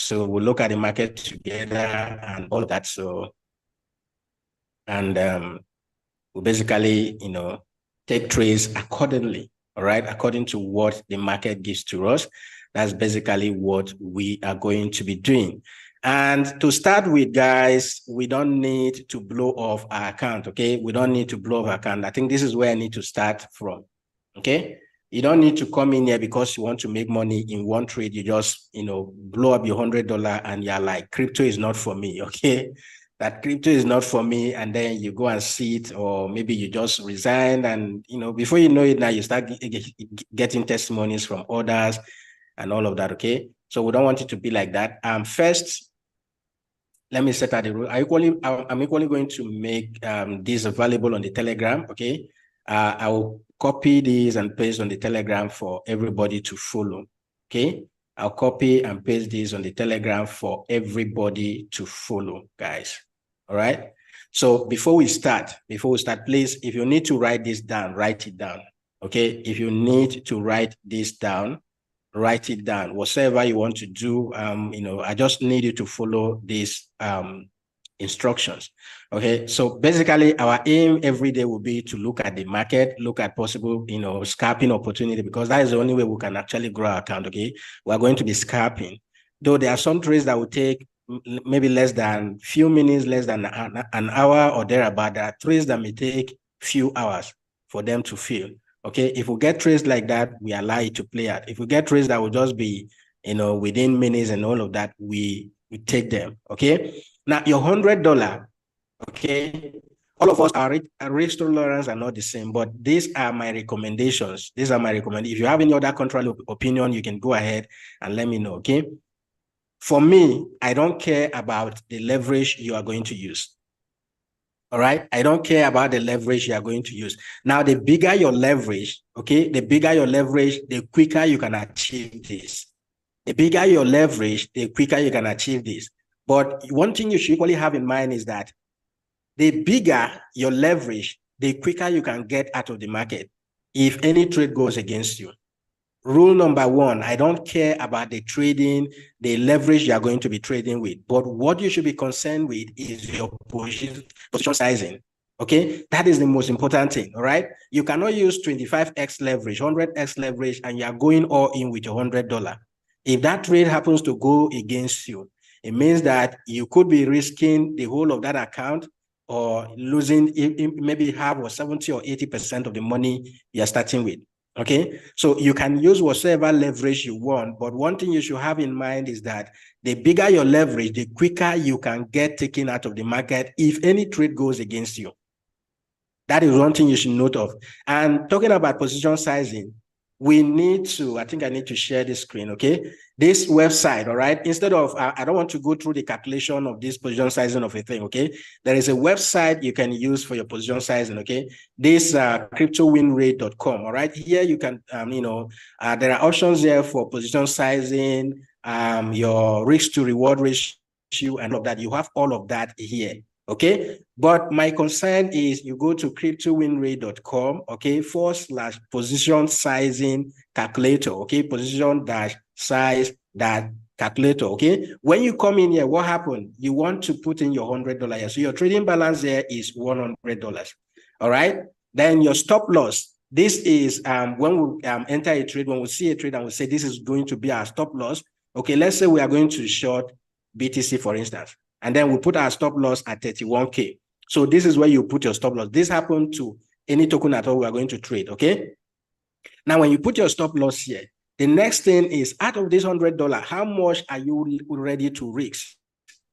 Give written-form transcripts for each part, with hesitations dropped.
So we'll look at the market together and all of that. So, and we'll basically, take trades accordingly, all right, according to what the market gives to us. That's basically what we are going to be doing. And to start with, guys, we don't need to blow off our account, okay? We don't need to blow off our account. I think this is where I need to start from, okay? You don't need to come in here because you want to make money in one trade. You just, blow up your $100 and you're like, crypto is not for me, okay? That crypto is not for me, and then you go and see it, or maybe you just resign, and before you know it, now you start getting testimonies from others and all of that. Okay, so we don't want it to be like that. First, let me set out the rule. I'm equally going to make this available on the Telegram. Okay, I will copy this and paste on the Telegram for everybody to follow. Okay, I'll copy and paste this on the Telegram for everybody to follow, guys. All right. So before we start, please, if you need to write this down, write it down. Okay. If you need to write this down, write it down. Whatever you want to do, I just need you to follow these instructions. Okay. So basically our aim every day will be to look at the market, look at possible, scalping opportunity, because that is the only way we can actually grow our account. Okay. We're going to be scalping, though there are some trades that will take maybe less than few minutes, less than an hour or thereabout. There are trades that may take few hours for them to fill. Okay, if we get trades like that, we allow it to play out. If we get trades that will just be, within minutes and all of that, we take them. Okay, now your $100. Okay, all of us are risk tolerance are not the same, but these are my recommendations. These are my recommendations. If you have any other contrary opinion, you can go ahead and let me know. Okay. For me, I don't care about the leverage you are going to use. All right. I don't care about the leverage you are going to use. Now, the bigger your leverage, okay, the bigger your leverage, the quicker you can achieve this. The bigger your leverage, the quicker you can achieve this. But one thing you should equally have in mind is that the bigger your leverage, the quicker you can get out of the market if any trade goes against you. Rule number one, I don't care about the trading, the leverage you are going to be trading with, but what you should be concerned with is your position sizing. Okay, that is the most important thing. All right, you cannot use 25x leverage, 100x leverage, and you are going all in with your $100. If that trade happens to go against you, it means that you could be risking the whole of that account or losing maybe half or 70 or 80% of the money you're starting with. Okay, so you can use whatever leverage you want, but one thing you should have in mind is that the bigger your leverage, the quicker you can get taken out of the market if any trade goes against you. That is one thing you should note of. And talking about position sizing, we need to, I think I need to share this screen, okay? This website, all right? Instead of, I don't want to go through the calculation of this position sizing of a thing, okay? There is a website you can use for your position sizing, okay? This cryptowinrate.com, all right? Here you can, there are options here for position sizing, your risk to reward ratio and all of that. You have all of that here. Okay, but my concern is you go to cryptowinrate.com, okay, /position sizing calculator, okay, position size calculator, okay. When you come in here, what happened? You want to put in your $100 so your trading balance there is $100. All right, then your stop loss. This is when we enter a trade, when we see a trade and we say this is going to be our stop loss. Okay, let's say we are going to short BTC, for instance. And then we put our stop loss at 31K. So this is where you put your stop loss. This happened to any token at all we are going to trade, okay? Now, when you put your stop loss here, the next thing is out of this $100, how much are you ready to risk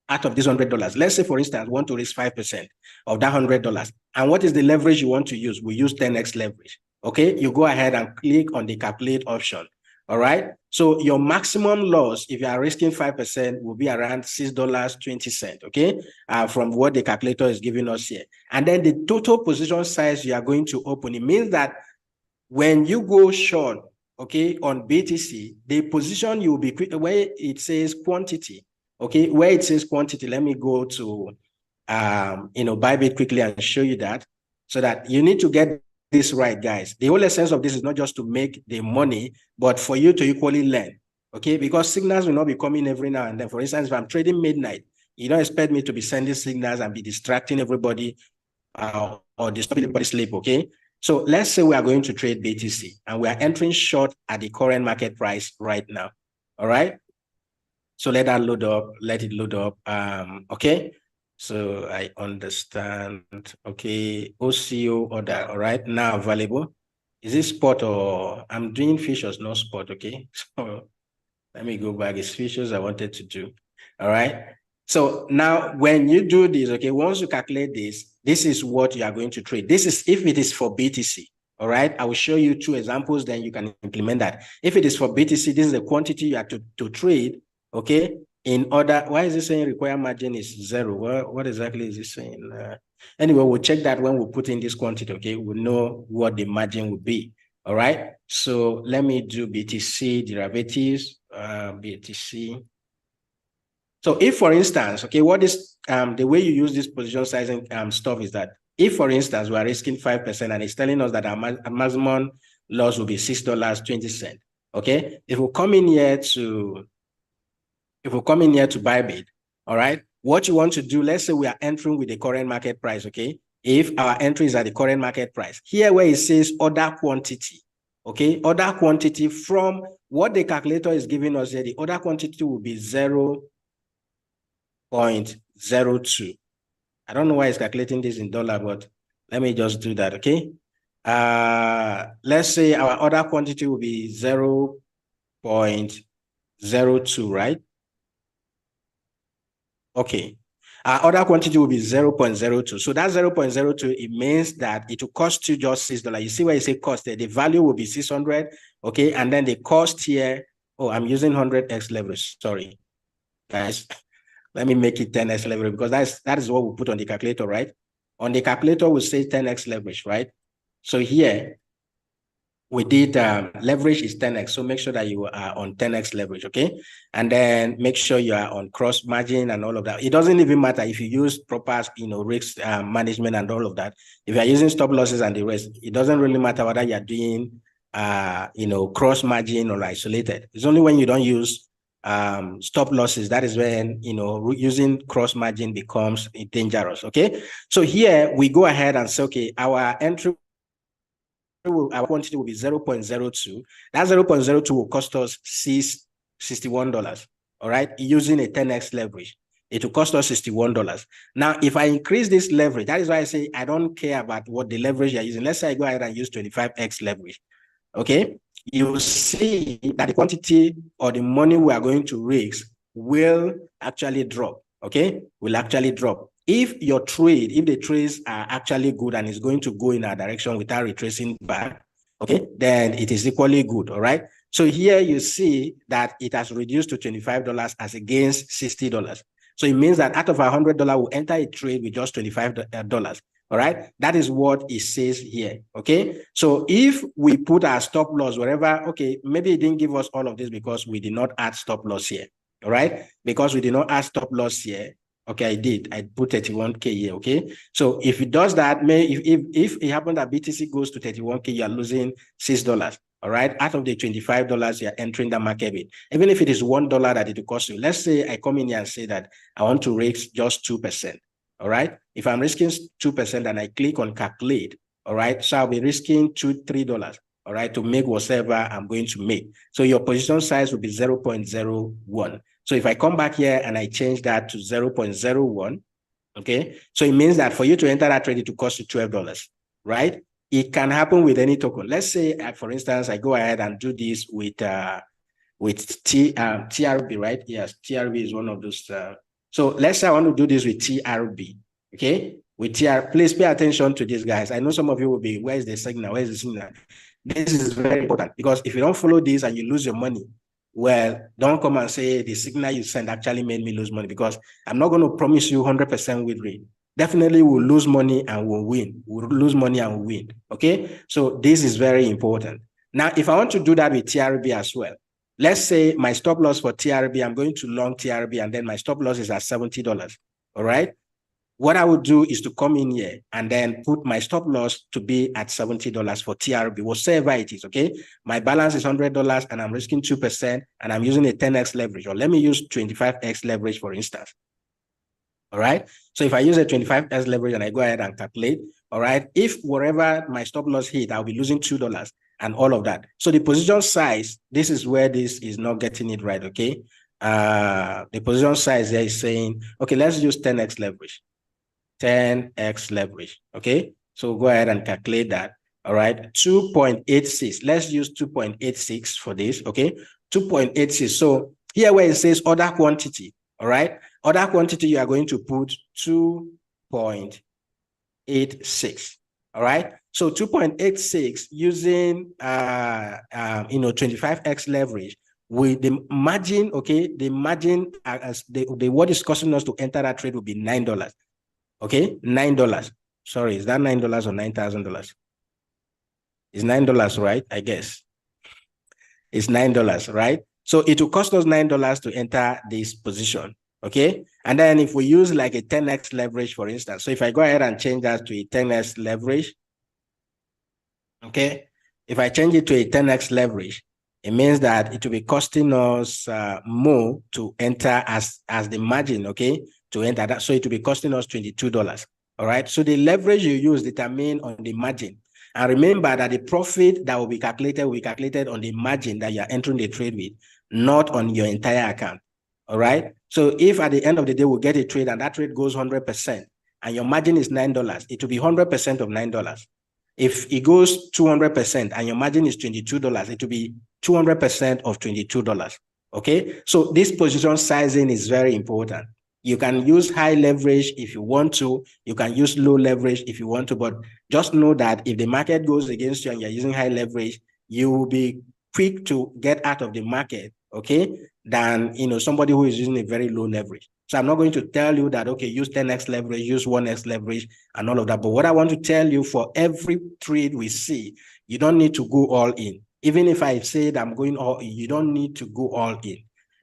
out of this $100? Let's say, for instance, want to risk 5% of that $100. And what is the leverage you want to use? We use 10x leverage, okay? You go ahead and click on the calculate option. All right. So your maximum loss, if you are risking 5%, will be around $6.20. Okay. From what the calculator is giving us here. And then the total position size you are going to open, it means that when you go short, okay, on BTC, the position you will be where it says quantity. Okay. Where it says quantity, let me go to, bybit quickly and show you that, so that you need to get this right, guys. The whole essence of this is not just to make the money, but for you to equally learn. Okay, because signals will not be coming every now and then. For instance, if I'm trading midnight, you don't expect me to be sending signals and be distracting everybody or disturbing everybody's sleep, okay? So let's say we are going to trade BTC and we are entering short at the current market price right now, all right? So let that load up, let it load up, okay? So I understand, okay, OCO order, all right, now available. Is this spot or I'm doing futures, not spot, okay? So let me go back. It's features I wanted to do. All right. So now when you do this, okay, once you calculate this, this is what you are going to trade. This is if it is for BTC. All right. I will show you 2 examples, then you can implement that. If it is for BTC, this is the quantity you have to trade. Okay. In order, why is it saying required margin is 0? What exactly is it saying? Anyway, we'll check that when we put in this quantity. Okay. We'll know what the margin will be. All right. So let me do BTC derivatives. BTC. So if, for instance, okay, what is the way you use this position sizing stuff is that if, for instance, we are risking 5% and it's telling us that our maximum loss will be $6.20. Okay, if we come in here to bybit, all right, what you want to do, let's say we are entering with the current market price. Okay, if our entry is at the current market price, here where it says order quantity, okay, order quantity from what the calculator is giving us here, the order quantity will be 0.02. I don't know why it's calculating this in dollar, but let me just do that, okay? Let's say our order quantity will be 0.02, right? Okay. Our order quantity will be 0.02. So that 0.02, it means that it will cost you just $6. You see where you say cost there, the value will be 600, okay? And then the cost here, oh, I'm using 100x leverage, sorry. Guys, let me make it 10x leverage because that is what we put on the calculator, right? On the calculator, we say 10x leverage, right? So here, we did leverage is 10x. So make sure that you are on 10x leverage, okay? And then make sure you are on cross margin and all of that. It doesn't even matter if you use proper, risk management and all of that. If you are using stop losses and the rest, it doesn't really matter whether you are doing, cross margin or isolated. It's only when you don't use stop losses, that is when, using cross margin becomes dangerous, okay? So here we go ahead and say, okay, our entry, our quantity will be 0.02. That 0.02 will cost us $61, all right, using a 10x leverage. It will cost us $61. Now, if I increase this leverage, that is why I say I don't care about what the leverage you're using. Let's say I go ahead and use 25x leverage, okay? You will see that the quantity or the money we are going to raise will actually drop, okay? Will actually drop. If the trades are actually good and is going to go in a direction without retracing back, okay, then it is equally good, all right? So here you see that it has reduced to $25 as against $60. So it means that out of $100, we'll enter a trade with just $25, all right? That is what it says here, okay? So if we put our stop loss wherever, okay, maybe it didn't give us all of this because we did not add stop loss here, all right? Because we did not add stop loss here, okay, I did. I put 31K here, okay? So if it does that, if it happens that BTC goes to 31K, you are losing $6, all right? Out of the $25, you're entering the market bit. Even if it is $1 that it will cost you. Let's say I come in here and say that I want to risk just 2%, all right? If I'm risking 2% and I click on calculate, all right? So I'll be risking $3, all right, to make whatever I'm going to make. So your position size will be 0.01. So if I come back here and I change that to 0.01, okay, so it means that for you to enter that trade, it will cost you $12, right? It can happen with any token. Let's say, for instance, I go ahead and do this with TRB, right? Yes, TRB is one of those. So let's say I want to do this with TRB, okay? With TR, please pay attention to this, guys. I know some of you will be, where is the signal? Where is the signal? This is very important because if you don't follow this and you lose your money, well, don't come and say the signal you sent actually made me lose money because I'm not going to promise you 100% win rate. Definitely we'll lose money and we'll win. We'll lose money and we'll win, okay? So this is very important. Now, if I want to do that with TRB as well, let's say my stop loss for TRB, I'm going to long TRB and then my stop loss is at $70, all right? what I would do is to come in here and then put my stop loss to be at $70 for TRB, whatever it is, okay? My balance is $100 and I'm risking 2% and I'm using a 10x leverage, or let me use 25x leverage, for instance. All right. So if I use a 25x leverage and I go ahead and calculate, all right, if wherever my stop loss hit, I'll be losing $2 and all of that. So the position size, this is where this is not getting it right, okay? The position size there is saying, okay, let's use 10x leverage. 10x leverage, okay? So go ahead and calculate that, all right? 2.86, let's use 2.86 for this, okay? 2.86, so here where it says other quantity, all right? Other quantity, you are going to put 2.86, all right? So 2.86 using, 25x leverage, with the margin, okay, the margin, as what is costing us to enter that trade will be $9. Okay, $9. Sorry, is that $9 or $9,000? It's $9, right? I guess. It's $9, right? So it will cost us $9 to enter this position. Okay. And then if we use like a 10x leverage, for instance, so if I go ahead and change that to a 10x leverage, okay, if I change it to a 10x leverage, it means that it will be costing us more to enter as the margin, okay, to enter that. So it will be costing us $22. All right. So the leverage you use determine on the margin. And remember that the profit that will be calculated on the margin that you are entering the trade with, not on your entire account. All right. So if at the end of the day we get a trade and that trade goes 100% and your margin is $9, it will be 100% of $9. If it goes 200% and your margin is $22, it will be 200% of $22. Okay. So this position sizing is very important. You can use high leverage if you want to. You can use low leverage if you want to. But just know that if the market goes against you and you're using high leverage, you will be quick to get out of the market, okay, than somebody who is using a very low leverage. So I'm not going to tell you that, okay, use 10x leverage, use 1x leverage, and all of that. But what I want to tell you, for every trade we see, you don't need to go all in. Even if I say that I'm going all in, you don't need to go all in.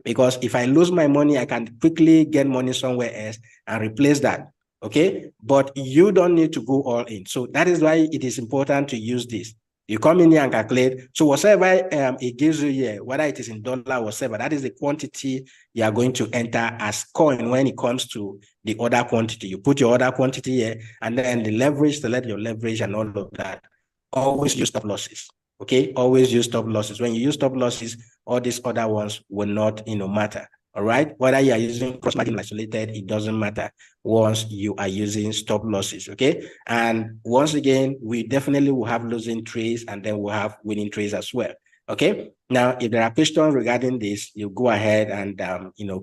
Because if I lose my money, I can quickly get money somewhere else and replace that. Okay. But you don't need to go all in. So that is why it is important to use this. You come in here and calculate. So whatever it gives you here, whether it is in dollar or whatever, that is the quantity you are going to enter as coin when it comes to the other quantity. You put your other quantity here, and then the leverage, select your leverage and all of that. Always use stop losses. Okay, always use stop losses. When you use stop losses, all these other ones will not, matter. All right, whether you are using cross margin isolated, it doesn't matter once you are using stop losses. Okay, and once again, we definitely will have losing trades and then we'll have winning trades as well. Okay, now if there are questions regarding this, you go ahead and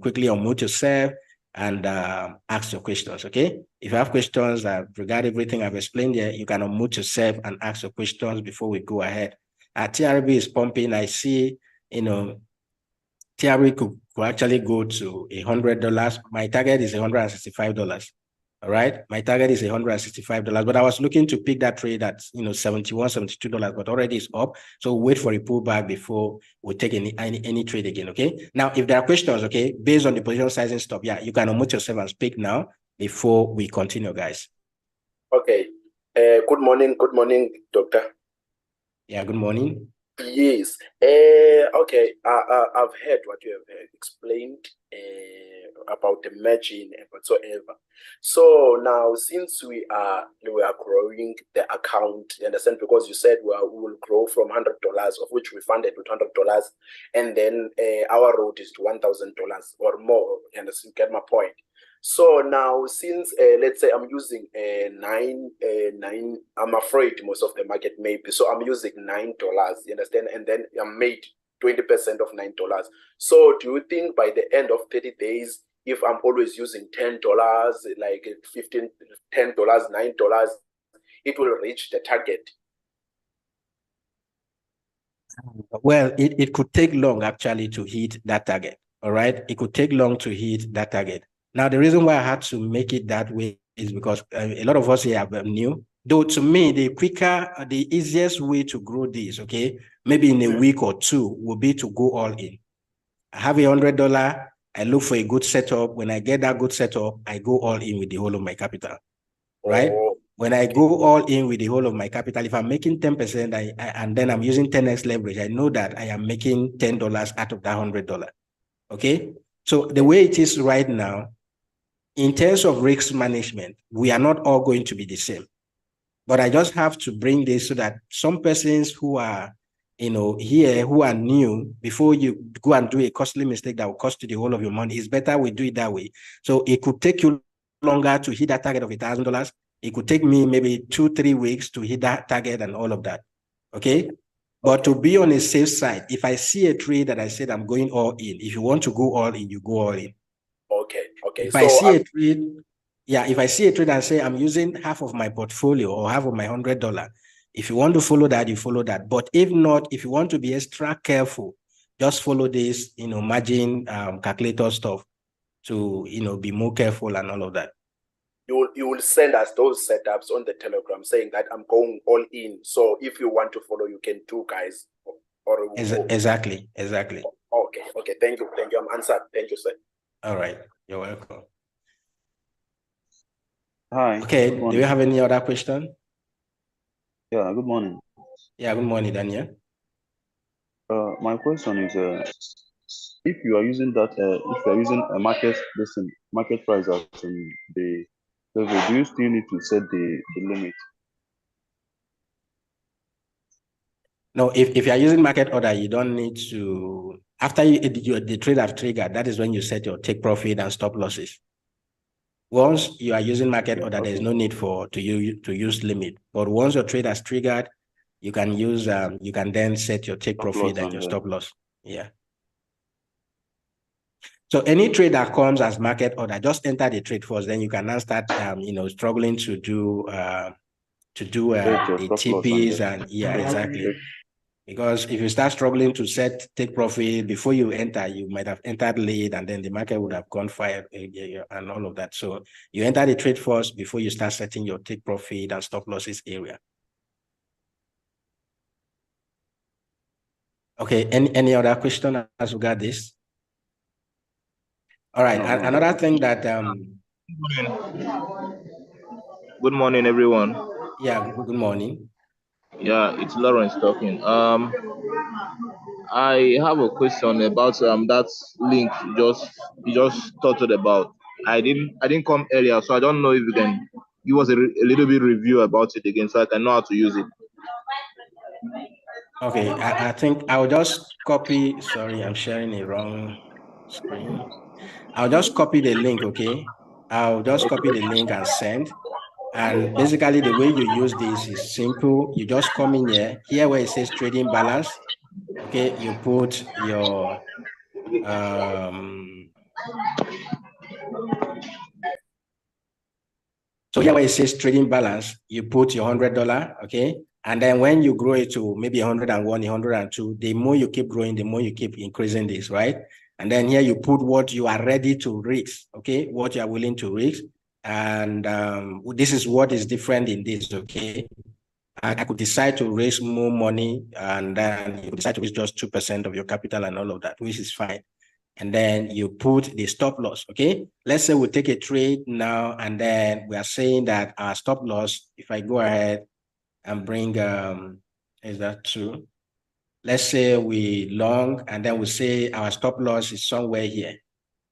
quickly unmute yourself and ask your questions. Okay, if you have questions regarding everything I've explained here, you can unmute yourself and ask your questions before we go ahead. TRB is pumping. I see, TRB could actually go to $100. My target is $165. All right, my target is $165, but I was looking to pick that trade at $71, $72, but already it's up. So wait for a pullback before we take any trade again. Okay. Now, if there are questions, okay, based on the position sizing stuff, yeah, you can unmute yourself and speak now before we continue, guys. Okay. Good morning, doctor. Yeah, good morning. Yes. Okay. I've heard what you have explained about the margin and whatsoever. So now, since we are growing the account, you understand, because you said we will grow from $100, of which we funded with $100, and then our road is to $1,000 or more. You understand? Get my point. So now, since let's say I'm using nine, I'm afraid most of the market may be, so I'm using $9, you understand, and then I'm made 20% of $9. So do you think by the end of 30 days, if I'm always using $10, like $10, $9, it will reach the target? Well, it could take long actually to hit that target. All right, it could take long to hit that target. Now, the reason why I had to make it that way is because a lot of us here are new. Though to me, the easiest way to grow this, okay, maybe in a week or two, will be to go all in. I have $100, I look for a good setup. When I get that good setup, I go all in with the whole of my capital, right? Oh, when I go all in with the whole of my capital, if I'm making 10%, and then I'm using 10x leverage, I know that I am making $10 out of that $100. Okay. So the way it is right now, in terms of risk management, we are not all going to be the same. But I just have to bring this so that some persons who are, here who are new, before you go and do a costly mistake that will cost you the whole of your money, it's better we do it that way. So it could take you longer to hit that target of $1,000. It could take me maybe 2-3 weeks to hit that target and all of that. Okay. But to be on a safe side, if I see a trade that I said I'm going all in, if you want to go all in, you go all in. Okay. If I see a trade, if I see a trade and say I'm using half of my portfolio or half of my $100, if you want to follow that, you follow that. But if not, if you want to be extra careful, just follow this, margin calculator stuff to, be more careful and all of that. You will send us those setups on the Telegram saying that I'm going all in. So if you want to follow, you can do, guys. Exactly. Okay. Thank you. I'm answered. Thank you, sir. All right. You're welcome. Hi. Okay. Do you have any other question? Yeah. Good morning. Yeah. Good morning, Daniel. My question is, if you are using that, if you are using a market price as in the level, do you still need to set the limit? No, if you are using market order, you don't need to. After the trade have triggered, that is when you set your take profit and stop losses. Once you are using market order, there's no need to use limit. But once your trade has triggered, you can use you can then set your take profit and your stop loss. Yeah. So any trade that comes as market order, just enter the trade first. Then you can now start struggling to do the TPs and exactly. Because if you start struggling to take profit before you enter, you might have entered late and then the market would have gone fire and all of that. So you enter the trade first before you start setting your take profit and stop losses area. Okay, any other question as regard this? All right, no. Another thing that Good morning, everyone. Yeah, good morning. Yeah, it's Lawrence talking. I have a question about that link you just talked about. I didn't come earlier, so I don't know if you can give us a little bit review about it again, so I can know how to use it. Okay, I think I'll just copy. Sorry, I'm sharing a wrong screen. I'll just copy the link. Okay, I'll just copy the link and send. And basically, the way you use this is simple. You just come in here where it says trading balance. Okay, you put your so here where it says trading balance, you put your $100, okay? And then when you grow it to maybe 101, 102, the more you keep growing, the more you keep increasing this, right? And then here you put what you are ready to risk, okay? What you are willing to risk. And this is what is different in this, okay? I could decide to raise more money and then you decide to raise just 2% of your capital and all of that, which is fine. And then you put the stop loss, okay? Let's say we take a trade now and then we are saying that our stop loss, if I go ahead and bring, is that true? Let's say we long and then we say our stop loss is somewhere here,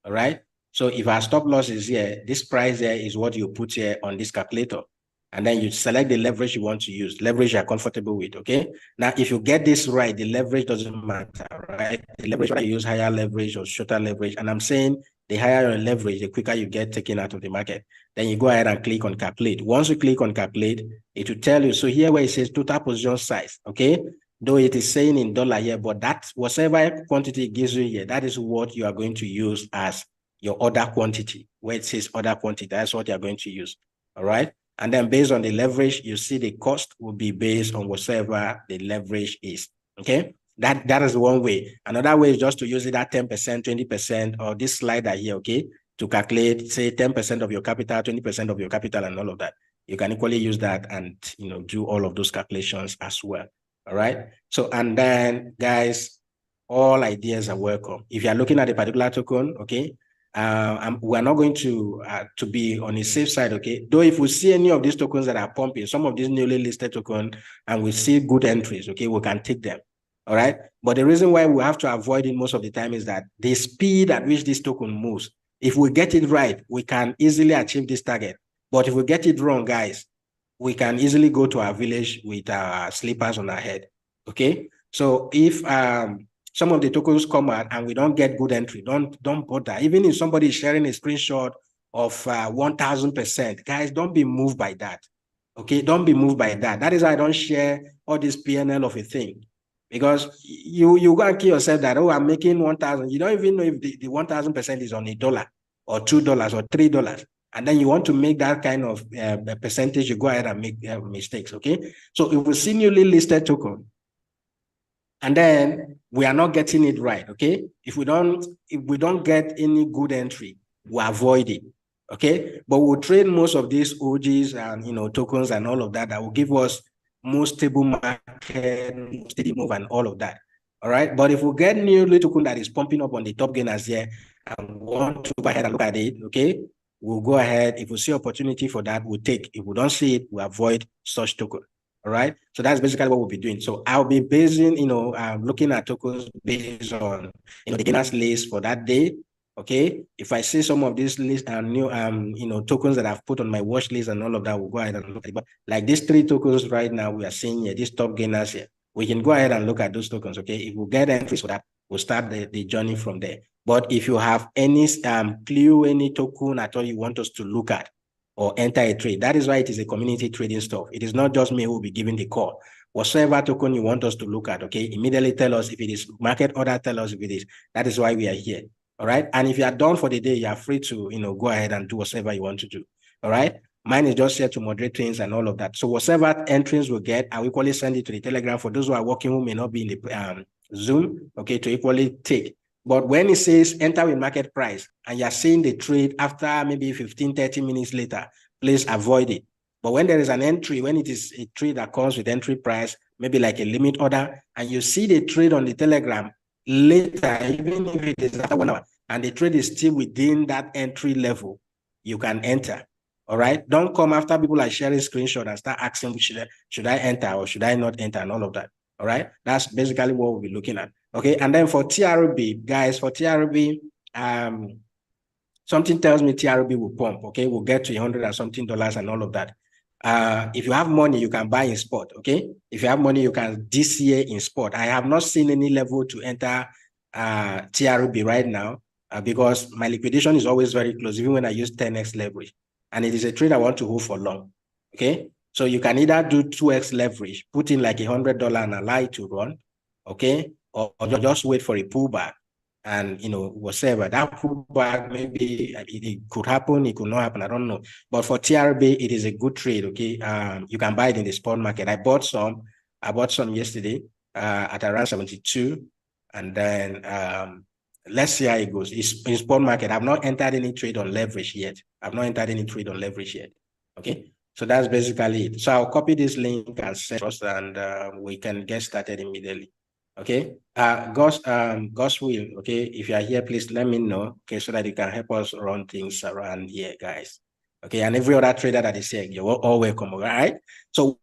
all right? So if our stop loss is here, this price here is what you put here on this calculator. And then you select the leverage you want to use, leverage you're comfortable with, okay? Now, if you get this right, the leverage doesn't matter, right? The leverage, whether you use higher leverage or shorter leverage, and I'm saying the higher your leverage, the quicker you get taken out of the market. Then you go ahead and click on calculate. Once you click on calculate, it will tell you, so here where it says total position size, okay? Though it is saying in dollar here, but that whatever quantity it gives you here, that is what you are going to use as your order quantity. Where it says order quantity, that's what you're going to use, all right? And then based on the leverage, you see the cost will be based on whatever the leverage is, okay? That is one way. Another way is just to use it at 10%, 20%, or this slider here, okay? To calculate, say 10% of your capital, 20% of your capital, and all of that. You can equally use that and, do all of those calculations as well, all right? So, and then, guys, all ideas are welcome. If you are looking at a particular token, okay, we are not going to be on the safe side, okay? Though if we see any of these tokens that are pumping, some of these newly listed tokens, and we see good entries, okay, we can take them, all right? But the reason why we have to avoid it most of the time is that the speed at which this token moves, if we get it right, we can easily achieve this target. But if we get it wrong, guys, we can easily go to our village with our slippers on our head, okay? So if some of the tokens come out and we don't get good entry, don't bother. Even if somebody is sharing a screenshot of 1000%, guys, don't be moved by that, okay? Don't be moved by that. That is why I don't share all this PNL of a thing, because you go and kill yourself that, oh, I'm making 1,000. You don't even know if the 1,000% is on $1 or $2 or $3. And then you want to make that kind of percentage, you go ahead and make mistakes, okay? So if we see newly listed token, and then we are not getting it right, okay? If we don't get any good entry, we avoid it, okay? But we'll trade most of these OGs and tokens and all of that will give us more stable market, steady move and all of that. All right. But if we get new token that is pumping up on the top gainers here and want to go ahead and look at it, okay, we'll go ahead. If we see opportunity for that, we'll take. If we don't see it, we avoid such token. All right. So that's basically what we'll be doing. So I'll be basing, looking at tokens based on, the gainers list for that day. Okay. If I see some of these lists and new, tokens that I've put on my watch list and all of that, we'll go ahead and look at it. But like these 3 tokens right now, we are seeing here, these top gainers here, we can go ahead and look at those tokens. Okay. If we get entries for that, we'll start the journey from there. But if you have any clue, any token at all you want us to look at, or enter a trade. That is why it is a community trading stuff. It is not just me who will be giving the call. Whatever token you want us to look at, okay, immediately tell us if it is market order, tell us if it is. That is why we are here, all right? And if you are done for the day, you are free to, go ahead and do whatever you want to do, all right? Mine is just here to moderate things and all of that. So whatever entries we get, I will equally send it to the Telegram for those who are working who may not be in the Zoom, okay, to equally take. But when it says enter with market price and you're seeing the trade after maybe 15, 30 minutes later, please avoid it. But when there is an entry, when it is a trade that comes with entry price, maybe like a limit order, and you see the trade on the Telegram later, even if it is after 1 hour, and the trade is still within that entry level, you can enter. All right. Don't come after people are sharing screenshot and start asking, should I enter or should I not enter and all of that. All right. That's basically what we'll be looking at. Okay. And then for TRB, guys, for TRB, something tells me TRB will pump. Okay. We'll get to $100 and something and all of that. If you have money, you can buy in spot. Okay. If you have money, you can DCA in spot. I have not seen any level to enter TRB right now because my liquidation is always very close, even when I use 10x leverage. And it is a trade I want to hold for long. Okay. So you can either do 2x leverage, put in like $100 and allow it to run. Okay. Or just wait for a pullback. And whatever that pullback, maybe it could happen, it could not happen, I don't know. But for TRB, it is a good trade. Okay, you can buy it in the spot market. I bought some yesterday at around 72, and then let's see how it goes. It's in spot market. I've not entered any trade on leverage yet. Okay, so that's basically it. So I'll copy this link and send us, and we can get started immediately. Okay, Gus will, okay, if you are here, please let me know, okay, so that you can help us run things around here, guys. Okay, and every other trader that is here, you're all welcome, all right? So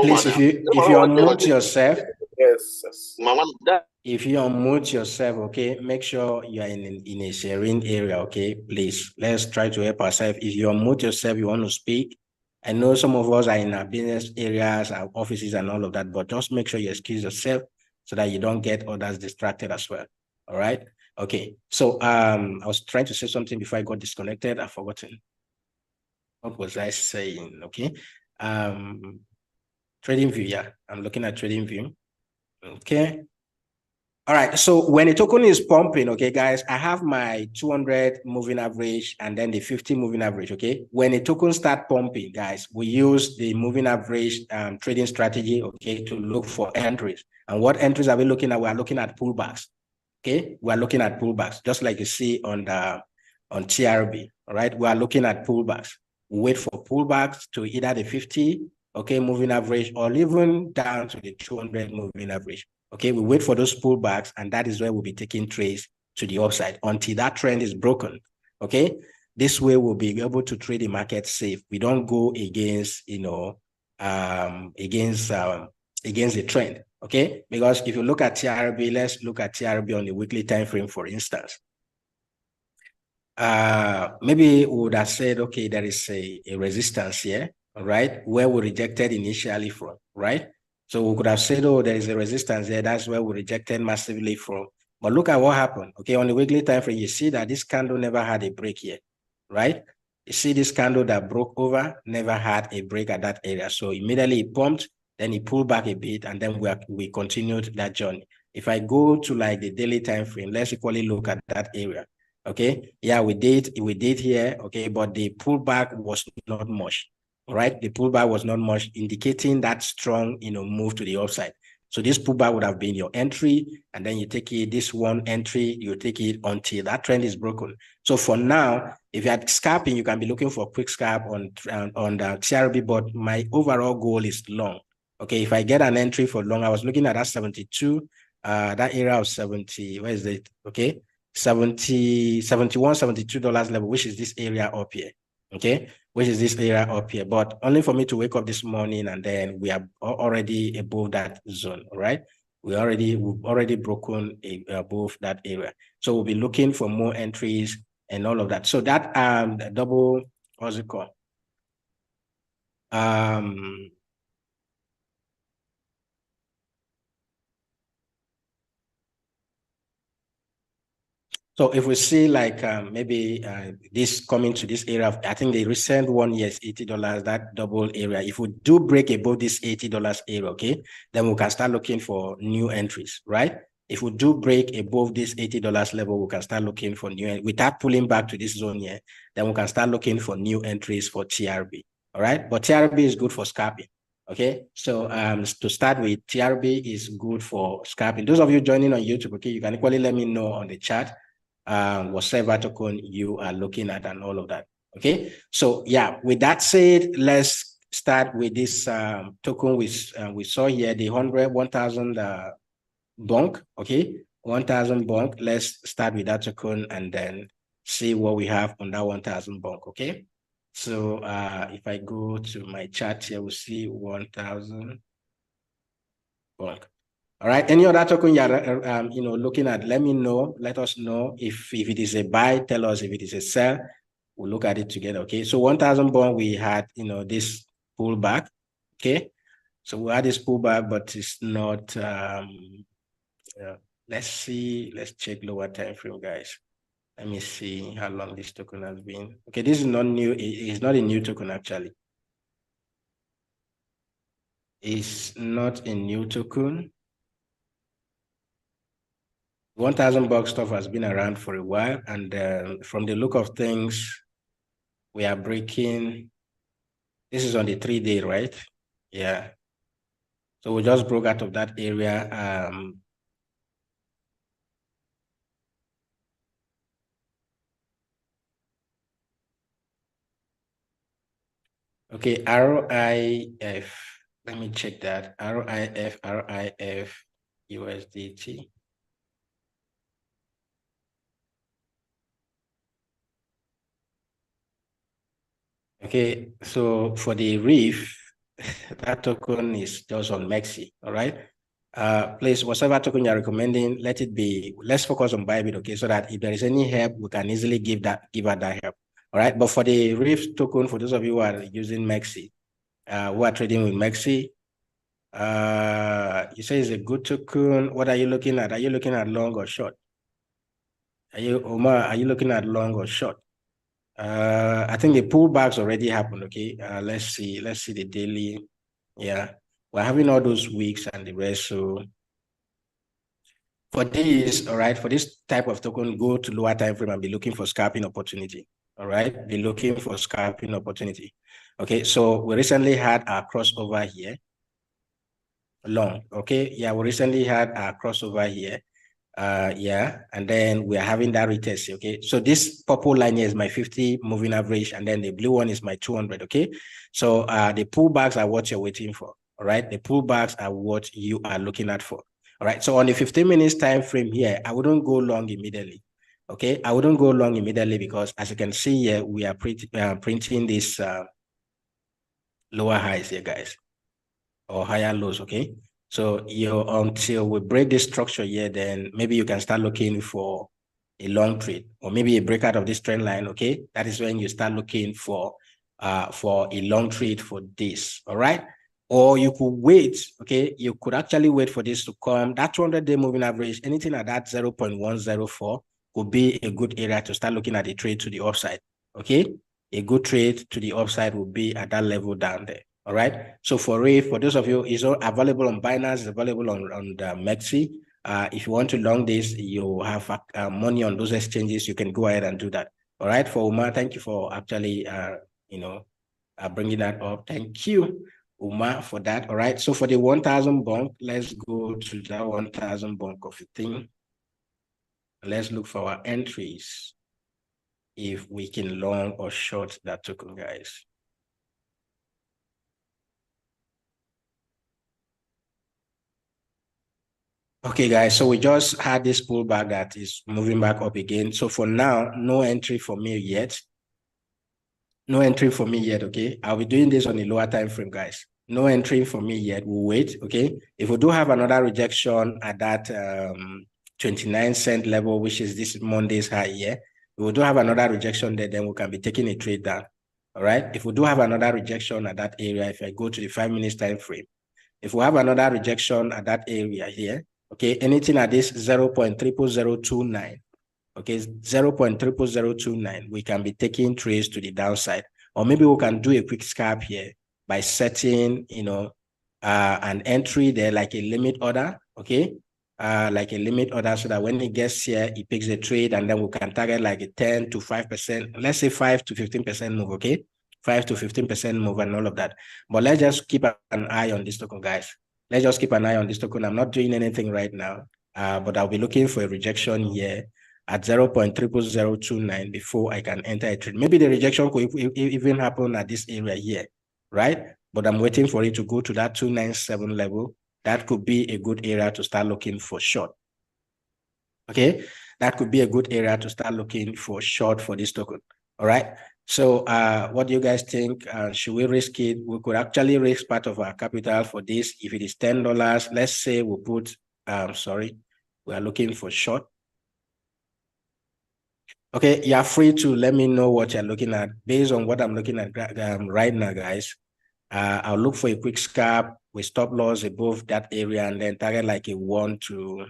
please, if you unmute yourself, Yes. if you unmute yourself, okay, make sure you are in a serene area, okay, please. Let's try to help ourselves. If you unmute yourself, you want to speak. I know some of us are in our business areas, our offices and all of that, but just make sure you excuse yourself so that you don't get others distracted as well. All right. Okay. So I was trying to say something before I got disconnected. I've forgotten. What was I saying? Okay. Trading view. Yeah. I'm looking at trading view. Okay. All right, so when a token is pumping, okay, guys, I have my 200 moving average and then the 50 moving average, okay? When a token start pumping, guys, we use the moving average trading strategy, okay, to look for entries. And what entries are we looking at? We are looking at pullbacks, okay? We are looking at pullbacks, just like you see on TRB, all right? We are looking at pullbacks. We wait for pullbacks to either the 50, okay, moving average, or even down to the 200 moving average. Okay, we wait for those pullbacks, and that is where we'll be taking trades to the upside until that trend is broken. Okay, this way we'll be able to trade the market safe. We don't go against, against the trend. Okay, because if you look at TRB, let's look at TRB on the weekly time frame, for instance. Maybe we would have said, okay, there is a resistance here, all right, where we rejected initially from, right? So we could have said, oh, there is a resistance there. That's where we rejected massively from. But look at what happened. Okay, on the weekly time frame, you see that this candle never had a break here, right? You see this candle that broke over, never had a break at that area. So immediately it pumped, then it pulled back a bit, and then we continued that journey. If I go to like the daily time frame, let's equally look at that area. Okay, yeah, we did here, okay, but the pullback was not much. All right, the pullback was not much, indicating that strong, move to the upside. So this pullback would have been your entry, and then you take it, this one entry, you take it until that trend is broken. So for now, if you're scalping, you can be looking for a quick scalp on the TRB, but my overall goal is long. Okay, if I get an entry for long, I was looking at that 72, that area of 70, where is it? Okay, 71, $72 level, which is this area up here. Okay, which is this area up here, but only for me to wake up this morning and then we are already above that zone. All right, we've already broken above that area, so we'll be looking for more entries and all of that. So that double, what's it called, so if we see like maybe this coming to this area, I think the recent one, yes, $80, that double area. If we do break above this $80 area, okay, then we can start looking for new entries, right? If we do break above this $80 level, we can start looking for new, without pulling back to this zone here, then we can start looking for new entries for TRB, all right? But TRB is good for scalping. Okay, so to start with, TRB is good for scalping. Those of you joining on YouTube, okay, you can equally let me know on the chat whatever token you are looking at and all of that. Okay, so yeah, with that said, let's start with this token we saw here, the 1,000 bonk. Okay, 1,000 bonk. Let's start with that token and then see what we have on that 1,000 bonk. Okay, so if I go to my chart here, we'll see 1,000 bonk. All right, any other token you're looking at, let me know, let us know. If it is a buy, tell us. If it is a sell, we'll look at it together. Okay, so 1,000 bond, we had this pullback. Okay, so we had this pullback, but it's not let's check lower time frame, guys. Let me see how long this token has been. Okay, this is not new. It's not a new token, actually. It's not a new token. 1,000 buck stuff has been around for a while, and from the look of things, we are breaking. This is on the 3-day, right? Yeah. So we just broke out of that area. Okay, RIF. Let me check that. RIF, USDT. Okay, so for the RIF, that token is just on Mexi, all right? Please, whatever token you're recommending, let's focus on bybit, okay? So that if there is any help, we can easily give her that help, all right? But for the RIF token, for those of you who are using Mexi, who are trading with Mexi, you say it's a good token. What are you looking at? Are you looking at long or short? Omar, are you looking at long or short? I think the pullbacks already happened. Okay, let's see the daily. Yeah, we're having all those weeks and the rest. So For this, all right, for this type of token, go to lower time frame and be looking for scalping opportunity. All right, be looking for scalping opportunity. Okay, so we recently had our crossover here. Long, okay, yeah, we recently had our crossover here. Yeah, and then we are having that retest. Okay, so this purple line here is my 50 moving average, and then the blue one is my 200. Okay, so the pullbacks are what you're waiting for. All right, the pullbacks are what you are looking at for. All right, so on the 15 minutes time frame here, I wouldn't go long immediately. Okay, I wouldn't go long immediately because as you can see here, we are printing this lower highs here, guys, or higher lows. Okay, so until we break this structure here, then maybe you can start looking for a long trade or maybe a breakout of this trend line. Okay, that is when you start looking for a long trade for this. All right, or you could wait. Okay, you could actually wait for this to come. That 200-day moving average, anything at that 0.104 could be a good area to start looking at a trade to the upside. Okay, a good trade to the upside will be at that level down there. All right. So for those of you, it's available on Binance, it's available on the Mexi. If you want to long this, you have money on those exchanges, you can go ahead and do that. All right. For Umar, thank you for actually, bringing that up. Thank you, Umar, for that. All right. So for the 1,000 bunk, let's go to that 1,000 bunk of a thing. Let's look for our entries. If we can long or short that token, guys. Okay, guys, so we just had this pullback that is moving back up again. So for now, no entry for me yet. No entry for me yet, okay? I'll be doing this on a lower time frame, guys. No entry for me yet. We'll wait, okay? If we do have another rejection at that 29-cent level, which is this Monday's high here, if we do have another rejection there, then we can be taking a trade down, all right? If we do have another rejection at that area, if I go to the 5 minutes time frame, if we have another rejection at that area here, okay, anything at this 0.00029, okay, 0.00029, we can be taking trades to the downside. Or maybe we can do a quick scalp here by setting, an entry there like a limit order, okay? Like a limit order so that when it gets here, it picks a trade and then we can target like a 10 to 5%, let's say 5 to 15% move, okay? 5 to 15% move and all of that. But let's just keep an eye on this token, guys. Let's just keep an eye on this token. I'm not doing anything right now, but I'll be looking for a rejection here at 0.00029 before I can enter a trade. Maybe the rejection could even happen at this area here, right? But I'm waiting for it to go to that 297 level. That could be a good area to start looking for short. Okay, that could be a good area to start looking for short for this token. All right. So what do you guys think? Should we risk it? We could actually risk part of our capital for this. If it is $10, let's say we put, we are looking for short. Okay, you're free to let me know what you're looking at. Based on what I'm looking at right now, guys, I'll look for a quick scalp with stop loss above that area and then target like a 1 to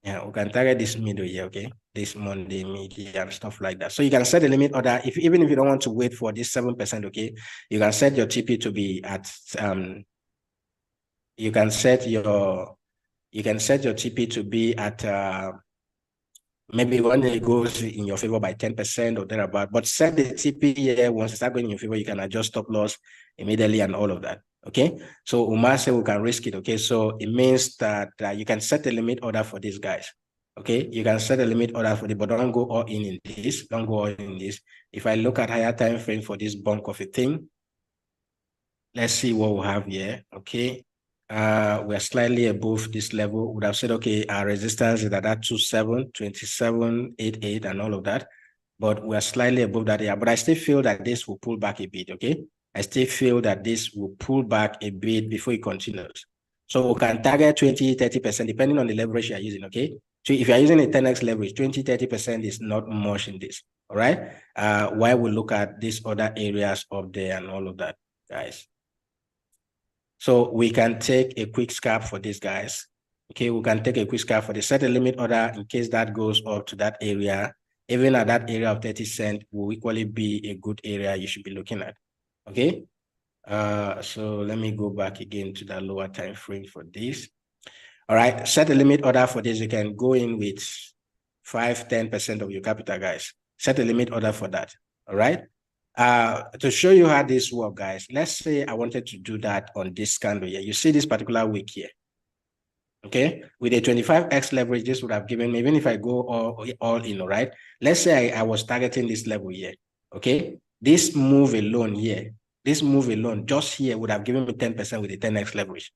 yeah, we can target this middle here, okay? This Monday media and stuff like that. So you can set a limit order even if you don't want to wait for this 7%, okay? You can set your TP to be at you can set your TP to be at maybe when it goes in your favor by 10% or thereabout, but set the TP here. Once it starts going in your favor, you can adjust stop loss immediately and all of that. Okay, so Umar said we can risk it. Okay, so it means that you can set a limit order for these guys. Okay, you can set a limit order for the, but don't go all in this. Don't go all in this. If I look at higher time frame for this bunk of a thing, let's see what we have here. Okay, we're slightly above this level. Would have said, okay, our resistance is at that 27, 27, 88 and all of that. But we're slightly above that area. But I still feel that this will pull back a bit, okay? I still feel that this will pull back a bit before it continues. So we can target 20, 30%, depending on the leverage you're using, okay? So if you're using a 10x leverage, 20, 30% is not much in this, all right? While we look at these other areas up there and all of that, guys. So we can take a quick scalp for these guys. Okay, we can take a quick scalp for the set a limit order in case that goes up to that area. Even at that area of 30 cents will equally be a good area you should be looking at. Okay, So let me go back again to the lower time frame for this. All right, set a limit order for this. You can go in with 5-10% of your capital, guys. Set a limit order for that. All right. To show you how this works, guys, let's say I wanted to do that on this candle here. You see this particular week here. Okay, with a 25x leverage, this would have given me, even if I go all in, all right? Let's say I was targeting this level here. Okay, this move alone here, this move alone just here would have given me 10% with a 10x leverage.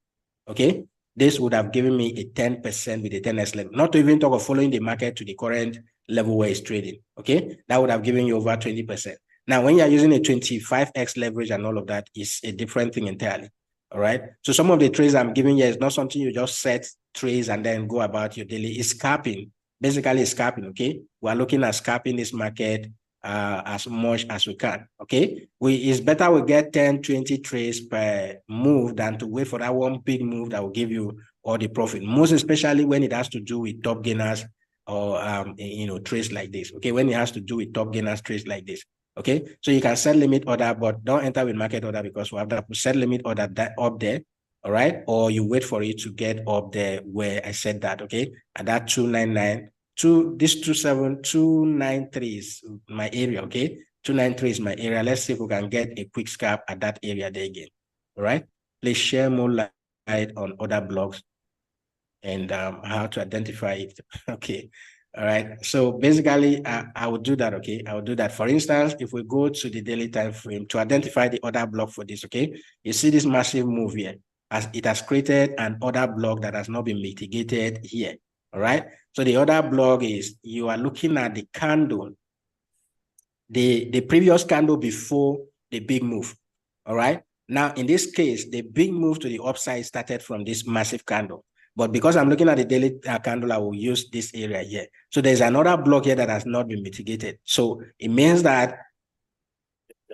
Okay, this would have given me a 10% with a 10x level, not to even talk of following the market to the current level where it's trading. Okay, that would have given you over 20%. Now, when you're using a 25x leverage and all of that, is a different thing entirely. All right. So some of the trades I'm giving you is not something you just set trades and then go about your daily. It's scalping. Basically, it's scalping. Okay. We're looking at scalping this market as much as we can. Okay. It's better we get 10, 20 trades per move than to wait for that one big move that will give you all the profit. Most especially when it has to do with top gainers or trades like this. Okay. When it has to do with top gainers trades like this. Okay, so you can set limit order, but don't enter with market order because we have to set limit order that up there, all right? Or you wait for it to get up there where I said that, okay? And that 299, this 27293 is my area, okay? 293 is my area. Let's see if we can get a quick scalp at that area there again, all right? Please share more light on other blocks and how to identify it, okay? All right. So basically, I would do that. Okay. I would do that. For instance, if we go to the daily time frame to identify the order block for this, okay, you see this massive move here as it has created an order block that has not been mitigated here. All right. So the order block is you are looking at the candle, the previous candle before the big move. All right. Now, in this case, the big move to the upside started from this massive candle. But because I'm looking at the daily candle, I will use this area here. So there's another block here that has not been mitigated. So it means that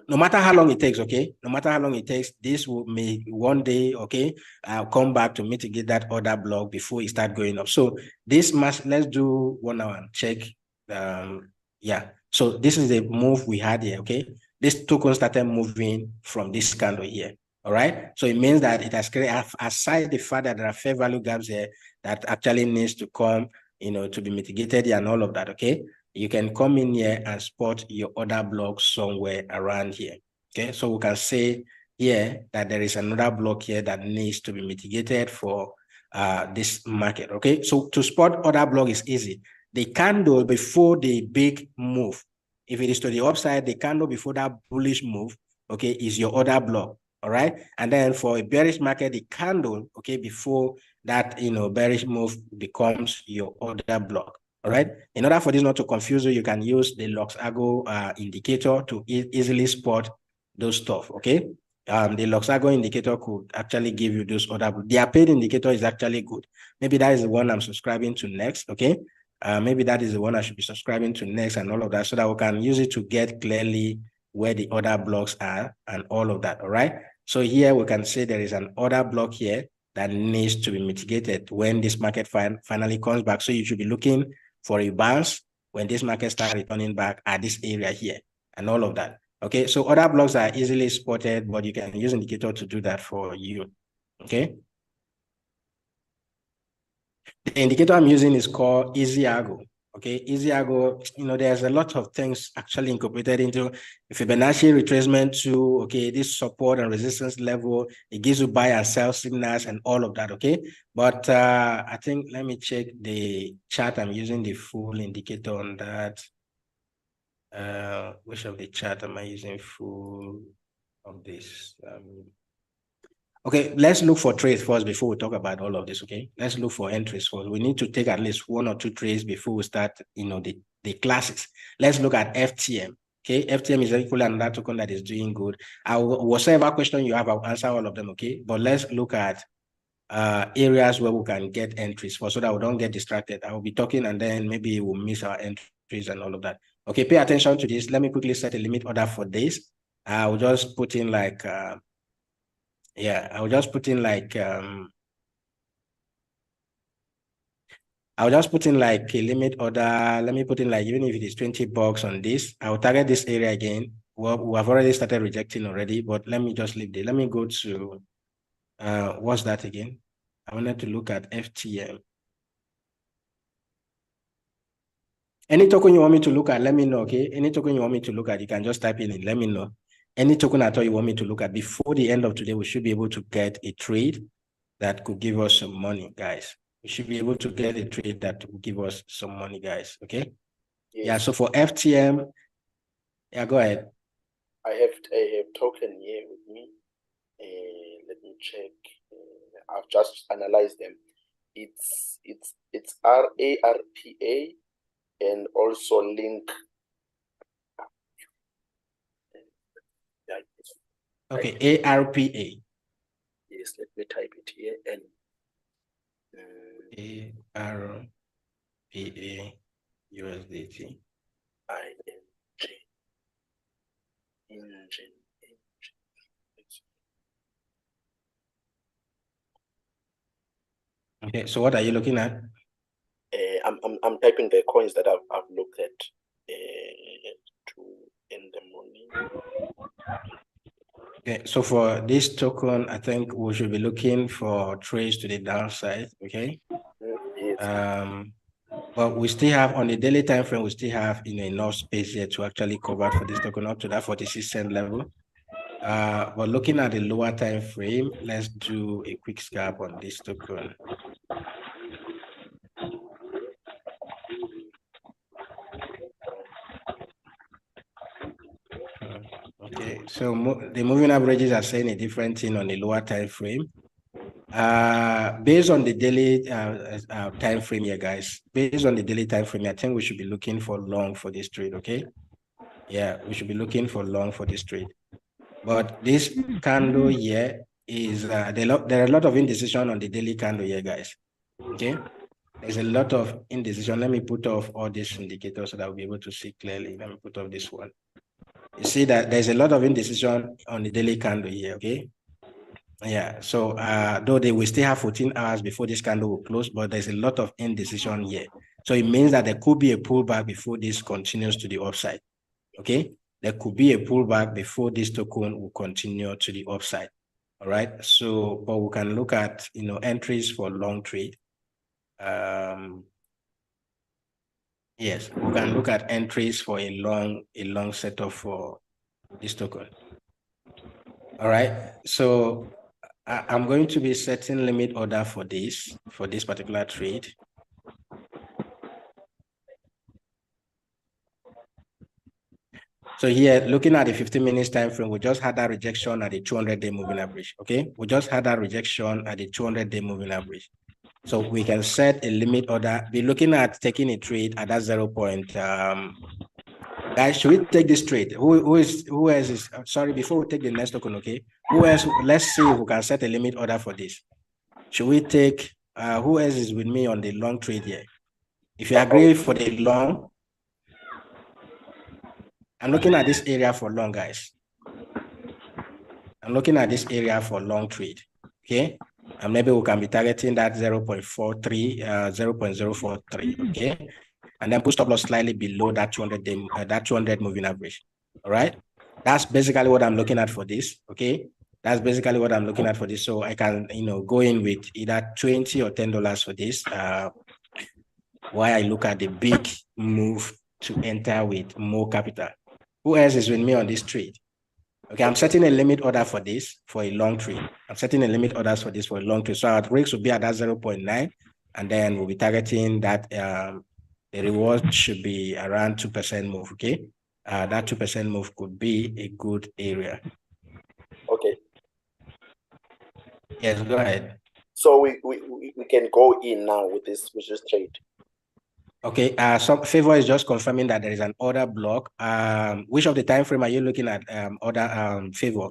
no matter how long it takes, okay, no matter how long it takes, this will make one day, okay, I'll come back to mitigate that other block before it start going up. So this must, let's do 1 hour and check. Yeah, so this is the move we had here, okay? This token started moving from this candle here. All right. So it means that it has created, aside the fact that there are fair value gaps here that actually needs to come, to be mitigated and all of that. Okay. You can come in here and spot your other block somewhere around here. Okay. So we can say here that there is another block here that needs to be mitigated for this market. Okay. So to spot other block is easy. The candle before the big move, if it is to the upside, the candle before that bullish move, okay, is your other block. All right. And then for a bearish market, the candle, okay, before that, bearish move becomes your order block. All right. In order for this not to confuse you, you can use the Luxago indicator to easily spot those stuff. Okay. The Luxago indicator could actually give you those order. Their paid indicator is actually good. Maybe that is the one I'm subscribing to next. Okay. Maybe that is the one I should be subscribing to next and all of that so that we can use it to get clearly where the other blocks are and all of that. All right. So here we can say there is an order block here that needs to be mitigated when this market finally comes back. So you should be looking for a bounce when this market starts returning back at this area here and all of that. Okay, so other blocks are easily spotted, but you can use indicator to do that for you. Okay. The indicator I'm using is called EasyArgo. Okay, EasyArgo, there's a lot of things actually incorporated into Fibonacci retracement tool. Okay, this support and resistance level, it gives you buy and sell signals and all of that. Okay, but I think let me check the chart. I'm using the full indicator on that. Which of the chart am I using full of this? Okay, let's look for trades first before we talk about all of this, okay? Let's look for entries first. We need to take at least 1 or 2 trades before we start, the classics. Let's look at FTM, okay? FTM is equally another token that is doing good. Whatever question you have, I'll answer all of them, okay? But let's look at areas where we can get entries for so that we don't get distracted. I will be talking and then maybe we'll miss our entries and all of that. Okay, pay attention to this. Let me quickly set a limit order for this. I'll just put in like... I'll just put in like I'll just put in like a limit order. Let me put in like, even if it is $20 on this, I'll target this area again well, we have already started rejecting already, but let me just leave there. Let me go to, what's that again? I wanted to look at FTM. Any token you want me to look at, let me know, okay? Any token you want me to look at, you can just type in it, let me know. Any token at all you want me to look at, before the end of today, we should be able to get a trade that could give us some money, guys. We should be able to get a trade that will give us some money, guys, okay? Yes. Yeah, so for FTM, yeah, go ahead. I have token here with me. Let me check. I've just analyzed them. It's RARPA and also link. Okay, ARPA. Yes, let me type it here. And ARPA USDT. Engine. Okay, so what are you looking at? I'm typing the coins that I've looked at in the morning. Okay, so for this token, I think we should be looking for trades to the downside. Okay. Yes. But we still have on the daily time frame, we still have enough space here to actually cover for this token up to that 46-cent level. But looking at the lower time frame, let's do a quick scalp on this token. Okay, so the moving averages are saying a different thing on the lower time frame. Based on the daily time frame here, guys, based on the daily time frame, I think we should be looking for long for this trade, okay? Yeah, we should be looking for long for this trade. But this candle here is, there are a lot of indecision on the daily candle here, guys, okay? There's a lot of indecision. Let me put off all these indicators so that we'll be able to see clearly. Let me put off this one. You see that there's a lot of indecision on the daily candle here, okay? Yeah, so though they will still have 14 hours before this candle will close, but there's a lot of indecision here. So it means that there could be a pullback before this continues to the upside, okay? There could be a pullback before this token will continue to the upside, all right? So, but we can look at, entries for long trade. Yes, we can look at entries for a long setup for this token. All right, so I'm going to be setting limit order for this particular trade. So here, looking at the 15 minutes time frame, we just had that rejection at the 200-day moving average, okay? We just had that rejection at the 200-day moving average. So we can set a limit order, be looking at taking a trade at that 0 point. Guys, should we take this trade? Who else is, sorry, before we take the next token, okay? Who else, let's see if we can set a limit order for this. Should we take, who else is with me on the long trade here? If you agree for the long, I'm looking at this area for long, guys. I'm looking at this area for long trade, okay? And maybe we can be targeting that 0.43, 0.043, okay? And then push stop loss slightly below that 200-day, that 200 moving average, all right? That's basically what I'm looking at for this, okay? That's basically what I'm looking at for this. So I can, go in with either $20 or $10 for this, while I look at the big move to enter with more capital. Who else is with me on this trade? Okay, I'm setting a limit order for this for a long trade. I'm setting a limit orders for this for a long trade. So our risk will be at that 0.9, and then we'll be targeting that the reward should be around 2% move, okay? That 2% move could be a good area. Okay. Yes, go ahead. So we can go in now with this trade. Okay, so Favor is just confirming that there is an order block. Which of the time frame are you looking at, order Favor?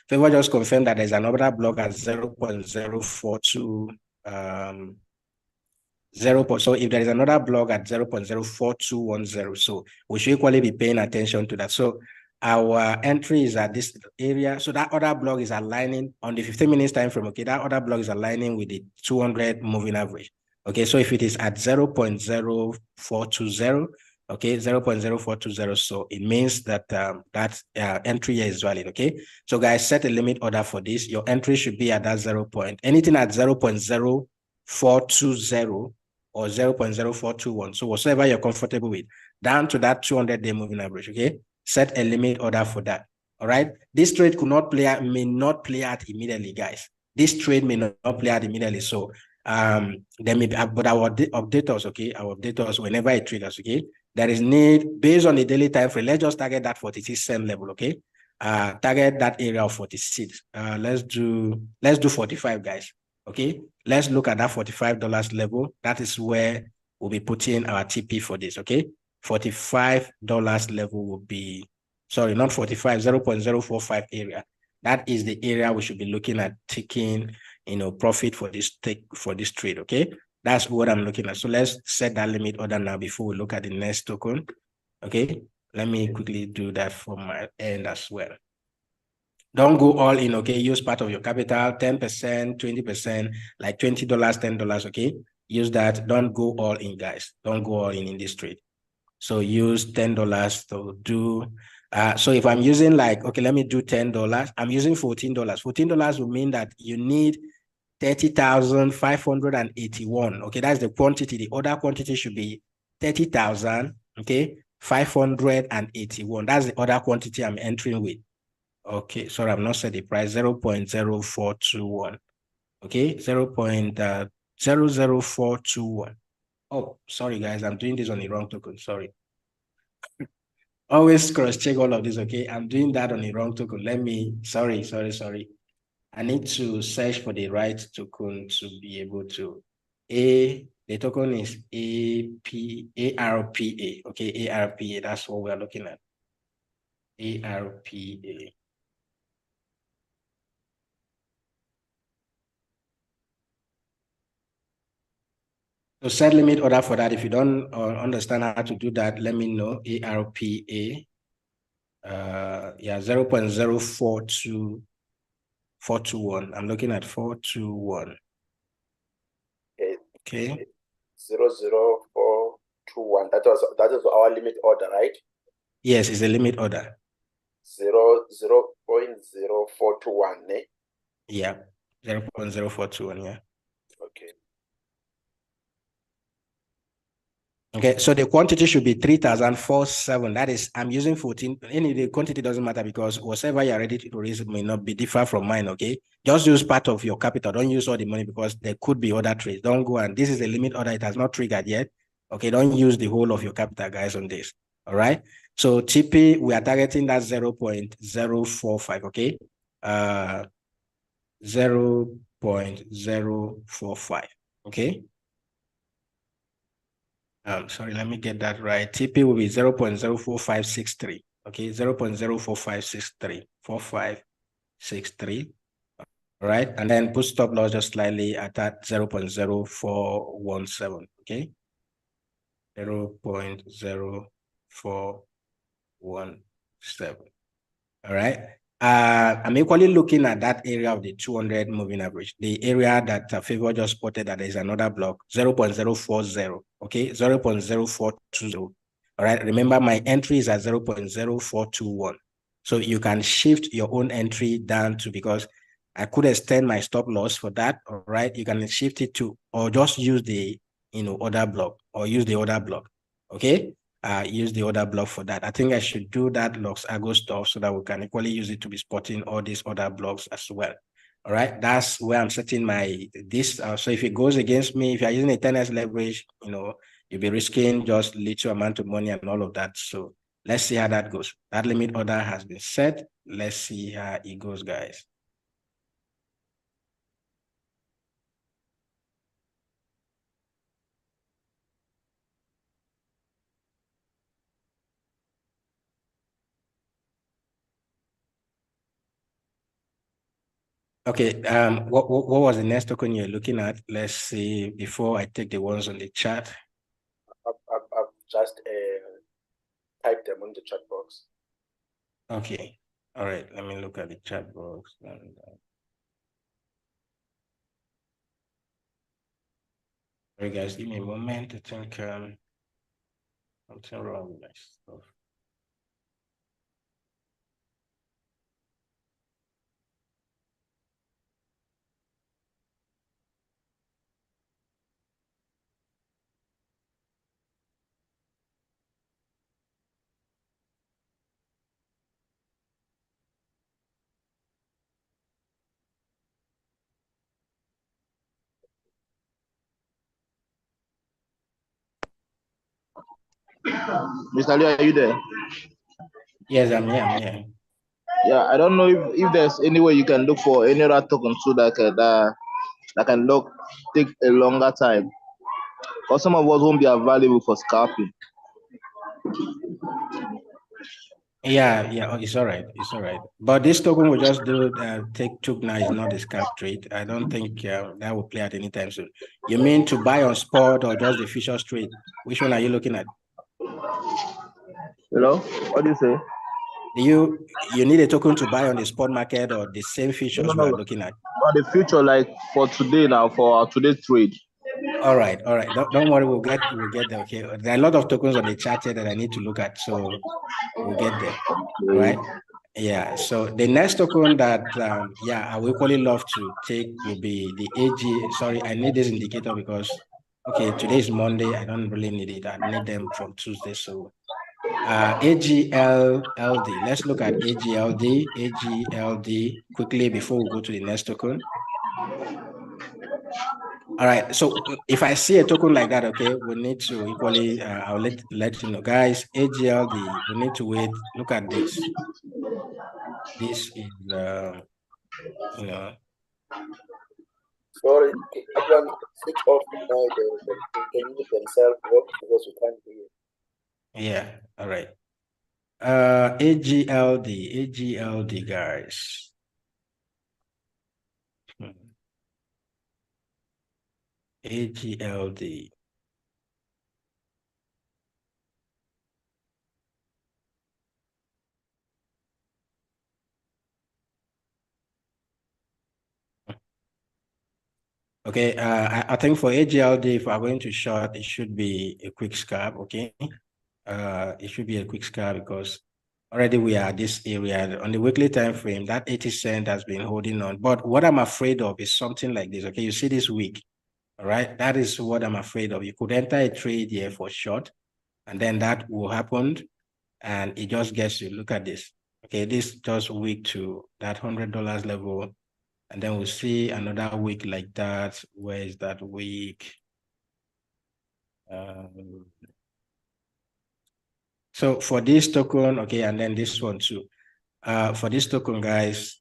Favor just confirmed that there's an order block at 0.042, so if there is another block at 0.04210, so we should equally be paying attention to that. So our entry is at this area. So that other block is aligning on the 15 minutes time frame. Okay, that other block is aligning with the 200 moving average. Okay, so if it is at 0.0420, okay, 0.0420. So it means that that entry here is valid, okay? So guys, set a limit order for this. Your entry should be at that 0 point. Anything at 0.0420 or 0.0421. So whatever you're comfortable with, down to that 200-day moving average, okay? Set a limit order for that, all right? This trade could not play out, may not play out immediately, guys. This trade may not play out immediately. So there may be, but I will update us, okay? I will update us whenever it triggers, okay? There is need, based on the daily time frame, let's just target that 46 cent level, okay? Target that area of 46. Let's do 45, guys, okay? Let's look at that $45 level. That is where we'll be putting our TP for this, okay? $45 level will be, sorry, not 45, 0.045 area. That is the area we should be looking at taking, profit for this trade, okay? That's what I'm looking at. So let's set that limit order now before we look at the next token, okay? Let me quickly do that from my end as well. Don't go all in, okay? Use part of your capital, 10%, 20%, like $20, $10, okay? Use that. Don't go all in, guys. Don't go all in this trade. So use $10 to do, so if I'm using like, okay, let me do $10. I'm using $14. $14 will mean that you need 30,581. Okay, that's the quantity. The other quantity should be 30,000, okay, 581. That's the other quantity I'm entering with. Okay, sorry, I've not set the price, 0.0421. Okay, 0.00421. Oh, sorry, guys, I'm doing this on the wrong token. Sorry. Always cross-check all of this, okay? I'm doing that on the wrong token. Sorry. I need to search for the right token to be able to. The token is ARPA, okay? ARPA, that's what we're looking at. ARPA. So set limit order for that. If you don't understand how to do that, let me know. ARPA. Yeah, 0.042421. I'm looking at 421. Okay. 00421. That is our limit order, right? Yes, it's a limit order. 0.0421, eh? Yeah, 0.0421, yeah. Okay. Okay, so the quantity should be 3,047. That is, I'm using 14. Any the quantity doesn't matter because whatever you're ready to raise may not be different from mine, okay? Just use part of your capital. Don't use all the money because there could be other trades. Don't go and this is the limit order. It has not triggered yet. Okay, don't use the whole of your capital, guys, on this. All right. So TP, we are targeting that 0.045, okay? 0.045, okay? Sorry, let me get that right. TP will be 0.04563. Okay, 0.04563, 4563. All right, and then put stop loss just slightly at that 0.0417. Okay, 0.0417. All right. I'm equally looking at that area of the 200 moving average, the area that Favor just spotted that there is another block, 0.040, okay, 0.0420. All right, remember my entry is at 0.0421. So you can shift your own entry down to, because I could extend my stop loss for that, all right, you can shift it to, or just use the, other block, or use the other block, okay? Use the other block for that. I think I should do that Lux Argo stuff so that we can equally use it to be spotting all these other blocks as well. All right, that's where I'm setting my this. So if it goes against me, if you're using a 10x leverage, you'll be risking just little amount of money and all of that. So let's see how that goes. That limit order has been set. Let's see how it goes, guys. Okay, what was the next token you're looking at? Let's see before I take the ones on the chat. I've just typed them on the chat box. Okay, all right, let me look at the chat box. And, all right, guys, give me a moment to think. Something wrong with my stuff. Mr. Lee, are you there? Yes, I'm here. I'm here. Yeah, I don't know if there's any way you can look for any other token so that can look take a longer time. Because some of us won't be available for scalping. Yeah, yeah, it's all right. It's all right. But this token will just do take took now is not a scalp trade. I don't think that will play at any time soon. You mean to buy on spot or just the futures trade? Which one are you looking at? Hello? What do you say? Do you need a token to buy on the spot market or the same futures we are looking at? For the future, like for today now, for our today's trade. All right, all right. Don't worry, we'll get there. Okay. There are a lot of tokens on the chart here that I need to look at, so we'll get there. All right. Yeah. So the next token that I would equally love to take will be the AG. Sorry, I need this indicator because today is Monday. I don't really need it. I need them from Tuesday. So AGLLD. Let's look at AGLD quickly before we go to the next token. All right. So if I see a token like that, okay, we need to equally, I'll let you know, guys. AGLD. We need to wait. Look at this. This is, you know. Sorry, everyone switch off now. They can mute themselves because we can't hear. Yeah. All right. AGLD, guys. AGLD. Okay, I think for AGLD, if we're going to short, it should be a quick scalp, okay? It should be a quick scalp because already we are at this area. On the weekly time frame, that 80 cent has been holding on. But what I'm afraid of is something like this, okay? You see this week, all right? That is what I'm afraid of. You could enter a trade here for short, and then that will happen, and it just gets you. Look at this. Okay, this just weak to that $100 level. And then we'll see another week like that. Where is that week? So for this token, okay, and then this one too. For this token, guys,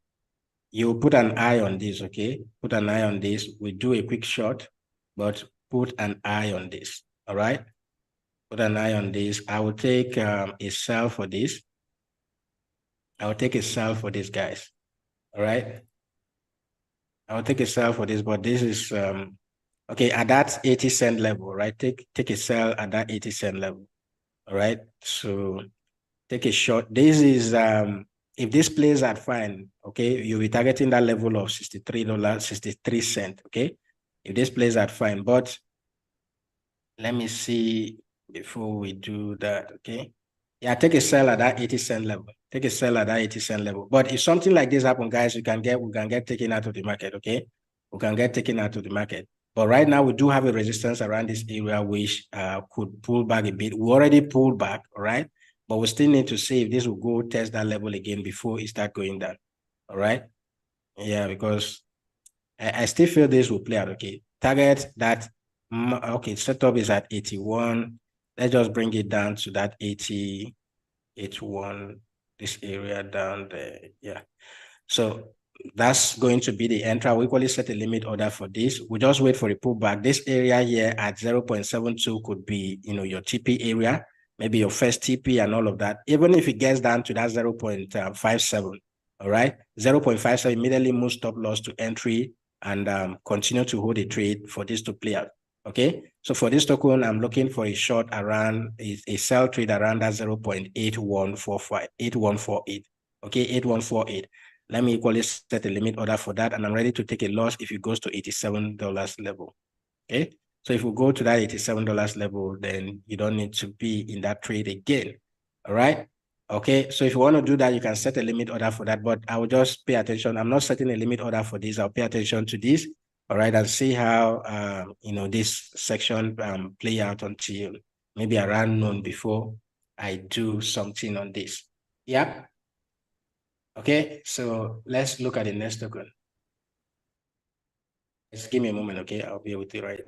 you put an eye on this, okay? Put an eye on this. We do a quick shot, but put an eye on this, all right? Put an eye on this. I will take a sell for this. I will take a sell for this, guys, all right? I will take a sell for this, but this is okay at that 80 cent level, right? Take a sell at that 80 cent level. All right. So take a short. This is if this plays at fine, okay, you'll be targeting that level of $63.63. Okay. If this plays at fine, but let me see before we do that. Okay. Yeah, take a sell at that 80 cent level. Take a sell at that 80 cent level. But if something like this happens, guys, we can get taken out of the market, okay? We can get taken out of the market. But right now, we do have a resistance around this area which could pull back a bit. We already pulled back, all right? But we still need to see if this will go test that level again before it start going down, all right? Yeah, because I still feel this will play out, okay? Target that, okay, setup is at 81. Let's just bring it down to that 80, 81, this area down there. Yeah. So that's going to be the entry. We equally set a limit order for this. We just wait for a pullback. This area here at 0.72 could be, your TP area, maybe your first TP and all of that. Even if it gets down to that 0.57, all right? 0.57 immediately moves stop loss to entry and continue to hold a trade for this to play out. Okay, so for this token, I'm looking for a short around a sell trade around that 0.8145, 8148. Okay, 8148. Let me equally set a limit order for that, and I'm ready to take a loss if it goes to $87 level. Okay, So if we go to that $87 level, then you don't need to be in that trade again. All right. Okay. So if you want to do that, you can set a limit order for that, but I will just pay attention. I'm not setting a limit order for this. I'll pay attention to this. All right. And see how, this section play out until maybe around noon before I do something on this. Yeah. Okay. So let's look at the next token. Just give me a moment. Okay. I'll be able to write.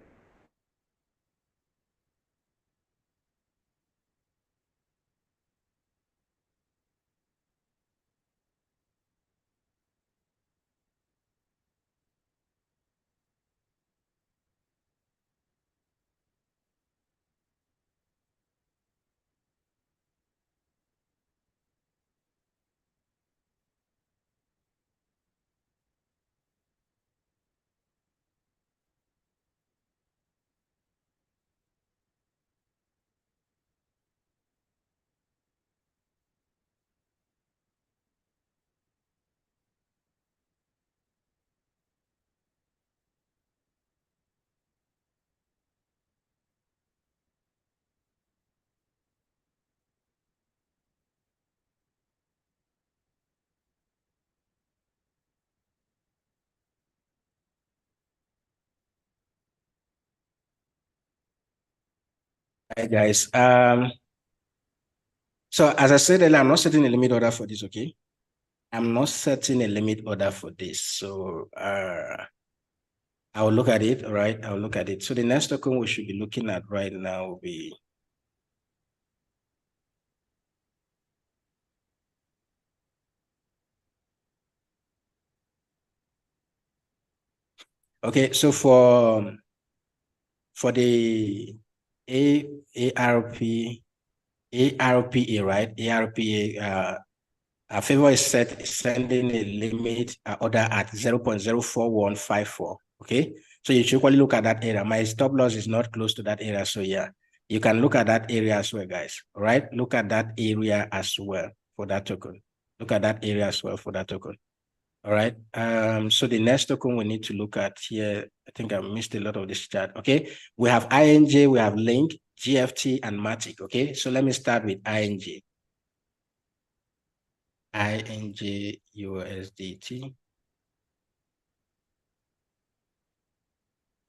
Hi guys. So as I said earlier, I'm not setting a limit order for this, okay? I'm not setting a limit order for this. So I'll look at it, all right? I'll look at it. So the next token we should be looking at right now will be okay, so for the ARPA, right? ARPA, Favor is sending a limit order at 0.04154. Okay, so you should equally look at that area. My stop loss is not close to that area, so yeah, you can look at that area as well, guys. All right, look at that area as well for that token. Look at that area as well for that token. All right. So the next token we need to look at here, I think I missed a lot of this chart. Okay, we have INJ, we have Link, GFT, and Matic. Okay, so let me start with INJ. INJ USDT.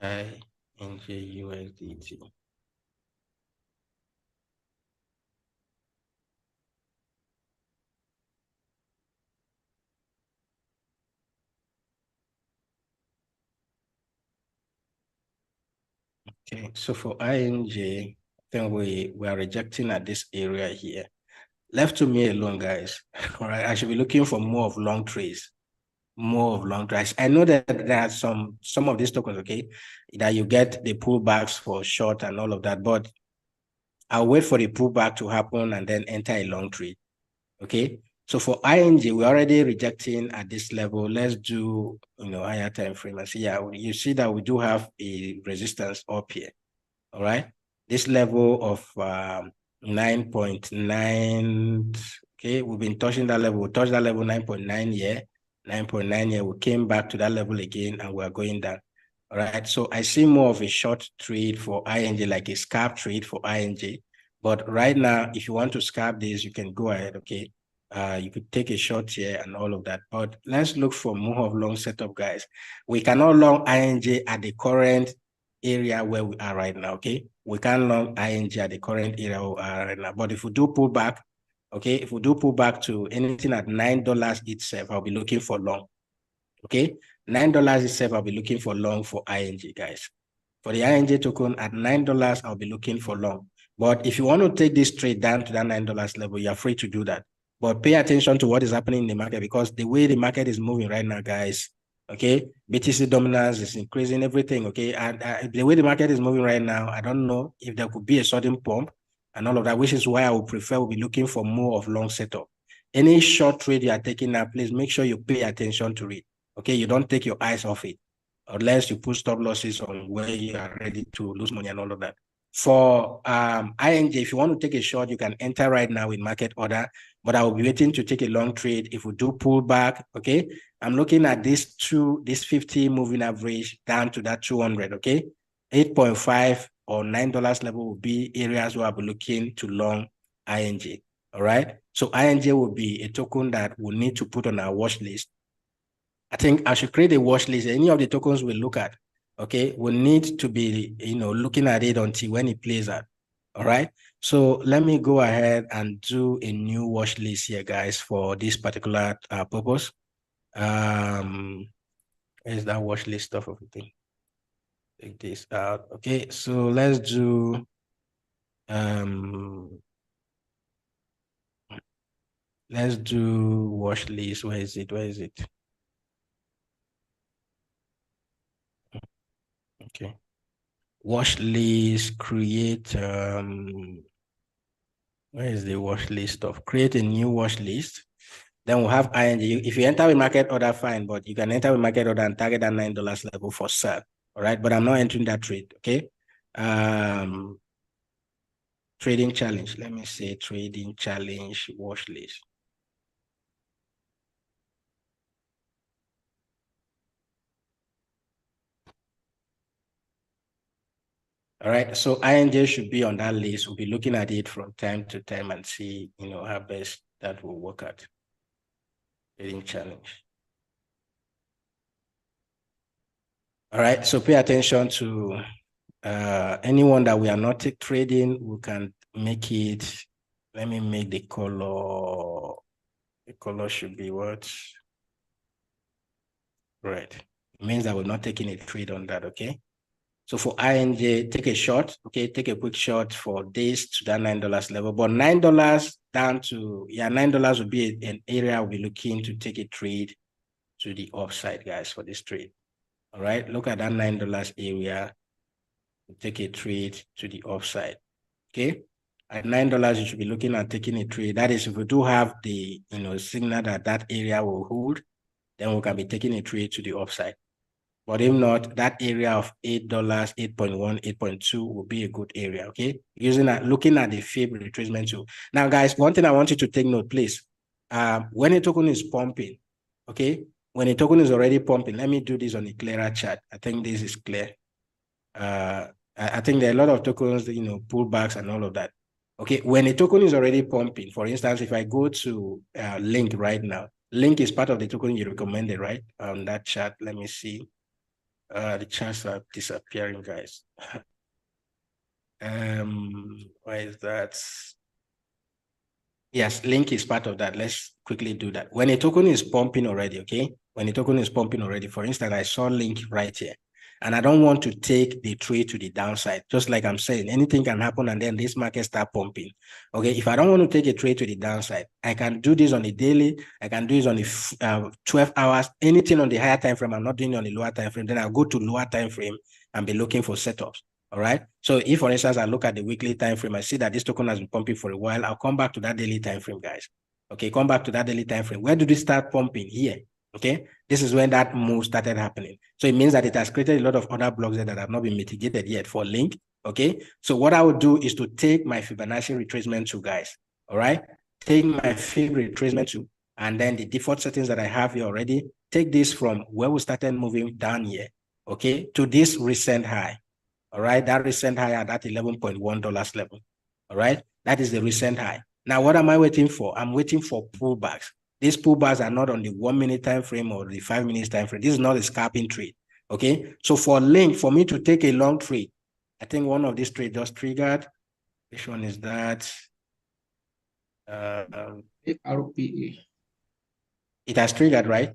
INJ USDT. Okay, so for INJ, I think we are rejecting at this area here. Left to me alone, guys. All right, I should be looking for more of long trades. More of long trades. I know that there are some of these tokens, okay, that you get the pullbacks for short and all of that, but I'll wait for the pullback to happen and then enter a long trade. Okay. So for ING, we're already rejecting at this level. Let's do, higher time frame and see. Yeah, you see that we do have a resistance up here. All right. This level of 9.9. Okay, we've been touching that level. We touched that level 9.9 here, 9.9 here. We came back to that level again, and we're going down. All right. So I see more of a short trade for ING, like a scalp trade for ING. But right now, if you want to scalp this, you can go ahead. Okay. You could take a short here and all of that. But let's look for more of long setup, guys. We cannot long ING at the current area where we are right now. Okay, we can long ING at the current area we are right now. But if we do pull back, okay, if we do pull back to anything at $9 itself, I'll be looking for long. Okay, $9 itself, I'll be looking for long for ING, guys. For the ING token at $9, I'll be looking for long. But if you want to take this trade down to that $9 level, you're free to do that. But pay attention to what is happening in the market, because the way the market is moving right now, guys, okay, BTC dominance is increasing, everything, okay, and the way the market is moving right now, I don't know if there could be a sudden pump and all of that, which is why I would prefer we'll be looking for more of long setup. Any short trade you are taking now, please make sure you pay attention to it, okay? You don't take your eyes off it, unless you put stop losses on where you are ready to lose money and all of that. For ING, if you want to take a short, you can enter right now with market order, but I will be waiting to take a long trade if we do pull back, okay? I'm looking at this 50 moving average down to that 200, okay? 8.5 or $9 level will be areas where I'll be looking to long INJ. All right. So INJ will be a token that we'll need to put on our watch list. I think I should create a watch list. Any of the tokens we'll look at, okay, we'll need to be, looking at it until when it plays out. All right. So let me go ahead and do a new watch list here, guys, for this particular purpose. Is that watch list stuff of the thing? Take this out. Okay, so let's do watch list. Where is it? Okay, watch list, create where is the watch list of? Create a new watch list. Then we'll have ING. If you enter with market order, fine, but you can enter with market order and target that $9 level for sell. All right, but I'm not entering that trade. Okay. Trading challenge. Let me say trading challenge watch list. All right, so INJ should be on that list. We'll be looking at it from time to time and see, how best that will work out. Trading challenge. All right, so pay attention to anyone that we are not trading. We can make it. Let me make the color. The color should be what? Right. It means that we're not taking a trade on that, okay? So for INJ, take a short, okay? Take a quick short for this to that $9 level. But $9 down to, $9 would be an area we'll be looking to take a trade to the upside, guys, for this trade. All right, look at that $9 area. Take a trade to the upside, okay? At $9, you should be looking at taking a trade. That is, if we do have the, signal that area will hold, then we can be taking a trade to the upside. But if not, that area of $8, 8.1, 8.2 will be a good area, okay? Looking at the fib retracement tool. Now, guys, one thing I want you to take note, please. When a token is pumping, okay? When a token is already pumping, let me do this on a clearer chart. I think this is clear. I think there are a lot of tokens, pullbacks and all of that. Okay, when a token is already pumping, for instance, if I go to Link right now, Link is part of the token you recommended, right? On that chart, let me see. The charts are disappearing, guys. Why is that? Yes, Link is part of that. Let's quickly do that. When a token is pumping already, okay? When a token is pumping already, for instance, I saw Link right here, and I don't want to take the trade to the downside. Just like I'm saying, anything can happen and then this market start pumping. Okay, if I don't want to take a trade to the downside, I can do this on a daily, I can do this on the 12 hours, anything on the higher time frame. I'm not doing it on the lower time frame. Then I'll go to lower time frame and be looking for setups. All right. So if, for instance, I look at the weekly time frame, I see that this token has been pumping for a while. I'll come back to that daily time frame, guys. Okay, come back to that daily time frame. Where did it start pumping? Here. Okay, this is when that move started happening. So it means that it has created a lot of other blocks that have not been mitigated yet for Link. Okay, so what I would do is to take my Fibonacci retracement tool, guys. All right, take my Fib retracement tool, and then the default settings that I have here already. Take this from where we started moving down here, okay, to this recent high. All right, that recent high at that $11.1 level. All right, that is the recent high. Now, what am I waiting for? I'm waiting for pullbacks. These pullbacks are not on the 1 minute time frame or the 5 minutes time frame. This is not a scalping trade. Okay, so for Link, for me to take a long trade, I think one of these trades just triggered. Which one is that? RPA. It has triggered, right?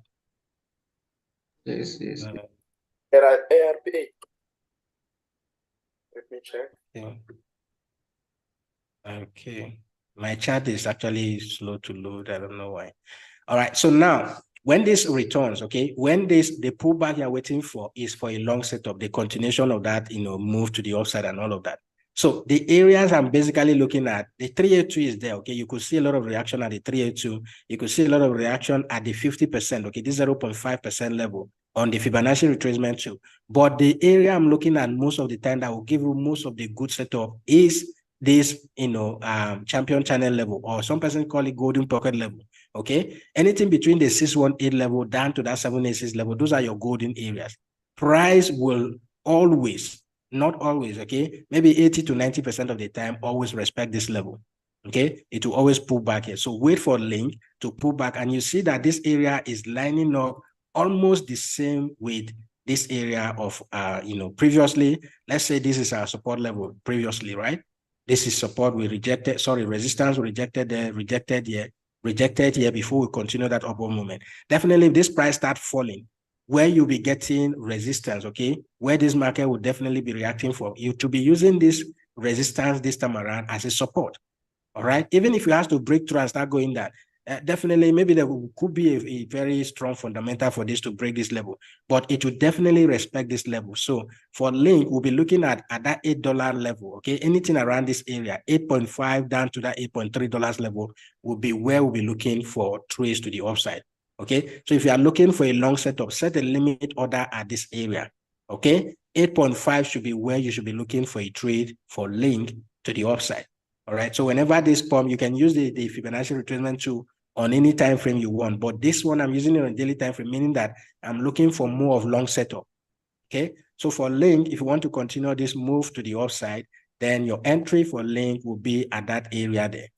Yes. ARPA. Let me check. Yeah. Okay. My chart is actually slow to load. I don't know why. All right. So now, when this returns, okay, when the pullback you're waiting for is for a long setup, the continuation of that, move to the upside and all of that. So the areas I'm basically looking at, the 382 is there, okay? You could see a lot of reaction at the 382. You could see a lot of reaction at the 50%, okay? This 0.5% level on the Fibonacci retracement too. But the area I'm looking at most of the time that will give you most of the good setup is this, champion channel level, or some person call it golden pocket level, okay? Anything between the 618 level down to that 786 level, those are your golden areas. Price will always not always, okay? Maybe 80 to 90% of the time, always respect this level, okay? It will always pull back here. So wait for link to pull back, and you see that this area is lining up almost the same with this area of, previously. Let's say this is our support level previously, right? This is support we rejected, resistance we rejected there, rejected here before we continue that upward movement. Definitely, if this price start falling, where you'll be getting resistance, okay, where this market will definitely be reacting for you to be using this resistance this time around as a support, all right? Even if you have to break through and start going down, definitely, maybe there could be a very strong fundamental for this to break this level, but it will definitely respect this level. So for link, we'll be looking at that $8 level, okay? Anything around this area, 8.5 down to that $8.3 level will be where we'll be looking for trades to the upside, okay? So if you are looking for a long setup, set a limit order at this area, okay? 8.5 should be where you should be looking for a trade for link to the upside. All right. So whenever this pump, you can use the Fibonacci retracement tool on any time frame you want. But this one, I'm using it on daily time frame, meaning that I'm looking for more of long setup. Okay. So for link, if you want to continue this move to the upside, then your entry for link will be at that area there.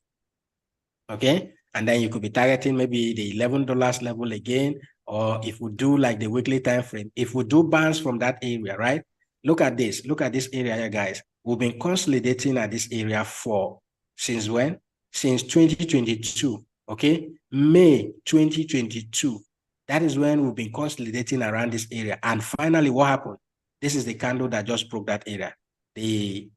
Okay. And then you could be targeting maybe the $11 level again, or if we do like the weekly time frame, if we do bounce from that area, right? Look at this area here, guys. We've been consolidating at this area for, since when? Since 2022, okay? May 2022. That is when we've been consolidating around this area. And finally, what happened? This is the candle that just broke that area. The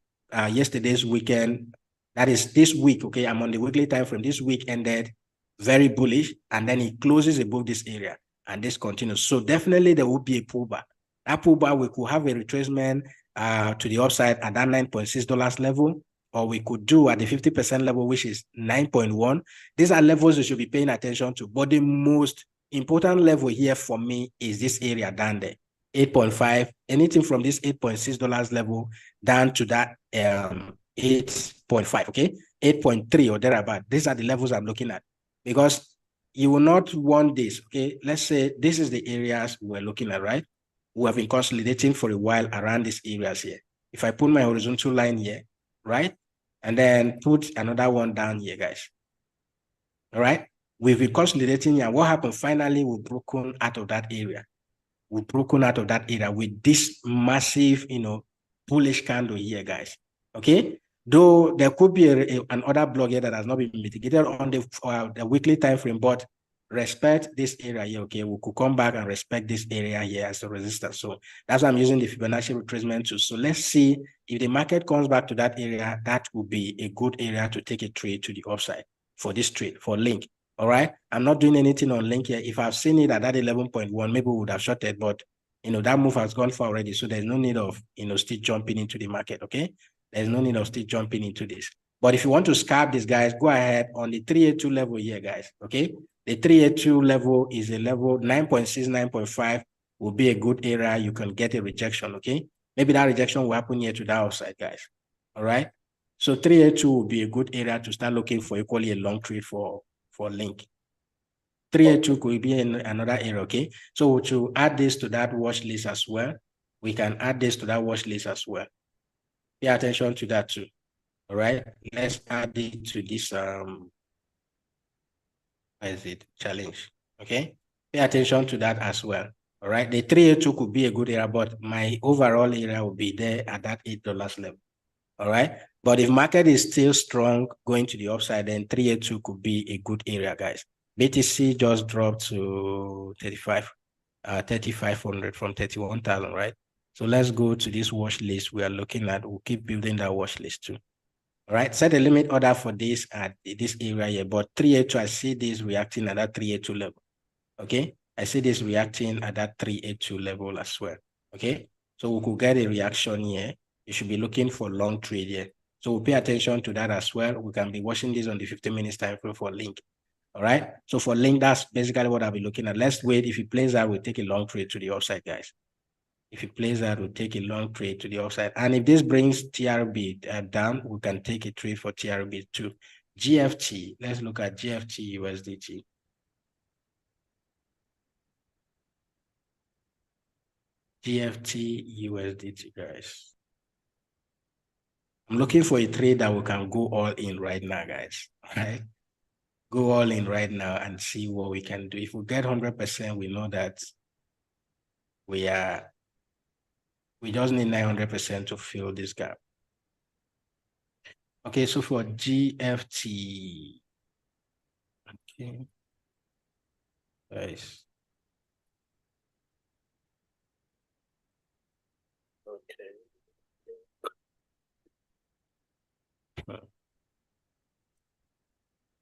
yesterday's weekend, that is this week, okay? I'm on the weekly time frame. This week ended very bullish, and then it closes above this area, and this continues. So definitely there will be a pullback. That pullback, we could have a retracement to the upside at that $9.6 level, or we could do at the 50% level, which is 9.1. These are levels you should be paying attention to. But the most important level here for me is this area down there, 8.5. Anything from this $8.6 level down to that 8.5, okay? 8.3 or thereabout. These are the levels I'm looking at, because you will not want this, okay? Let's say this is the areas we're looking at, right? We have been consolidating for a while around these areas here. If I put my horizontal line here, right? And then put another one down here, guys. All right? We've been consolidating here. What happened? Finally, we've broken out of that area. We've broken out of that area with this massive, bullish candle here, guys. Okay? Though there could be another block here that has not been mitigated on the weekly time frame, but respect this area here, okay? We could come back and respect this area here as a resistance. So that's why I'm using the Fibonacci retracement tool. So let's see if the market comes back to that area. That would be a good area to take a trade to the upside for this trade, for link. All right. I'm not doing anything on link here. If I've seen it at that 11.1, maybe we would have shorted, but that move has gone far already. So there's no need of still jumping into the market. Okay. There's no need of still jumping into this. But if you want to scalp these guys, go ahead on the 382 level here, guys. Okay. The 382 level is a level 9.6, 9.5 will be a good area. You can get a rejection. Okay. Maybe that rejection will happen here to that upside, guys. All right. So 382 will be a good area to start looking for equally a long trade for link. 382 could be in another area, okay? So to add this to that watch list as well, we can add this to that watch list as well. Pay attention to that too. All right, let's add it to this challenge. Okay, pay attention to that as well. All right, the 382 could be a good area, but my overall area will be there at that $8 level. All right, but if market is still strong going to the upside, then 382 could be a good area, guys. BTC just dropped to 3,500 from 31,000, right? So let's go to this watch list we are looking at. We'll keep building that watch list too. All right, set a limit order for this at this area here, but 382, I see this reacting at that 382 level. Okay, I see this reacting at that 382 level as well. Okay, so we could get a reaction here. You should be looking for long trade here. So we'll pay attention to that as well. We can be watching this on the 15 minutes time frame for link. All right. So for link, that's basically what I'll be looking at. Let's wait. If it plays out, we'll take a long trade to the upside, guys. If it plays out, we'll take a long trade to the upside. And if this brings TRB down, we can take a trade for TRB too. GFT, let's look at GFT USDT. GFT USDT, guys. I'm looking for a trade that we can go all in right now, guys. Right? Go all in right now and see what we can do. If we get 100%, we know that we just need 900% to fill this gap. Okay, so for GFT, okay, nice. Okay.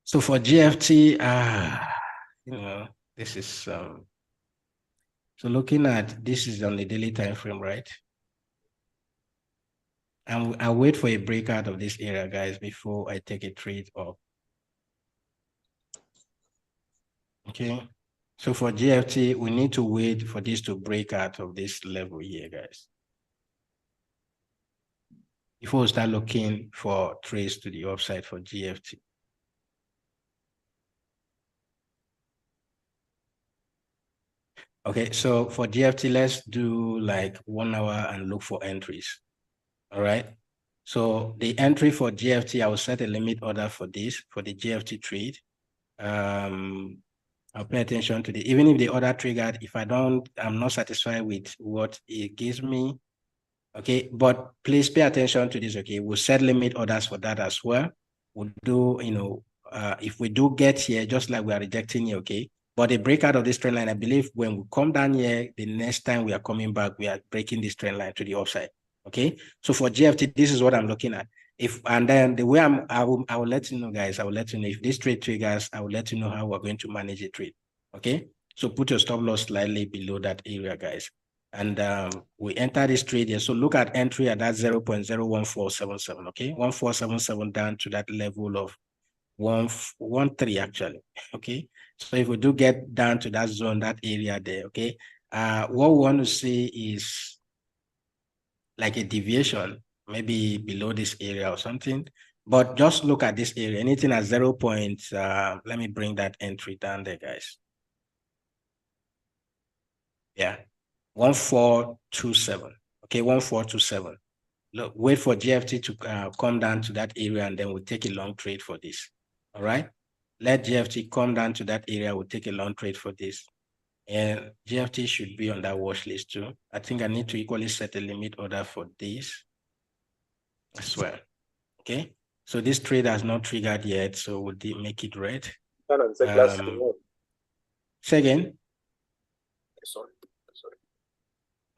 So for GFT, this is so looking at this is on the daily time frame, right? And I'll wait for a breakout of this area, guys, before I take a trade up. Okay. So for GFT, we need to wait for this to break out of this level here, guys. Before we start looking for trades to the upside for GFT. Okay, so for GFT, let's do like 1 hour and look for entries. All right. So the entry for GFT, I will set a limit order for this, for the GFT trade. I'll pay attention to the, even if the order triggered, if I'm not satisfied with what it gives me, okay, but please pay attention to this, okay? We'll set limit orders for that as well. We'll do, if we do get here, just like we are rejecting here, okay? But the breakout of this trend line, I believe when we come down here, the next time we are coming back, we are breaking this trend line to the upside, okay? So for GFT, this is what I'm looking at. And then the way I will let you know, guys, I will let you know if this trade triggers, I will let you know how we're going to manage the trade, okay? So put your stop loss slightly below that area, guys. And we enter this trade here. So look at entry at that 0.01477, okay? 1477 down to that level of 113 actually, okay? So if we do get down to that zone, that area there, okay? What we want to see is like a deviation, maybe below this area or something. But just look at this area, anything at 0. Let me bring that entry down there, guys. Yeah, 1427. Okay, 1427. Look, wait for GFT to come down to that area, and then we'll take a long trade for this. All right. Let GFT come down to that area. We'll take a long trade for this. And GFT should be on that watch list too. I think I need to equally set a limit order for this as well. Okay. So this trade has not triggered yet, so we'll make it red. Say again. Sorry.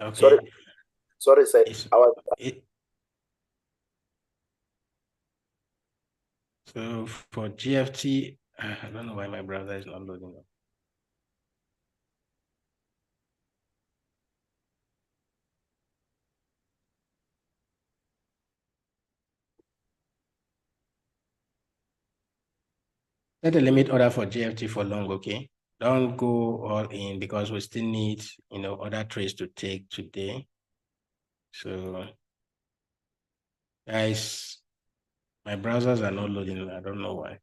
Okay. Sorry, sir. So for GFT, I don't know why my browser is not loading up. Set a limit order for GFT for long, okay? Don't go all in because we still need, other trades to take today. So, guys, my browsers are not loading. I don't know why.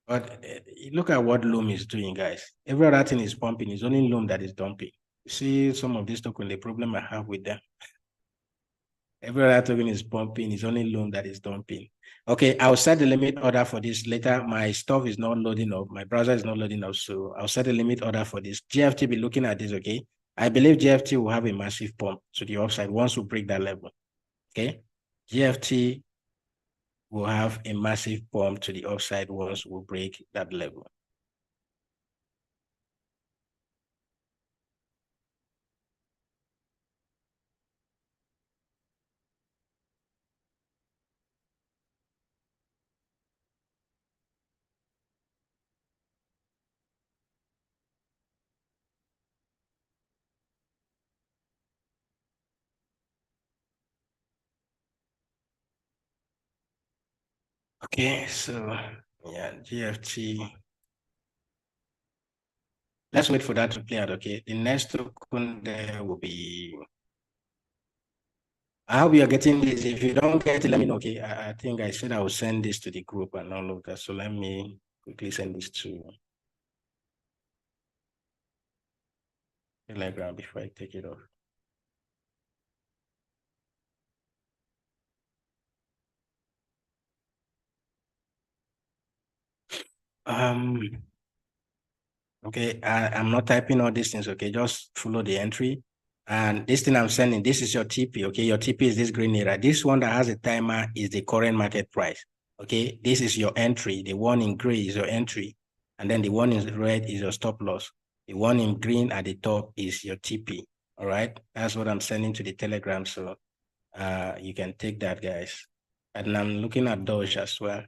But look at what Loom is doing, guys. Every other thing is pumping. It's only Loom that is dumping. See some of these tokens, the problem I have with them. Every other token is pumping. It's only Loom that is dumping. Okay, I'll set the limit order for this later. My stuff is not loading up. My browser is not loading up. So I'll set a limit order for this. GFT be looking at this, okay? I believe GFT will have a massive pump to the upside once we break that level. Okay? GFT will have a massive pump to the upside once we break that level. Okay, so yeah, GFT. Let's wait for that to play out, okay? The next token there will be, I hope you are getting this. If you don't get it, let me know, okay? I think I said I will send this to the group and all of that. So let me quickly send this to Telegram before I take it off. Okay, I'm not typing all these things, okay? Just follow the entry. And this thing I'm sending, this is your TP, okay? Your TP is this green area. This one that has a timer is the current market price, okay? This is your entry. The one in gray is your entry. And then the one in red is your stop loss. The one in green at the top is your TP, all right? That's what I'm sending to the Telegram. So you can take that, guys. And I'm looking at Doge as well.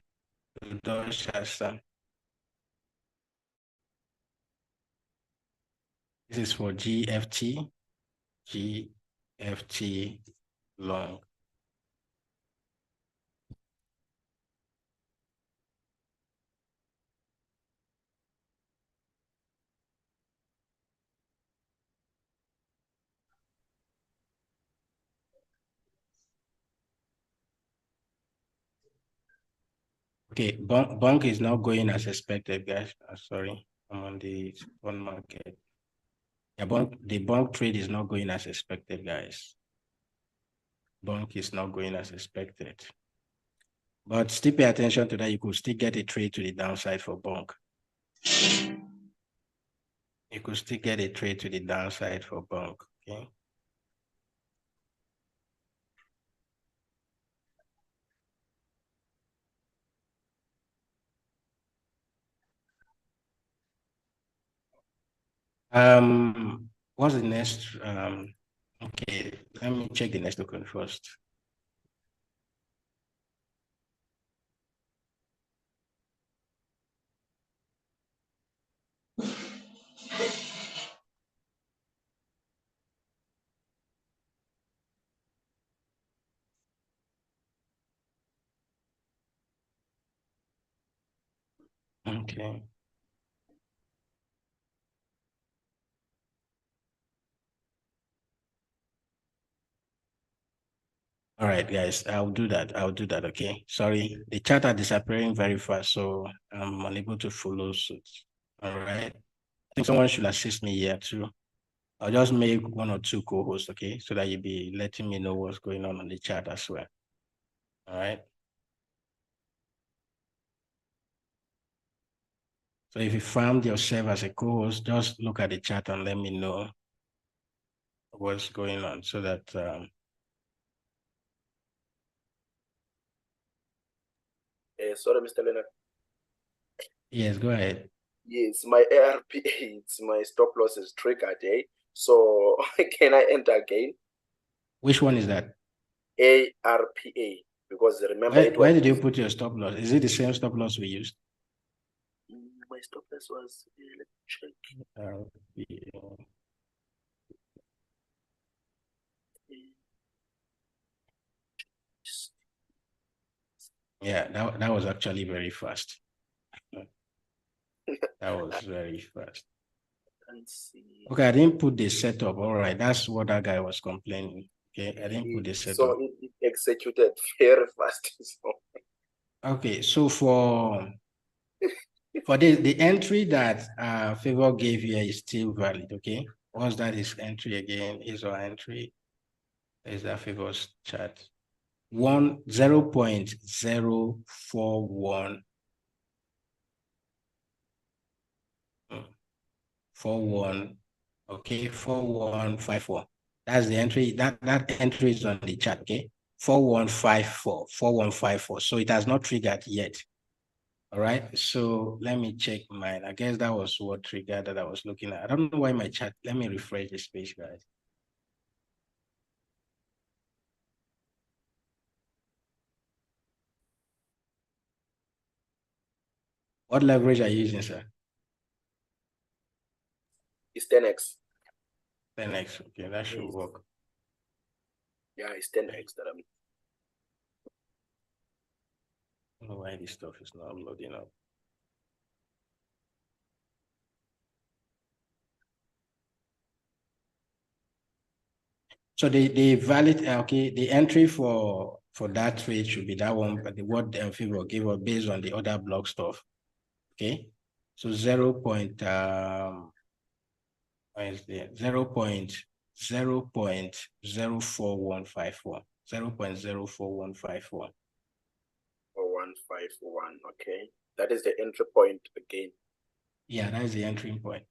Doge has this is for GFT long. Okay, bunk is not going as expected, guys. Sorry, I'm on the bond market. Yeah, the bunk trade is not going as expected, guys. Bunk is not going as expected. But still pay attention to that. You could still get a trade to the downside for bunk. You could still get a trade to the downside for bunk, okay? What's the next? Okay, let me check the next token first. Okay. All right, guys, I'll do that. I'll do that, okay? Sorry, the chat are disappearing very fast, so I'm unable to follow suit. All right. I think someone should assist me here too. I'll just make one or two co-hosts, okay? So that you'll be letting me know what's going on the chat as well. All right. So if you found yourself as a co-host, just look at the chat and let me know what's going on so that Sorry, Mr. Leonard. yes, go ahead. Yes, my ARPA, it's my stop loss is triggered, eh? So can I enter again? Which one is that? ARPA, because remember Where did you put your stop loss? Is it the same stop loss we used? My stop loss was, let me check. RPA. Yeah, that was actually very fast. That was very fast. Okay, I didn't put the setup. All right, that's what that guy was complaining. Okay, I didn't put the setup. So it executed very fast. So. Okay, so for the entry that Favor gave here is still valid. Okay, what's that? Is entry again? Is our entry? Is that Favor's chart? 0.041. 41, okay, 4154. That's the entry. That entry is on the chart, okay? 4154. So it has not triggered yet. All right. So let me check mine. I guess that was what triggered that I was looking at. I don't know why my chart. Let me refresh this page, guys. What leverage are you using, sir? It's 10x. 10x. Okay, that should work. Yeah, it's 10x that I'm. I don't know why this stuff is not loading up. So the valid, okay, the entry for that trade should be that one, but the what Favor gave us based on the other block stuff. Okay, so 0.04154. 0.04154. 4151, okay. That is the entry point again. Yeah, that is the entry point.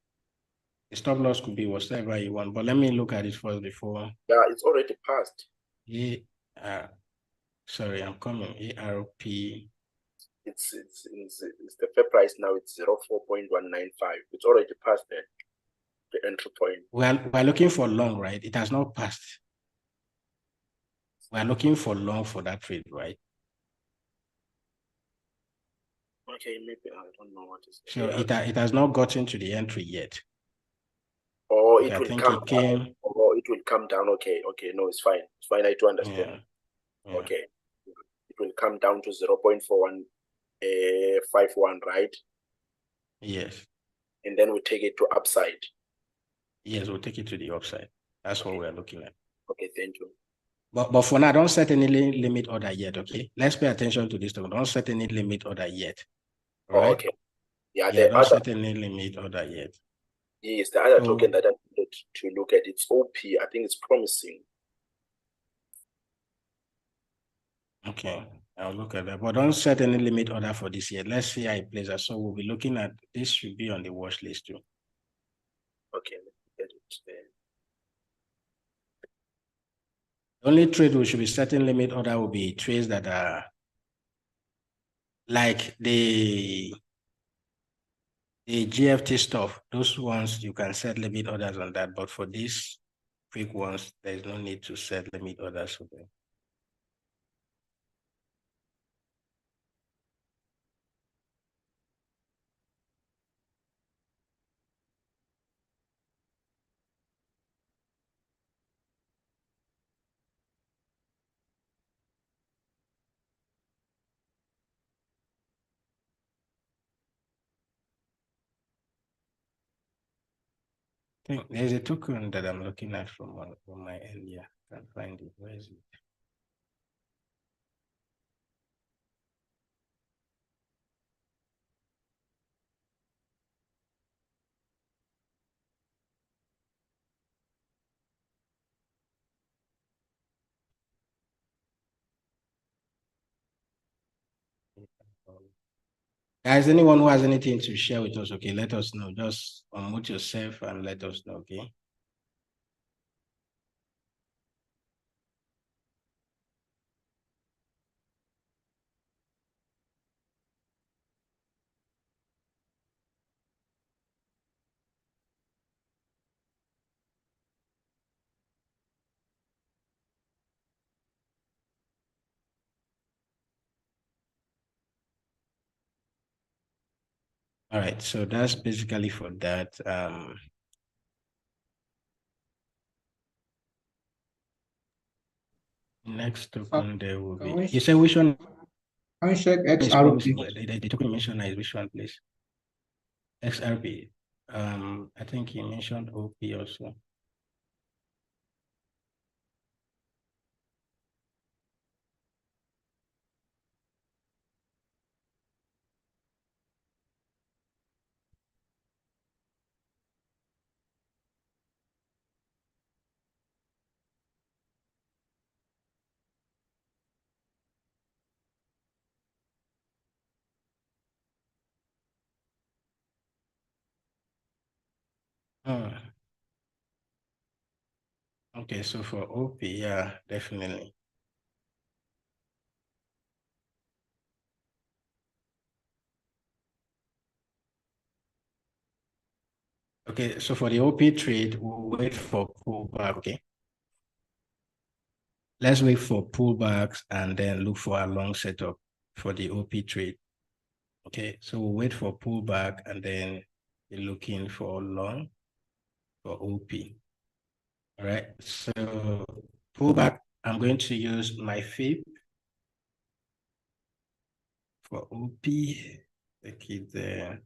The stop loss could be whatever you want, but let me look at it first before. Yeah, it's already passed. Sorry, I'm coming. ARP. It's the fair price now. It's 04.195. It's already passed the entry point. We're looking for long, right? It has not passed. We're looking for long for that trade, right? Okay, maybe I don't know what is. So it has not gotten to the entry yet. Or Okay, it will come down. Or it will come down. Okay, no, it's fine. It's fine. I do understand. Yeah. Okay, it will come down to 0.4151, right? Yes. And then we take it to upside. Yes, we'll take it to the upside. That's what we're looking at. Okay, thank you. But for now, don't set any limit order yet, okay? Let's pay attention to this. Don't set any limit order yet. Right? Oh, okay. Yeah, don't set any limit order yet. Yes, the other token that I wanted to look at, it's OP. I think it's promising. Okay, I'll look at that. But don't set any limit order for this yet. Let's see how it plays out. So we'll be looking at this, should be on the watch list too. Okay, let me get it there. The only trade we should be setting limit order will be trades that are like the GFT stuff. Those ones you can set limit orders on that. But for these quick ones, there's no need to set limit orders for them. I think there's a token that I'm looking at from my end. Yeah, can't find it. Where is it? Guys, anyone who has anything to share with us, okay, let us know. Just unmute yourself and let us know, okay? All right, so that's basically for that. Next token there will be. You say which one? Can we check Is XRP? the token you mentioned is which one, please? XRP. I think you mentioned OP also. Okay, so for OP, yeah, definitely. Okay, so for the OP trade, we'll wait for pullback, okay? Let's wait for pullbacks and then look for a long setup for the OP trade. Okay, so we'll wait for pullback and then be looking for long for OP. All right, so pullback, I'm going to use my FIB for OP. Take it there.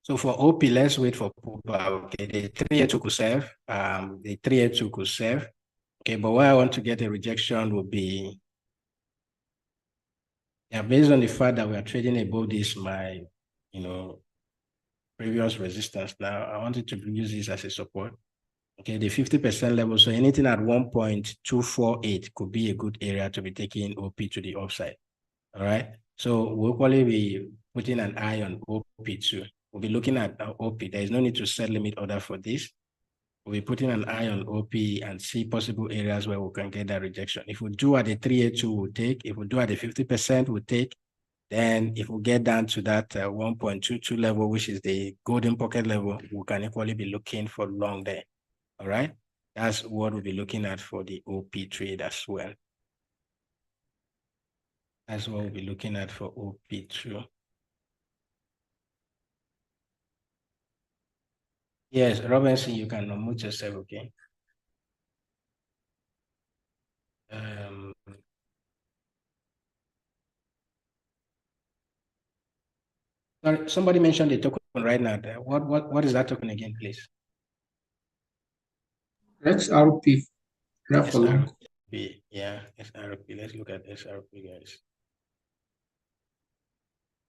So for OP, let's wait for pullback. Okay, the 382 could serve. The 382 could serve. Okay, but why I want to get a rejection would be, yeah, based on the fact that we are trading above this, previous resistance. Now, I wanted to use this as a support. Okay, the 50% level. So anything at 1.248 could be a good area to be taking OP to the upside. All right. So we'll probably be putting an eye on OP too. We'll be looking at OP. There is no need to set limit order for this. We'll be putting an eye on OP and see possible areas where we can get that rejection. If we do at the 382, we'll take. If we do at the 50%, we'll take. Then if we get down to that 1.22 level, which is the golden pocket level, we can equally be looking for long there. All right. That's what we'll be looking at for the OP trade as well. That's what we'll be looking at for OP too. Yes, Robinson, you can unmute yourself, okay? Sorry, somebody mentioned the token right now. What is that token again, please? XRP. Reference. SRP, yeah, SRP. Let's look at SRP, guys.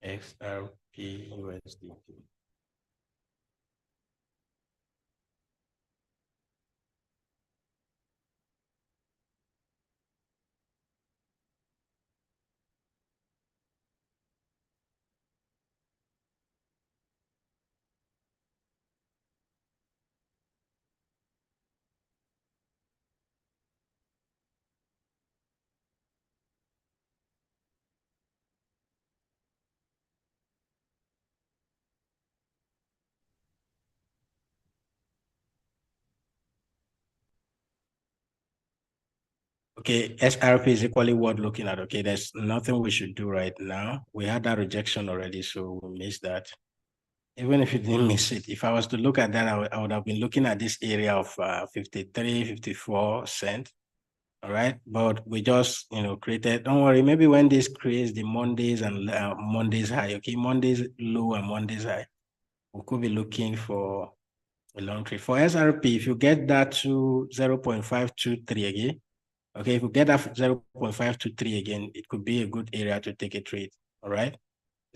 XRP USDT. Okay, SRP is equally worth looking at. Okay, there's nothing we should do right now. We had that rejection already, so we missed that. Even if you didn't miss it, if I was to look at that, I would have been looking at this area of 53, 54 cents. All right, but we just created. Don't worry, maybe when this creates the Mondays and Mondays high, okay, Mondays low and Mondays high, we could be looking for a long trade. For SRP, if you get that to 0.523 again, okay, if you get that 0.523 again, it could be a good area to take a trade. All right.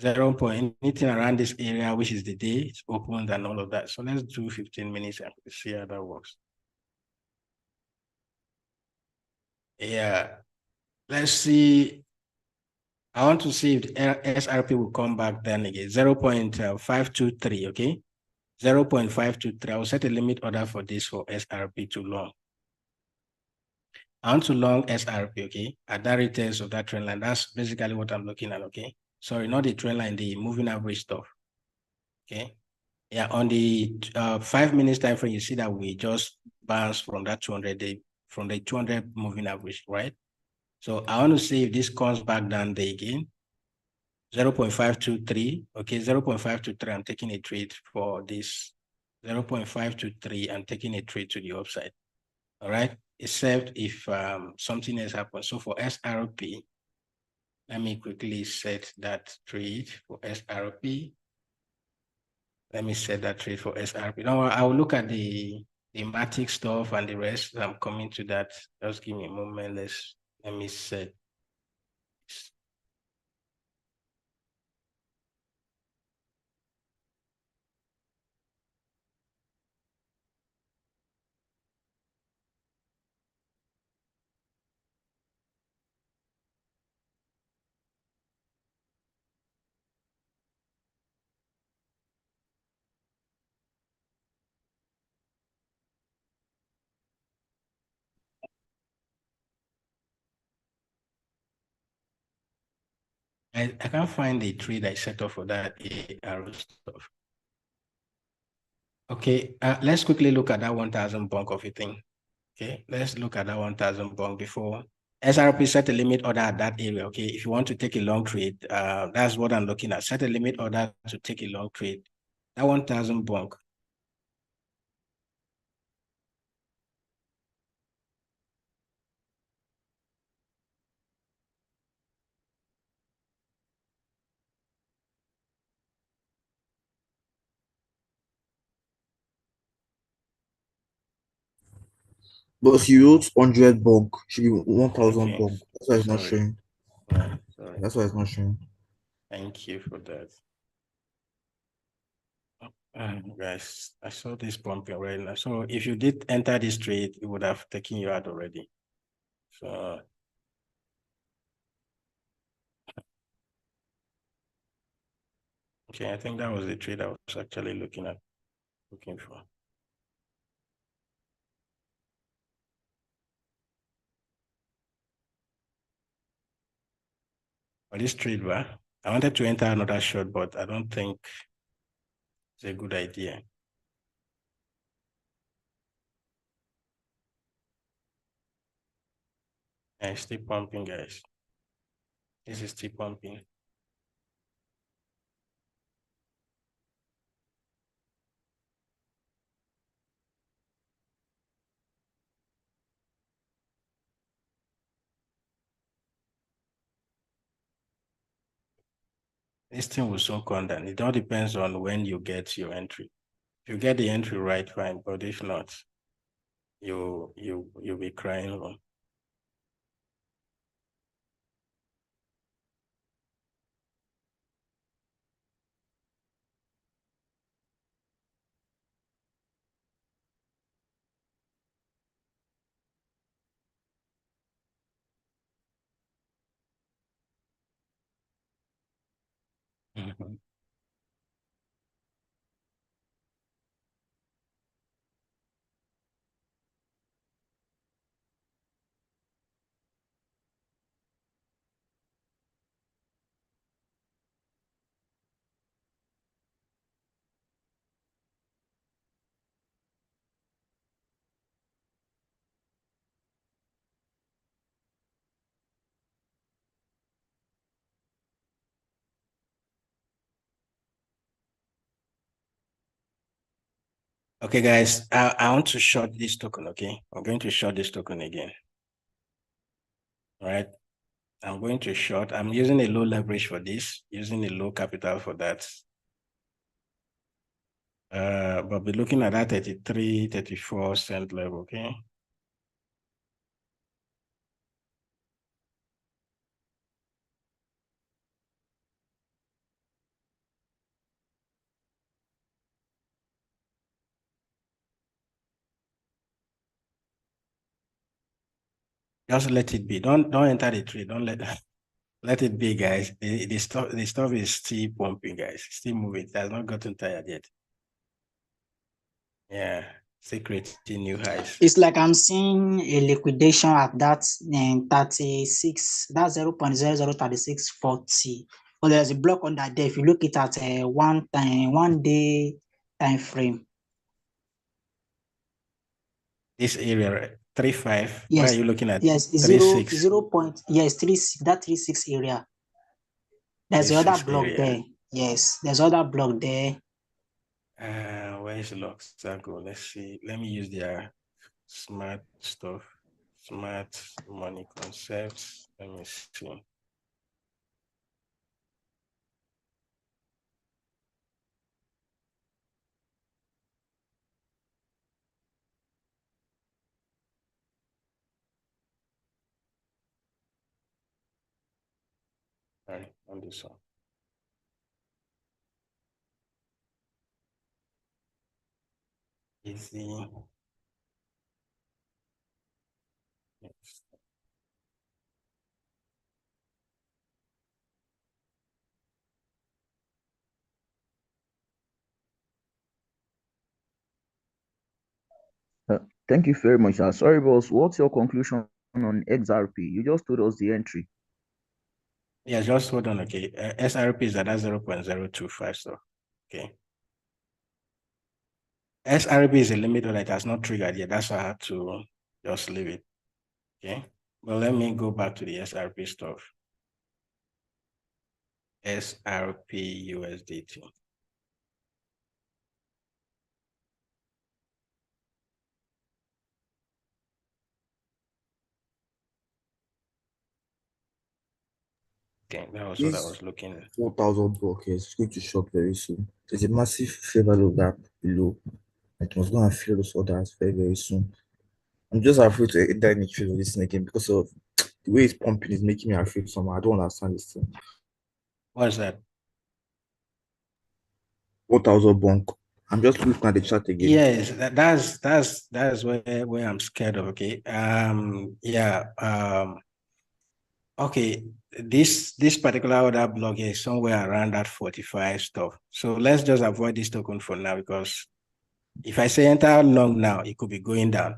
0 point, anything around this area, which is the day it's opened and all of that. So let's do 15 minutes and see how that works. Yeah, let's see. I want to see if SRP will come back then again. 0.523, okay? 0.523. I will set a limit order for this for SRP to long. I want to long SRP, okay? At that returns of that trend line. That's basically what I'm looking at, okay? Sorry, not the trend line, the moving average stuff. Okay. Yeah, on the 5 minutes time frame, you see that we just bounced from that 200 day, from the 200 moving average, right? So I want to see if this comes back down there again. 0.523. Okay, 0.523. I'm taking a trade for this 0.523. I'm taking a trade to the upside. All right. Except if something else happens. So for SRP, let me quickly set that trade for SRP. Let me set that trade for SRP. Now I will look at the matic stuff and the rest. I'm coming to that. Just give me a moment. Let me set. I can't find the trade I set up for that arrow stuff. Okay, let's quickly look at that 1,000 bunk of a thing. Okay, let's look at that 1,000 bunk before. SRP set a limit order at that area. Okay, if you want to take a long trade, that's what I'm looking at. Set a limit order to take a long trade. That 1,000 bunk. But he wrote 100 bunk. Should be 1,000 Okay, bunk. That's why it's not sorry. showing. Yeah, sorry. That's why it's not showing. Thank you for that. Guys, I saw this pumping right now. So if you did enter this trade, it would have taken you out already. So okay, I think that was the trade I was actually looking for. For this trade, I wanted to enter another short, but I don't think it's a good idea. And it's still pumping, guys. This is still pumping. This thing will soon come down. It all depends on when you get your entry. If you get the entry right, fine. But if not, you'll be crying alone. Mhm. Okay, guys, I want to short this token, okay? I'm going to short this token again. All right. I'm going to short. I'm using a low leverage for this, using a low capital for that. But be looking at that 33, 34 cent level, okay? Just let it be. Don't enter the trade. Don't let it be, guys. The stuff is still pumping, guys. Still moving. It has not gotten tired yet. Yeah, still creating new highs. It's like I'm seeing a liquidation at that 36, that's 0.003640. But there's a block under there. If you look it at a one day time frame. This area, 35. Why are Yes, you looking at yes, 36? 36, that 36 area. There's the other 36 block area. there. Yes, there's other block there. Where is Luxago? Let's see. Let me use their smart stuff. Smart money concepts. Let me see. All right, on this one. Easy. Yes. Thank you very much. Sorry, boss. What's your conclusion on XRP? You just told us the entry. Yeah, just hold on, okay. SRP is at 0.025, so okay. SRP is a limit that it has not triggered yet. That's why I had to just leave it. Okay. Well, let me go back to the SRP stuff. SRP USDT. Okay, that was what I was looking at. 4,000 bucks is going to short very soon. There's a massive fair value gap below. It was going to fill those orders very, very soon. I'm just afraid to enter any trade with this thing again because of the way it's pumping is making me afraid somehow. I don't understand this thing. What's that? 1,000 bunk. I'm just looking at the chart again. Yes, that's where I'm scared of. Okay. Yeah. Okay. This particular order block here is somewhere around that 45 stuff. So let's just avoid this token for now, because if I say enter long now, it could be going down.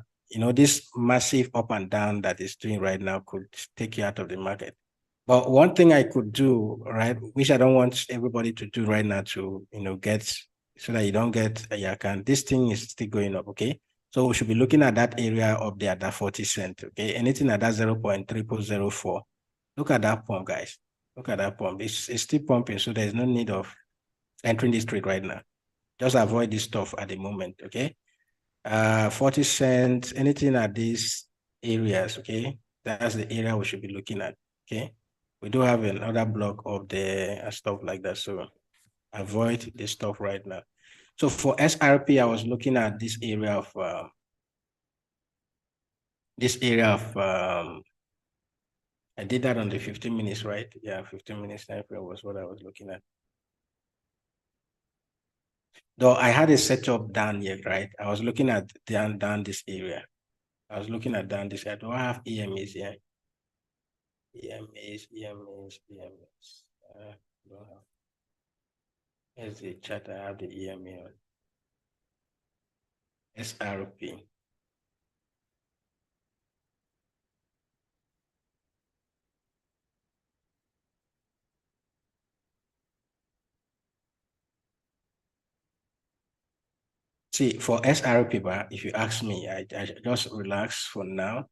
This massive up and down that it's doing right now could take you out of the market. But one thing I could do, right, which I don't want everybody to do right now to, get, so that you don't get a account. This thing is still going up, okay? So we should be looking at that area up there, that 40 cent, okay? Anything at that 0.3004. Look at that pump, guys. Look at that pump. It's still pumping, so there's no need of entering this trade right now. Just avoid this stuff at the moment, okay? 40 cents, anything at these areas, okay? That's the area we should be looking at, okay? We do have another block of the stuff like that, so avoid this stuff right now. So for SRP, I was looking at this area of I did that on the 15 minutes, right? Yeah, 15 minutes time frame was what I was looking at. Though I had a setup down here, right? I was looking at down this area. I was looking at down this area. Do I have EMAs here? EMAs. Don't have. Here's the chart. I have the EMA on. SRP. See, for SRP, if you ask me, I just relax for now.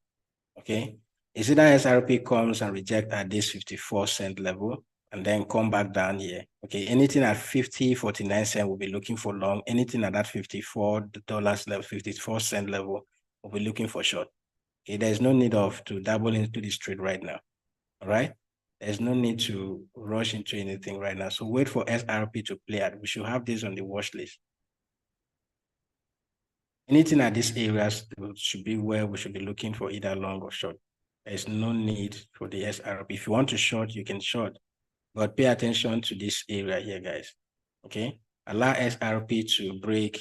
Okay. Is it that SRP comes and reject at this 54-cent level and then come back down here? Okay. Anything at 50.49 will be looking for long. Anything at that $54 level, 54-cent level, will be looking for short. Okay. There's no need to dabble into this trade right now. All right. There's no need to rush into anything right now. So wait for SRP to play out. We should have this on the watch list. Anything at these areas should be where we should be looking for either long or short. There's no need for the SRP. If you want to short, you can short, but pay attention to this area here, guys. Okay. Allow SRP to break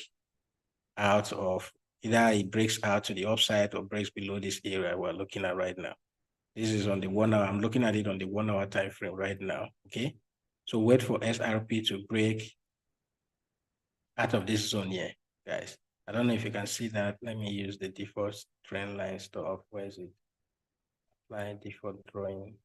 out of, either it breaks out to the upside or breaks below this area we're looking at right now. This is on the 1 hour. I'm looking at it on the 1 hour time frame right now. Okay. So wait for SRP to break out of this zone here, guys. I don't know if you can see that. Let me use the default trend line stuff. Where is it? Apply default drawing.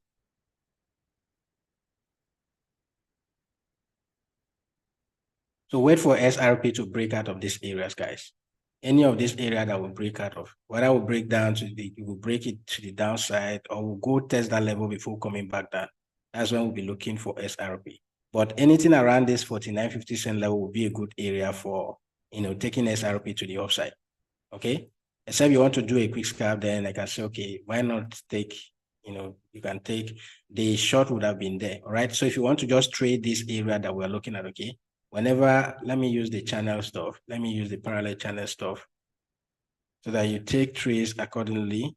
So wait for SRP to break out of these areas, guys. Any of this area that will break out of, whether will break down to you will break it to the downside, or will go test that level before coming back down. That's when we'll be looking for SRP. But anything around this 49.50 level will be a good area for, taking SRP to the upside. Okay. Except you want to do a quick scalp, then I can say, okay, why not take, you can take the short would have been there. All right. So if you want to just trade this area that we're looking at, okay, whenever, let me use the channel stuff. Let me use the parallel channel stuff so that you take trades accordingly.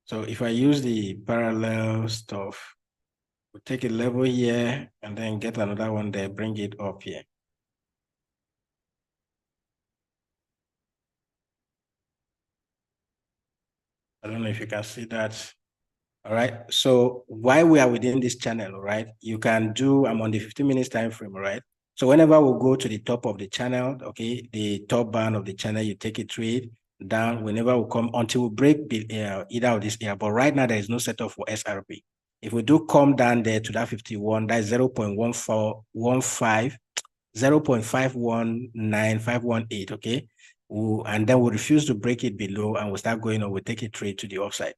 So if I use the parallel stuff, we'll take a level here and then get another one there, bring it up here. I don't know if you can see that. All right. So while we are within this channel, all right, you can do, I'm on the 15 minutes time frame, all right? So whenever we go to the top of the channel, okay, the top band of the channel, you take a trade down whenever we come until we break either of this area. But right now, there is no setup for SRP. If we do come down there to that 51, that's 0.1415, 0.519518, okay? And then we refuse to break it below and we'll start going on, we'll take a trade to the upside.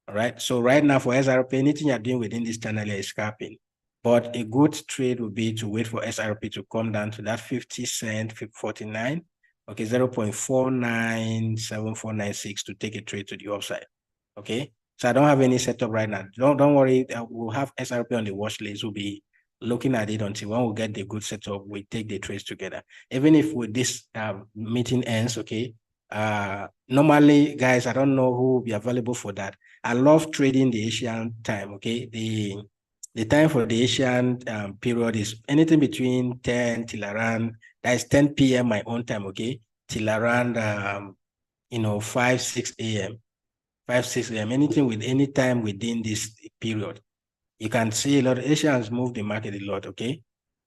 All right. So right now for SRP, anything you're doing within this channel is scalping. But a good trade would be to wait for SRP to come down to that 50 cent, 49. Okay, 0.497496 to take a trade to the upside. Okay. So I don't have any setup right now. Don't worry. We'll have SRP on the watch list. We'll be looking at it until when we get the good setup, we take the trades together. Even if with this meeting ends, okay, Normally, guys, I don't know who will be available for that. I love trading the Asian time, okay? The time for the Asian period is anything between 10 till around, that is 10 p.m. my own time, okay? Till around, 5, 6 a.m. 5, 6 a.m. Anything with any time within this period. You can see a lot of Asians move the market a lot, okay?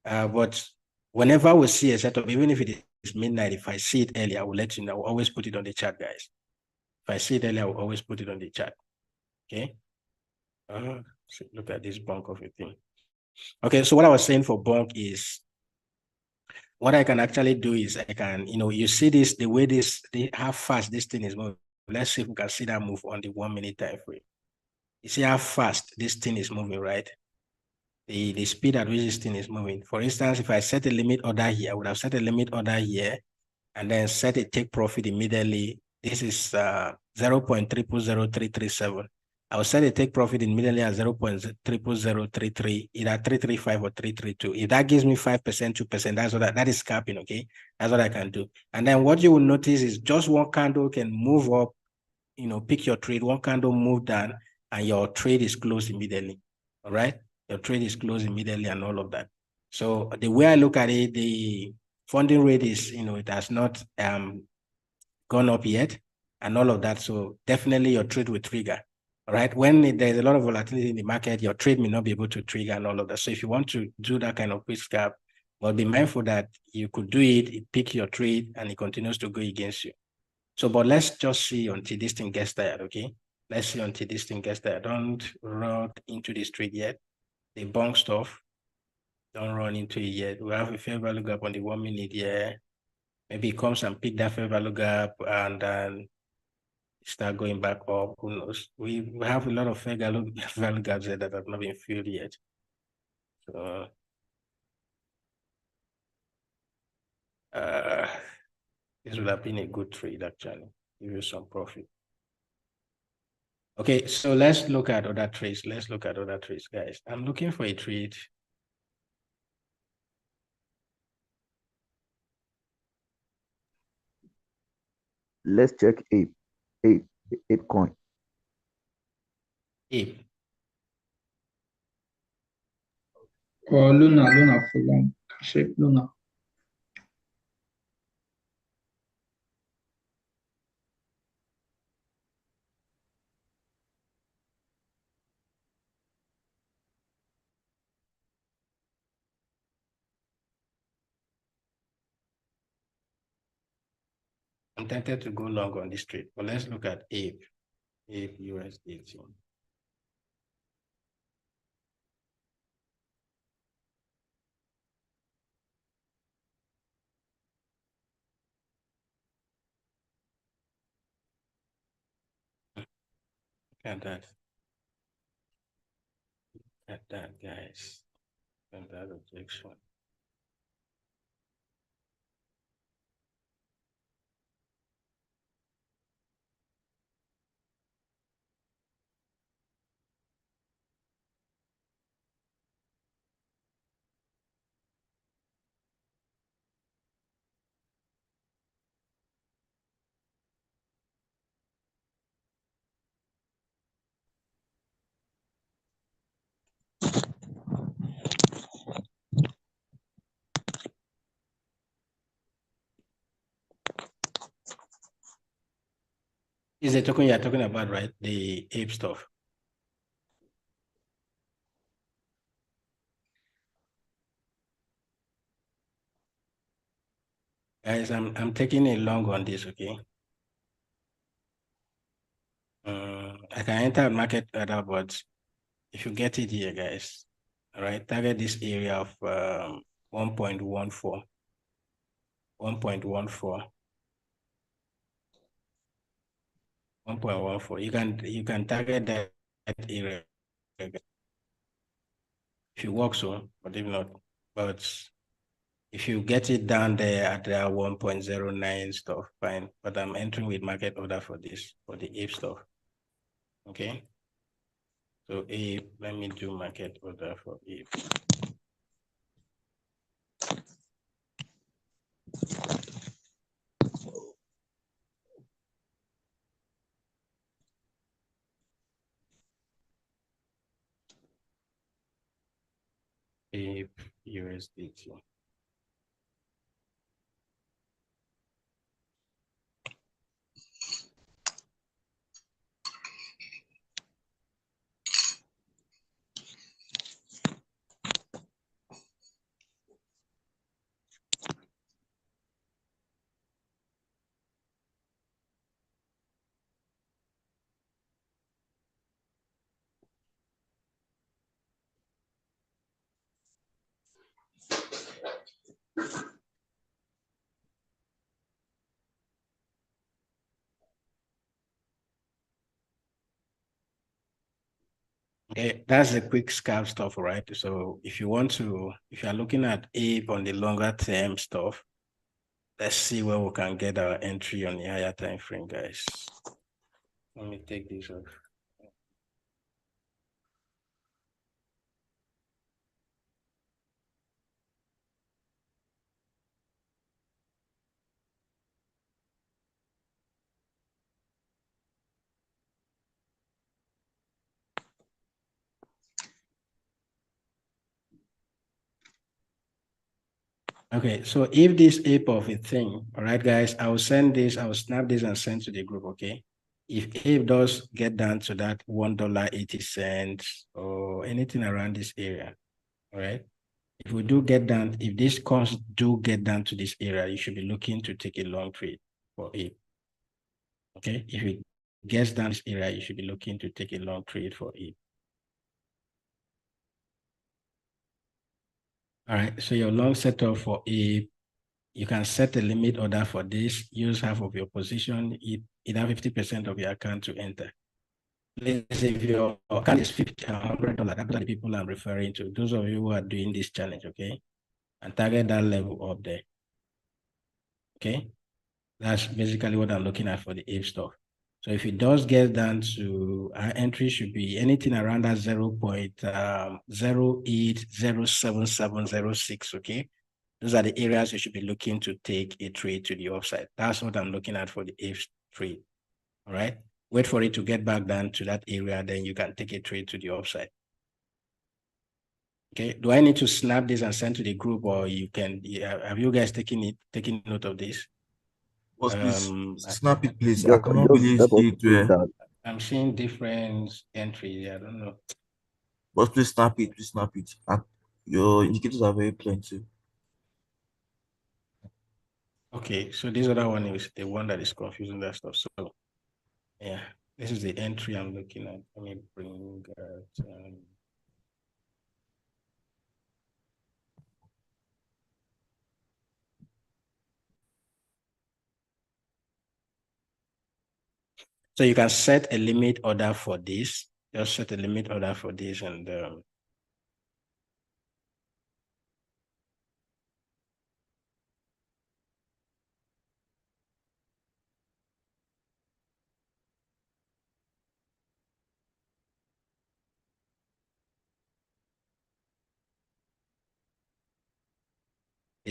But whenever we see a setup, even if it is midnight, if I see it early, I will let you know. I will always put it on the chat, guys. If I see it early, I will always put it on the chat. Okay. So look at this bunk of a thing. Okay, so what I was saying for bunk is what I can actually do is I can, you see this, the way how fast this thing is moving. Let's see if we can see that move on the 1 minute time frame. You see how fast this thing is moving, right? The speed at which this thing is moving. For instance, if I set a limit order here, I would have set a limit order here and then set a take profit immediately. This is 0.000337. I will set a take profit immediately at 0.00033, either 335 or 332. If that gives me 5%, 2%, that is scalping, okay? That's what I can do. And then what you will notice is just one candle can move up, pick your trade, one candle move down, and your trade is closed immediately. All right? Your trade is closed immediately and all of that. So the way I look at it, the funding rate is, it has not gone up yet and all of that. So definitely your trade will trigger. All right. When there's a lot of volatility in the market, your trade may not be able to trigger and all of that. So if you want to do that kind of quick scalp, well, be mindful that you could do it pick your trade, and it continues to go against you. So, but let's just see until this thing gets tired, okay? Let's see until this thing gets tired. Don't run into this trade yet. The bunk stuff, don't run into it yet. We have a fair value gap on the 1 minute here. Maybe it comes and pick that fair value gap and then start going back up. Who knows? We have a lot of fair value gaps there that have not been filled yet. So this would have been a good trade actually. Give you some profit. Okay, so let's look at other trades. Let's look at other trades, guys. I'm looking for a trade. Let's check ape coin. Ape. Or Luna for long. Shape Luna. I'm tempted to go long on this trade, but let's look at ape USDT. Look at that. Look at that, guys. And that objection. Is the token you're talking about, right? The ape stuff. Guys, I'm taking a long on this, okay? I can enter market order, but if you get it here, guys, all right, target this area of 1.14. 1.14. 1.14. You can target that area if you work so, but if not, but if you get it down there at the 1.09 stuff, fine. But I'm entering with market order for this, for the ape stuff. Okay. So ape, let me do market order for ape. Ape USDT. Okay, that's the quick scalp stuff, right? So if you are looking at Ape on the longer term stuff, let's see where we can get our entry on the higher time frame, guys. Let me take this off. Okay, so if this ape of a thing, all right, guys, I will snap this and send to the group, okay? If ape does get down to that $1.80 or anything around this area, all right? If these coins do get down to this area, you should be looking to take a long trade for ape, okay? If it gets down this area, you should be looking to take a long trade for ape. All right, so your long setup for ape, you can set a limit order for this, use half of your position, either 50% of your account to enter. Let's say if your account is $50, $100, that's the people I'm referring to. Those of you who are doing this challenge, okay? And target that level up there. Okay? That's basically what I'm looking at for the AVE stuff. So if it does get down to our entry should be anything around that 0.08077006, okay? Those are the areas you should be looking to take a trade to the upside. That's what I'm looking at for the AVE trade, all right? Wait for it to get back down to that area, then you can take a trade to the upside. Okay, do I need to snap this and send to the group, or you can, have you guys taken note of this? Boss, please snap it, please. I Just, cannot just really help us see it with where. that. I'm seeing different entries. I don't know. Boss, please snap it. Please snap it. Your indicators are very plenty. Okay, so this other one is the one that is confusing that stuff. So yeah, this is the entry I'm looking at. Let me bring so you can set a limit order for this. Just set a limit order for this, and the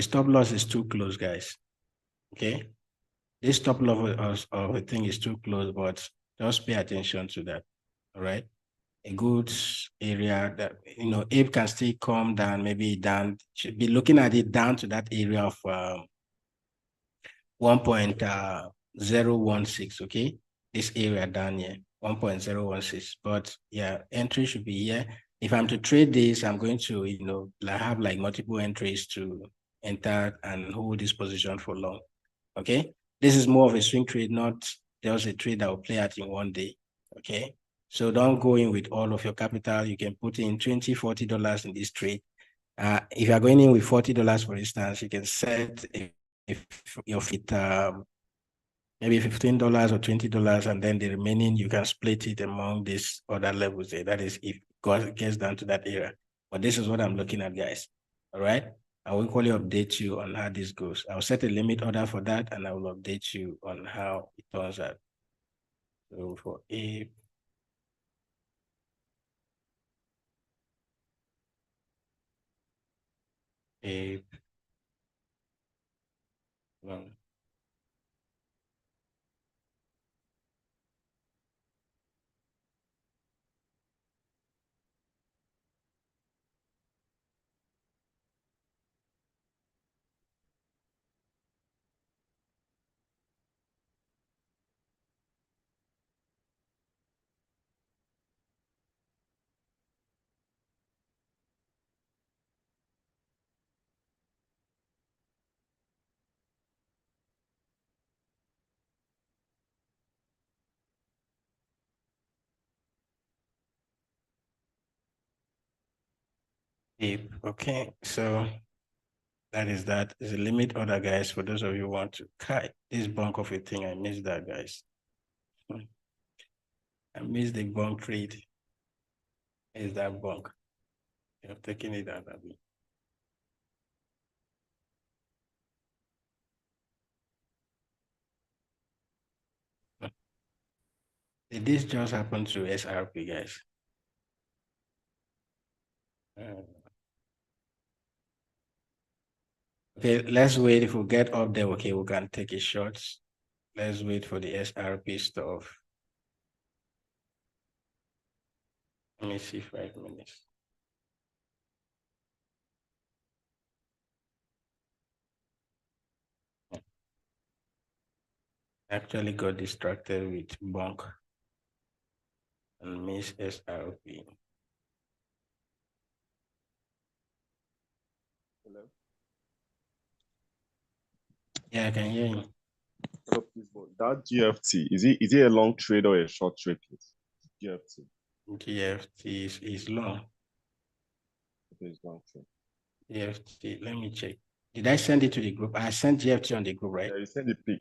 stop loss is too close, guys. Okay, this stop loss of a thing is too close, but just pay attention to that. All right, a good area that Ape can still come down, maybe down. Should be looking at it down to that area of 1.016. Okay, this area down here, 1.016. But yeah, entry should be here. If I'm to trade this, I'm going to have like multiple entries to enter and hold this position for long. Okay, this is more of a swing trade, not just a trade that will play out in one day. Okay, so don't go in with all of your capital. You can put in $20, $40 in this trade. If you are going in with $40, for instance, you can set if your fit maybe $15 or $20, and then the remaining you can split it among these other levels there. That is if it gets down to that area. But this is what I'm looking at, guys. All right. I will equally update you on how this goes. I'll set a limit order for that, and I will update you on how it turns out. So for a one. Okay, so that is that. Is a limit order, guys. For those of you who want to this bunk of a thing, I missed that, guys. I missed the bunk trade. Is that bunk? You have taken it out of me. Did this just happen to SRP, guys? Okay, let's wait. If we get up there, okay, we can take a shot. Let's wait for the SRP stuff. Let me see 5 minutes. Actually got distracted with bunk and miss SRP. Hello? Yeah, I can hear you. Hello, please. That GFT, is it a long trade or a short trade, please? GFT. GFT is long. It is long trade. GFT, let me check. Did I send it to the group? I sent GFT on the group, right? Yeah, you sent the pic,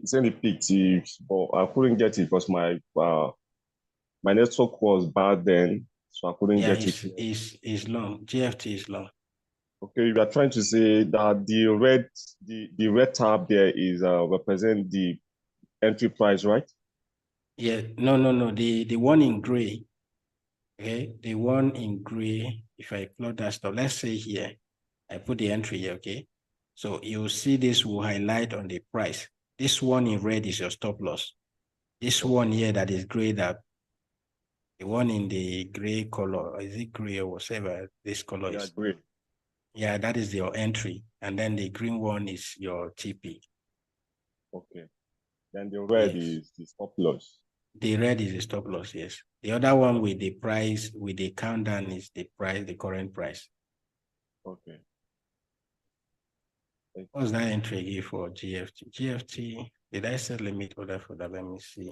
but I couldn't get it because my network was bad then, so I couldn't Yeah, get it. it's long. GFT is long. Okay, you are trying to say that the red tab there is represent the entry price, right? Yeah, no. The one in gray, okay? The one in gray, if I plot that stuff, let's say here, I put the entry here, okay? So you'll see this will highlight on the price. This one in red is your stop loss. This one here that is gray, that the one in the gray color, is it gray or whatever this color Yeah, is? great. Yeah, that is your entry. And then the green one is your TP. Okay. Then the red Yes. is the stop loss. The red is the stop loss, yes. The other one with the price, with the countdown is the price, the current price. Okay. What's that entry again for GFT? GFT, did I set limit order for that? Let me see.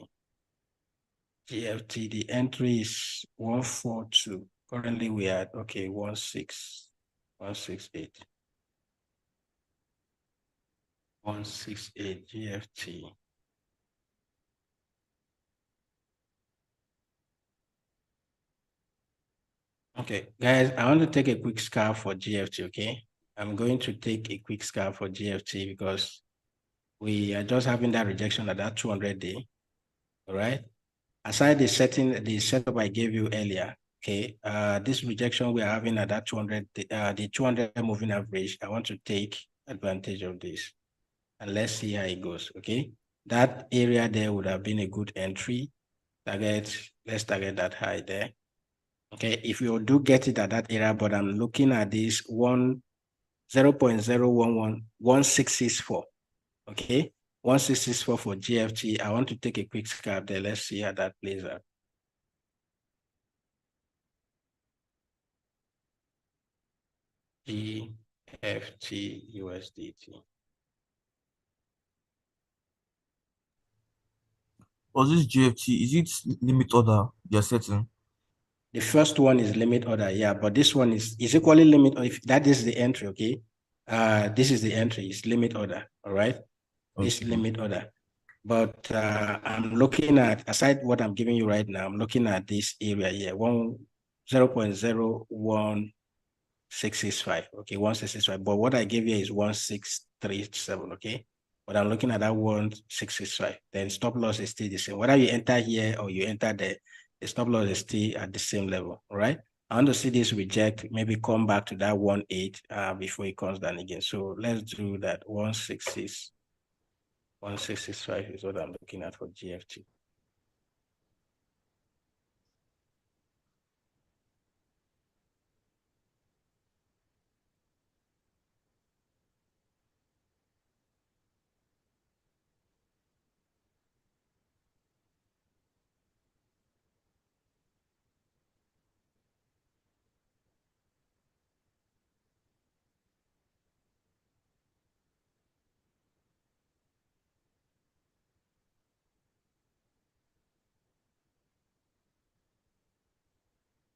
GFT, the entry is 142. Currently we are at, okay, 168. 168 GFT. Okay, guys, I want to take a quick scan for GFT, okay? I'm going to take a quick scan for GFT because we are just having that rejection at that 200-day, all right? Aside the setup I gave you earlier, okay, this rejection we are having at that 200, the 200 moving average, I want to take advantage of this. And let's see how it goes, okay? That area there would have been a good entry. Let's target that high there. Okay, if you do get it at that area, but I'm looking at this 0.0111664. Okay, 1664 for GFT. I want to take a quick scalp there. Let's see how that plays out. GFT USDT. Was this GFT? Is it limit order you're setting? The first one is limit order, yeah, but this one is equally limit. If that is the entry, okay, this is the entry. It's limit order, all right. This limit order, but I'm looking at, aside what I'm giving you right now, I'm looking at this area here, 0.01665. Okay, 1665. But what I gave you is 1637. Okay, but I'm looking at that 1665. Then stop loss is still the same. Whether you enter here or you enter there, the stop loss is still at the same level. All right. I want to see this reject, maybe come back to that 18 before it comes down again. So let's do that. 1665 is what I'm looking at for GFT.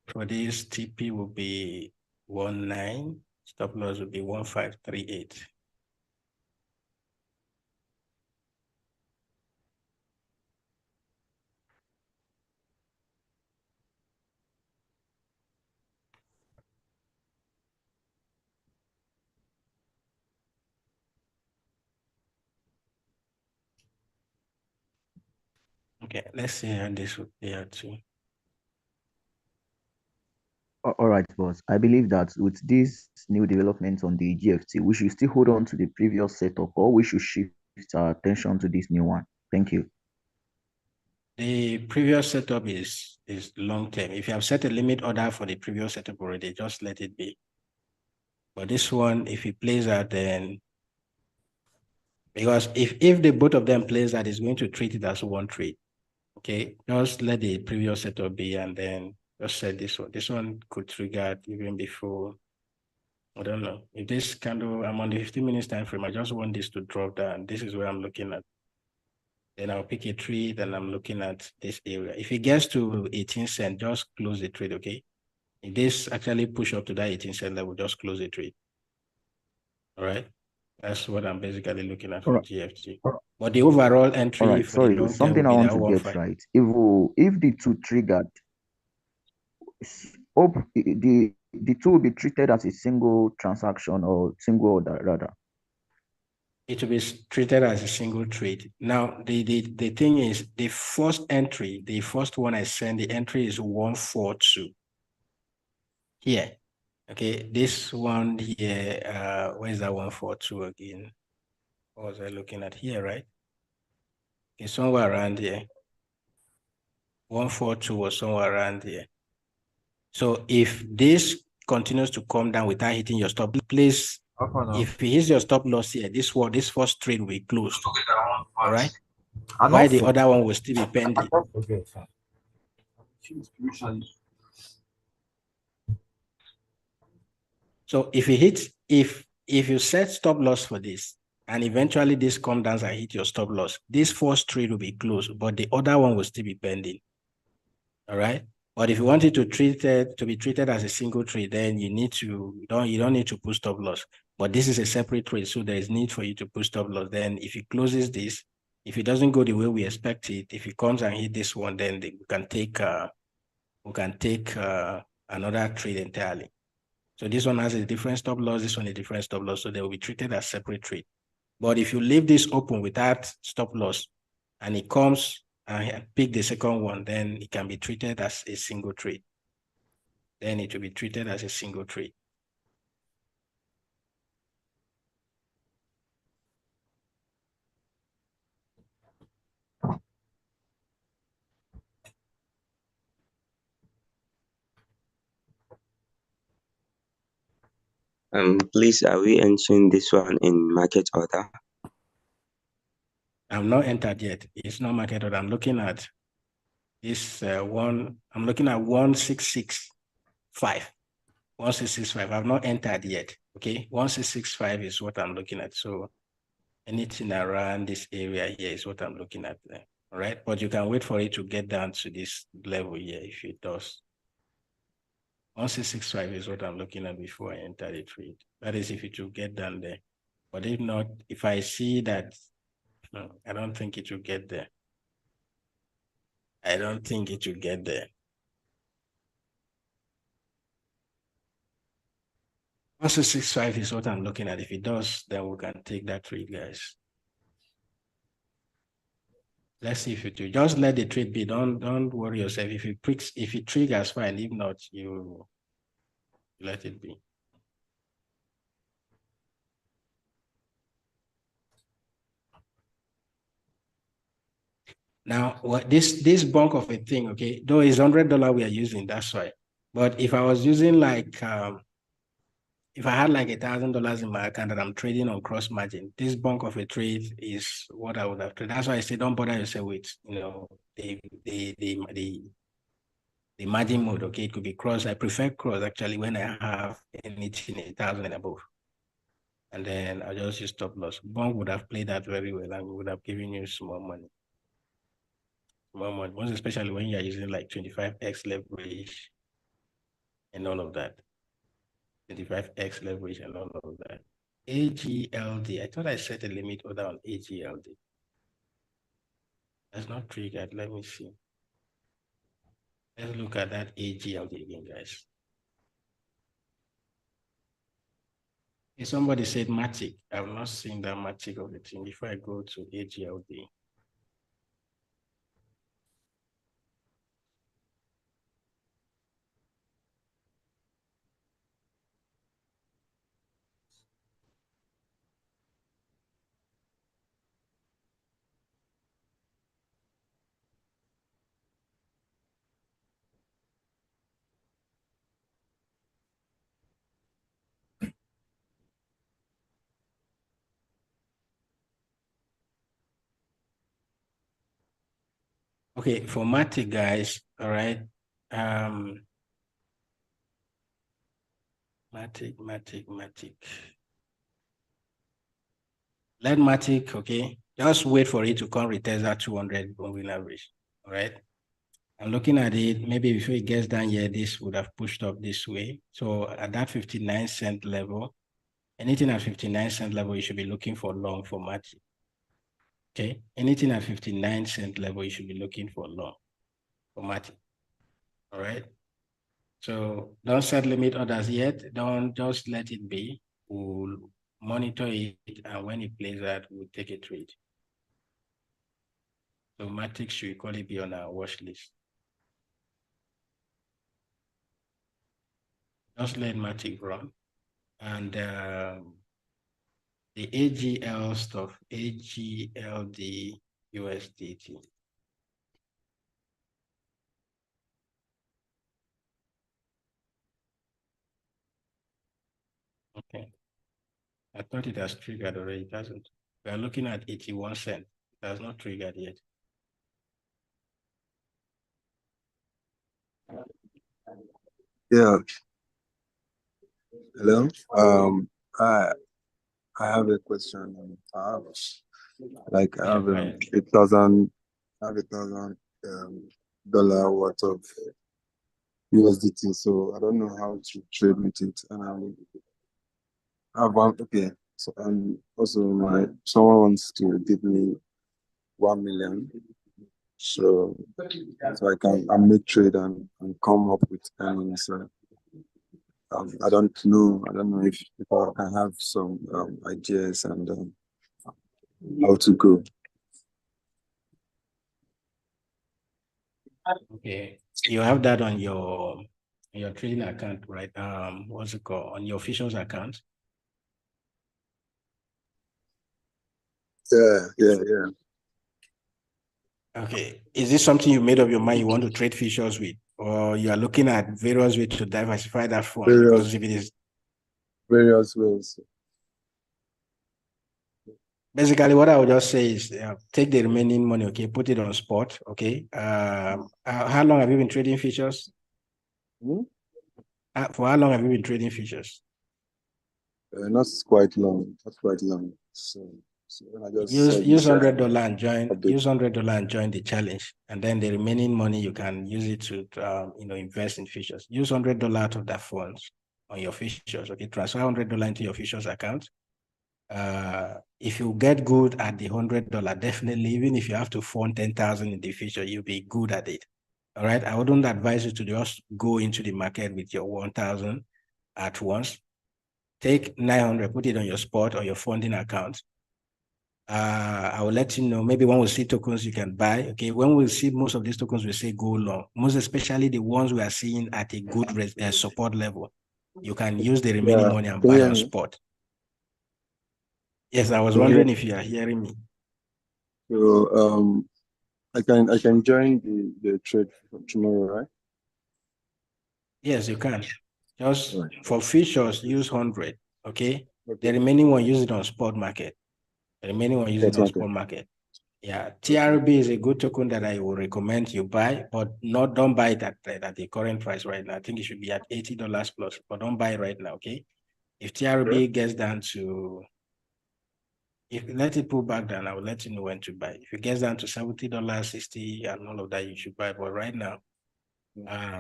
For this, TP will be 19, stop loss would be 1538. Okay, let's see how this would play out too. All right, boss. I believe that with this new development on the GFT, we should still hold on to the previous setup, or we should shift our attention to this new one. Thank you. The previous setup is long term. If you have set a limit order for the previous setup already, just let it be. But this one, if it plays out, then because if the both of them plays that, it's going to treat it as one trade. Okay, just let the previous setup be, and then just set this one. This one could trigger even before. I don't know if this candle. I'm on the 15 minutes time frame. I just want this to drop down. This is where I'm looking at. Then I'll pick a trade, and I'm looking at this area. If it gets to 18 cents, just close the trade. Okay. If this actually push up to that 18 cent level, just close the trade. All right. That's what I'm basically looking at for GFT. But the overall entry All right, for the sorry, long term something will I be want that to get 1.5. right. If the two triggered, the two will be treated as a single transaction or single order rather. It will be treated as a single trade. Now, the thing is, the first entry, the first one I send, the entry is 142. Here. Okay, this one here, where's that 142 again? What was I looking at here, right? It's somewhere around here. 142 was somewhere around here. So if this continues to come down without hitting your stop, please, if it hits your stop loss here, this first trade will be closed. All right. While the other one will still be pending. So if it hits, if you set stop loss for this, and eventually this comes down and hit your stop loss, this first trade will be closed, but the other one will still be pending. All right. But if you want it to be treated as a single trade, then you don't need to put stop loss. But this is a separate trade, so there is need for you to put stop loss. Then if it closes this, if it doesn't go the way we expect it, if it comes and hit this one, then we can take another trade entirely. So this one has a different stop loss, this one a different stop loss, so they will be treated as separate trade. But if you leave this open without stop loss, and it comes and pick the second one, then it can be treated as a single trade. Then it will be treated as a single trade. Please, are we entering this one in market order? I'm not entered yet. It's not market order. I'm looking at this one. I'm looking at 1665. 1665. I've not entered yet. Okay, 1665 is what I'm looking at. So anything around this area here is what I'm looking at there. All right, but you can wait for it to get down to this level here if it does. 1665 is what I'm looking at before I enter the trade. That is if it will get down there. But if not, if I see that, no, I don't think it will get there. I don't think it will get there. 1665 is what I'm looking at. If it does, then we can take that trade, guys. Let's see if it will. Just let the trade be. Don't worry yourself. If it triggers, fine. If not, you let it be. Now, what this bulk of a thing, okay, though it's $100 we are using, that's why. But if I was using like if I had like $1,000 in my account that I'm trading on cross margin, this bulk of a trade is what I would have traded. That's why I say don't bother yourself with the margin mode. Okay, it could be cross. I prefer cross actually when I have anything 1,000 and above. And then I just use stop loss. Bond would have played that very well and would have given you small money. Most especially when you're using like 25x leverage and all of that. 25x leverage and all of that. AGLD, I thought I set a limit order on AGLD. That's not triggered. Let me see. Let's look at that AGLD again, guys. If somebody said Matic, I've not seen that Matic of the thing. If I go to AGLD, okay, for Matic, guys, all right. Matic. Let Matic, okay. Just wait for it to come retest that 200 moving average, all right. I'm looking at it, maybe before it gets down here, this would have pushed up this way. So at that 59-cent level, anything at 59-cent level, you should be looking for long for Matic. Okay, anything at 59-cent level, you should be looking for long for Matic. All right. So don't set limit orders yet. Don't just let it be. We'll monitor it, and when it plays out, we'll take a trade. So Matic should equally be on our watch list. Just let Matic run. And the AGL stuff, AGLD USDT. Okay. I thought it has triggered already. It hasn't. We are looking at 81 cents. It has not triggered yet. Yeah. Hello. I have a question. I have like I have $8,000 dollar worth of USDT. So I don't know how to trade with it. And I have one. Okay. So also someone wants to give me 1 million. So I can make trade and come up with earnings. I don't know if I can have some ideas and how to go. Okay, you have that on your trading account, right? What's it called? On your officials account? Yeah. Okay, is this something you made up your mind you want to trade futures with, or you are looking at various ways to diversify that fund? Because if it is various ways. Basically, what I would just say is take the remaining money, okay, put it on spot, okay. How long have you been trading futures? For how long have you been trading futures? Not quite long. So when I just use $100 and join. Use $100 and join the challenge, and then the remaining money you can use it to invest in futures. Use $100 out of that funds on your futures. Okay, transfer $100 into your futures account. If you get good at the $100, definitely, even if you have to fund 10,000 in the future, you'll be good at it. All right. I wouldn't advise you to just go into the market with your 1,000 at once. Take 900, put it on your spot or your funding account. I will let you know. Maybe when we see tokens you can buy. Okay. When we see most of these tokens, we say go long. Most especially the ones we are seeing at a good support level. You can use the remaining money and buy on spot. Yes, I was wondering if you are hearing me. So I can join the trade tomorrow, right? Yes, you can. Just for futures, use 100. Okay. The remaining one, use it on spot market. Yeah, TRB is a good token that I will recommend you buy, but don't buy it at the current price right now. I think it should be at $80 plus, but don't buy it right now, okay? If TRB gets down to, if you let it pull back down, I will let you know when to buy. If it gets down to $70, 60, and all of that, you should buy. But right now,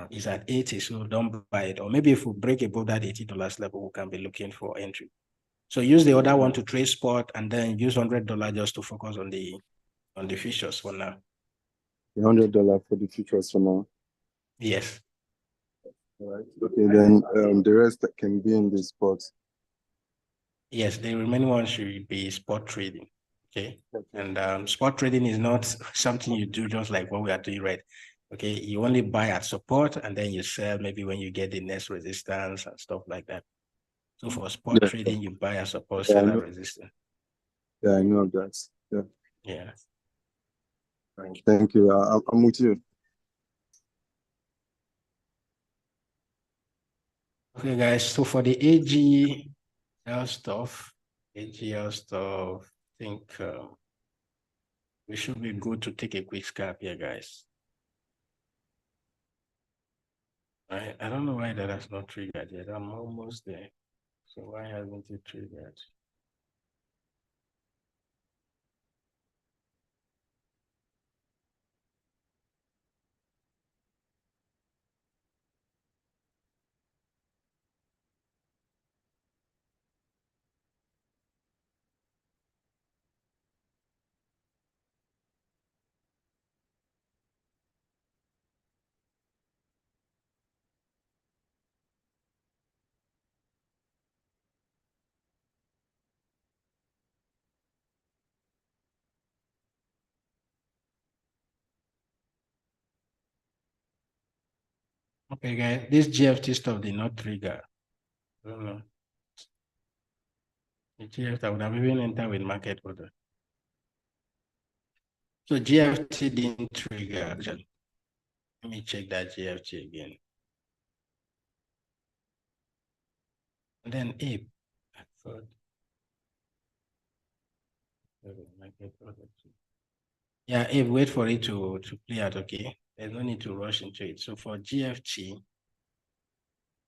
Is at 80, so don't buy it. Or maybe if we break above that $80 level, we can be looking for entry. So use the other one to trade spot, and then use $100 just to focus on the futures for now. $100 for the futures for now. Yes. All right. Okay, then the rest that can be in the spot. Yes, the remaining one should be spot trading. Okay. And spot trading is not something you do just like what we are doing, right? Okay. You only buy at support and then you sell maybe when you get the next resistance and stuff like that. So for spot trading, you buy at support, sell at resistance. Yeah, I know that. Yeah. Yeah. Thank you. I'm with you. Okay, guys. So for the AGL stuff, I think we should be good to take a quick scalp here, guys. I don't know why that has not triggered yet. I'm almost there. So why hasn't it triggered? Okay, guys, this GFT stuff did not trigger. I don't know. The GFT, I would have even entered with market order. So GFT didn't trigger actually. Let me check that GFT again. And then APE, I thought. Market order too. Yeah, APE, wait for it to play out, okay? There's no need to rush into it. So for GFT,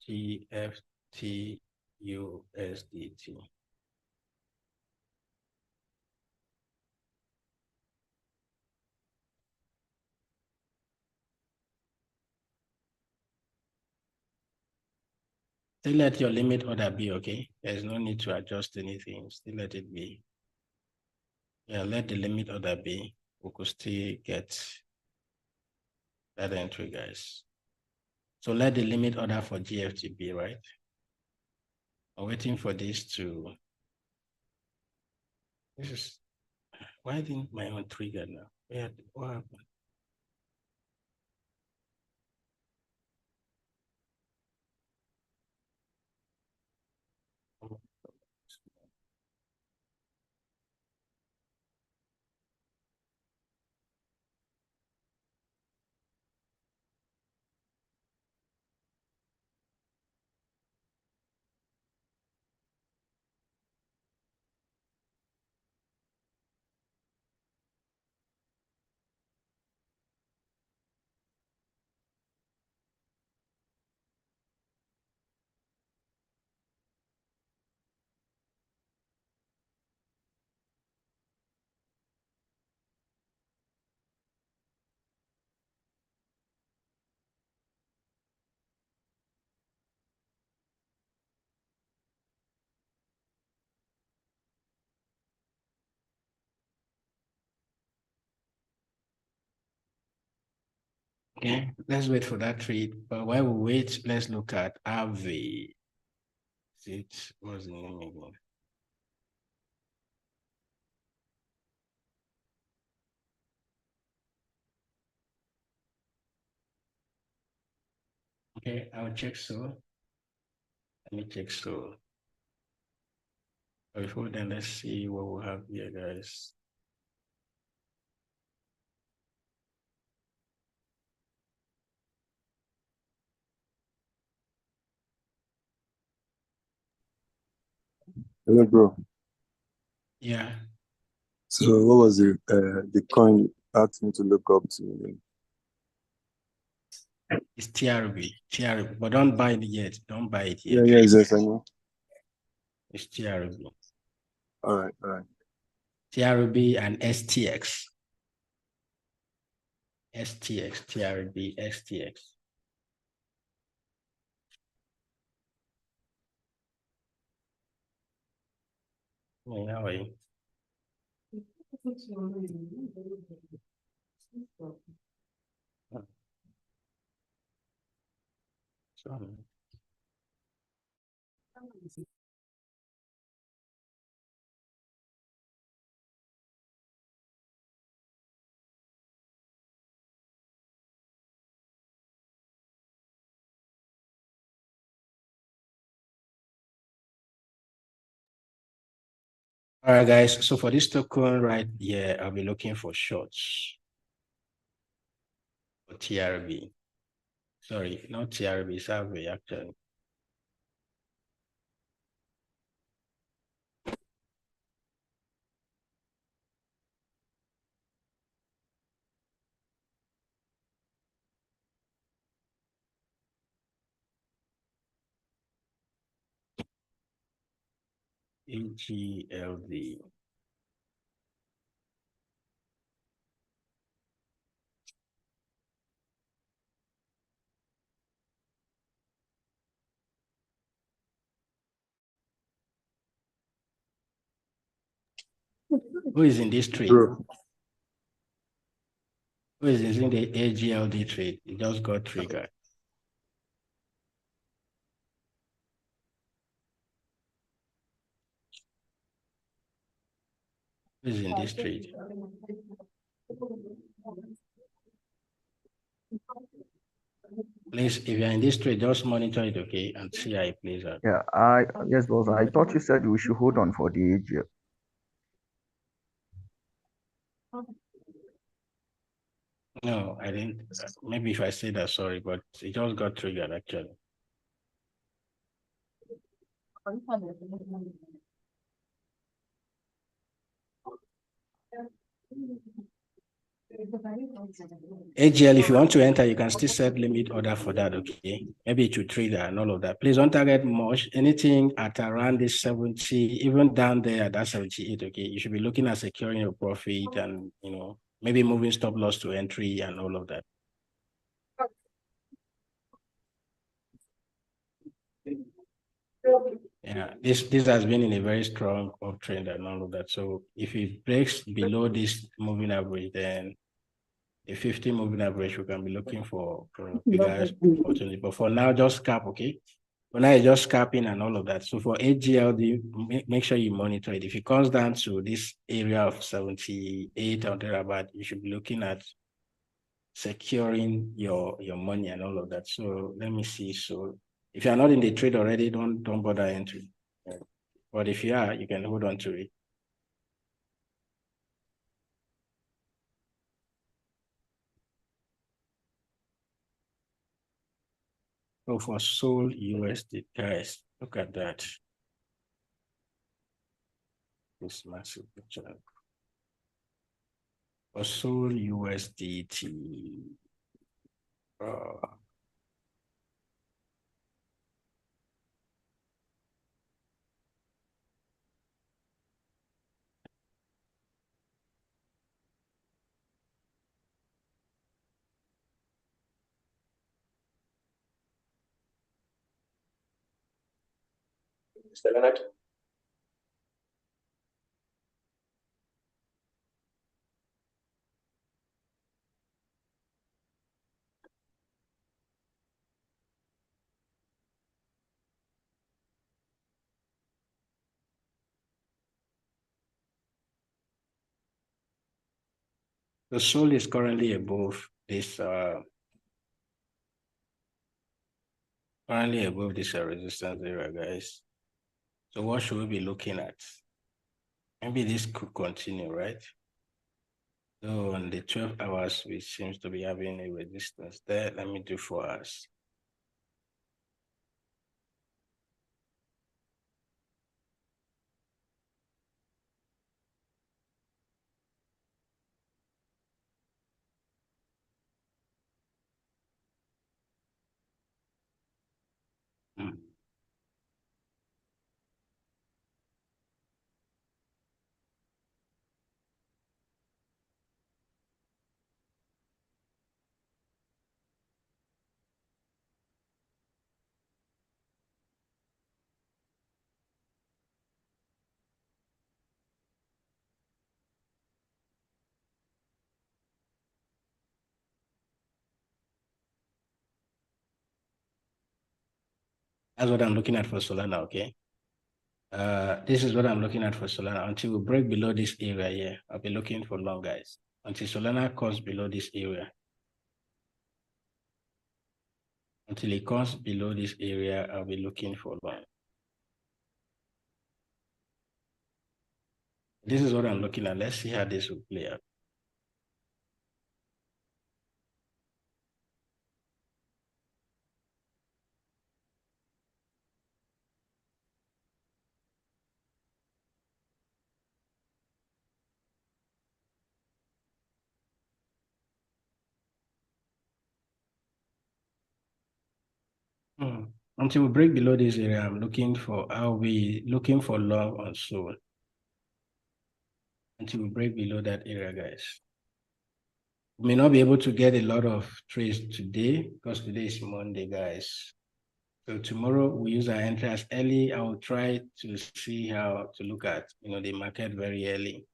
USDT. Still let your limit order be, okay? There's no need to adjust anything. Still let it be. Yeah, let the limit order be. We could still get that entry, guys. So let the limit order for GFT be, right? I'm waiting for this to... This is... Why didn't my own trigger now? What happened? Okay, let's wait for that trade. But while we wait, let's look at AVE. What's the name again? Okay, I'll check so. Let me check so. Before then, let's see what we have here, guys. Hello, bro. Yeah. So what was the coin you asked me to look up to? It's TRB, but don't buy it yet. Don't buy it yet. Yeah, yes, I know. It's TRB. All right. TRB and STX. TRB, STX. Hey, how are you? Sorry. All right, guys. So for this token right here, I'll be looking for shorts for TRB. Sorry, not TRB, survey actually. AGLD. Who is in this trade? Bro, Who is in the AGLD trade? It just got triggered. Who is in this trade? Please, if you're in this trade, just monitor it, okay, and see how it plays out. Yeah, yes, boss. I thought you said we should hold on for the AGF. No, I didn't. Maybe if I say that, sorry, but it just got triggered actually. AGL, if you want to enter, you can still set limit order for that, okay? Maybe to trigger and all of that. Please don't target much. Anything at around this 70, even down there at that 78, okay? You should be looking at securing your profit and, maybe moving stop loss to entry and all of that. Yeah, this has been in a very strong uptrend and all of that. So if it breaks below this moving average, then a 50 moving average, we can be looking for bigger opportunity. But for now, just scalp, okay? For now, just scalping and all of that. So for AGLD, make sure you monitor it. If it comes down to this area of 78 or thereabout, you should be looking at securing your money and all of that. So let me see. So if you're not in the trade already, don't bother entering. But if you are, you can hold on to it. So for Sol USD, guys, look at that. This massive picture. For Sol USDT, Mr. Leonard? the Sol is currently above this resistance area, guys. So what should we be looking at? Maybe this could continue, right? So on the 12 hours, which seems to be having a resistance there. Let me do 4 hours. Hmm. That's what I'm looking at for Solana, okay? This is what I'm looking at for Solana. Until we break below this area here, I'll be looking for long, guys. Until Solana comes below this area. Until it comes below this area, I'll be looking for long. This is what I'm looking at. Let's see how this will play out. Until we break below this area, I'm looking for, I'll be looking for long on Sol. Until we break below that area, guys. We may not be able to get a lot of trades today because today is Monday, guys. So tomorrow we use our entry as early. I will try to see how to look at, the market very early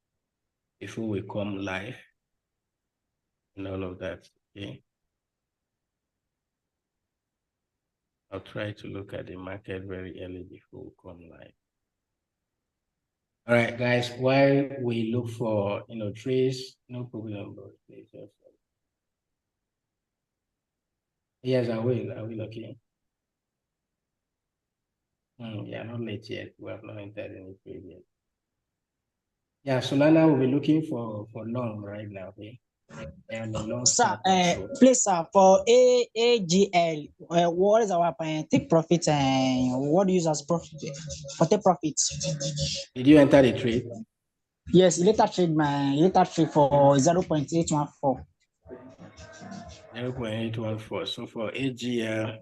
before we come live and all of that, okay? I'll try to look at the market very early before we come live. All right, guys, while we look for, trades, no problem, bro. Yes, I will, okay. Yeah, not late yet. We have not entered any trade yet. Yeah, Solana will be looking for long right now, okay? And a long Sir, start also. please, sir, for AGL, what is our take profit and what do you use as profit for take profit? Did you enter the trade? Yes, later trade for 0.814. 0.814. So for AGL,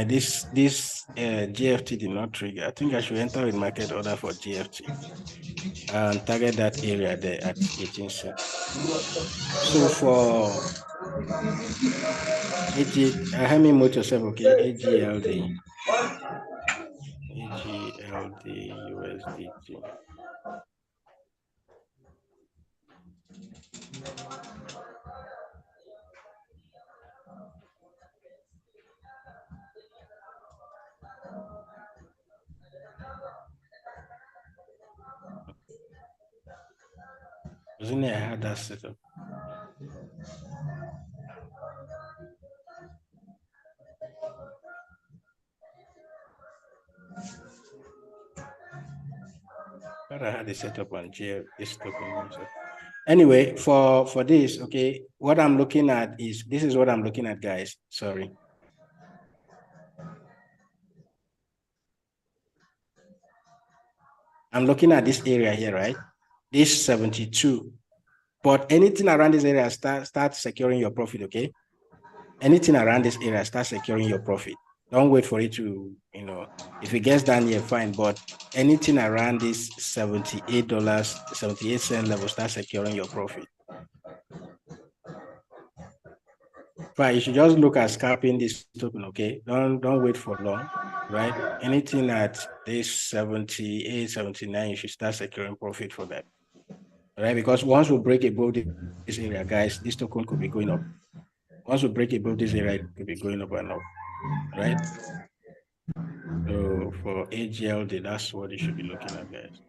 this GFT did not trigger. I think I should enter in market order for GFT and target that area there at 18 cents. So for help me mute yourself, okay? AGLD USDT. Wasn't it I had that set up? But I had a setup on this token also. Anyway, for this, okay, what I'm looking at is, this is what I'm looking at, guys. Sorry. I'm looking at this area here, right? This 72. But anything around this area, start securing your profit, okay? Anything around this area, start securing your profit. Don't wait for it to, if it gets down here, fine. But anything around this $78, 78 cent level, start securing your profit. Right, you should just look at scalping this token, okay? Don't wait for long, right? Anything at this 78, 79, you should start securing profit for that. All right, because once we break above this area, guys, this token could be going up. Once we break above this area, it could be going up and up, right? So for AGLD, that's what you should be looking at, guys.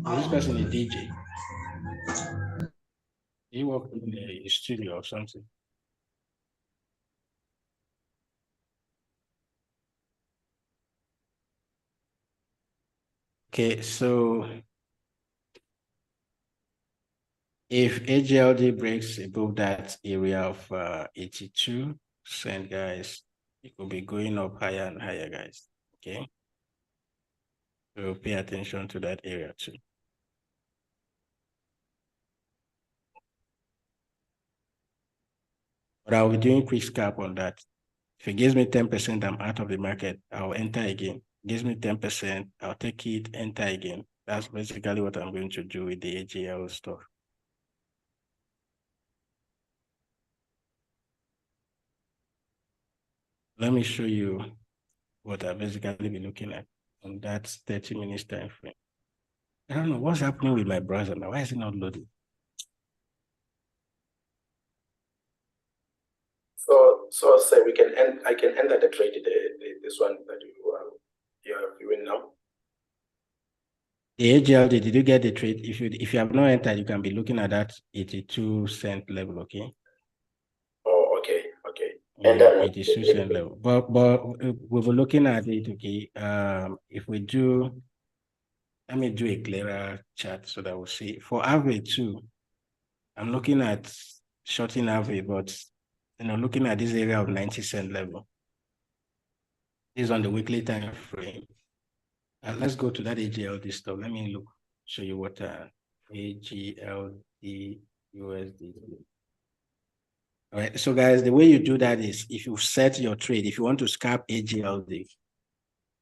This person is DJ. He work in a studio or something. Okay, so if AGLD breaks above that area of 82 cent, guys, it will be going up higher and higher, guys. Okay, so pay attention to that area too. But I'll be doing quick scalp on that. If it gives me 10%, I'm out of the market. I'll enter again. Gives me 10%, I'll take it, enter again. That's basically what I'm going to do with the AGL stuff. Let me show you what I'll basically be looking at on that 30 minutes time frame. I don't know what's happening with my browser now. Why is it not loading? So say we can end. I can enter the trade. This one that you are viewing now. The AGLD, did you get the trade? If you have not entered, you can be looking at that 82-cent level, okay? Oh, okay. Yeah, 82-cent level. But we were looking at it, okay. If we do, let me do a clearer chart so that we'll see. For average too, I'm looking at shorting average, but looking at this area of 90-cent level. This is on the weekly time frame. Let's go to that AGLD stuff. Let me show you what AGLD USD. All right. So guys, the way you do that is if you set your trade, if you want to scalp AGLD,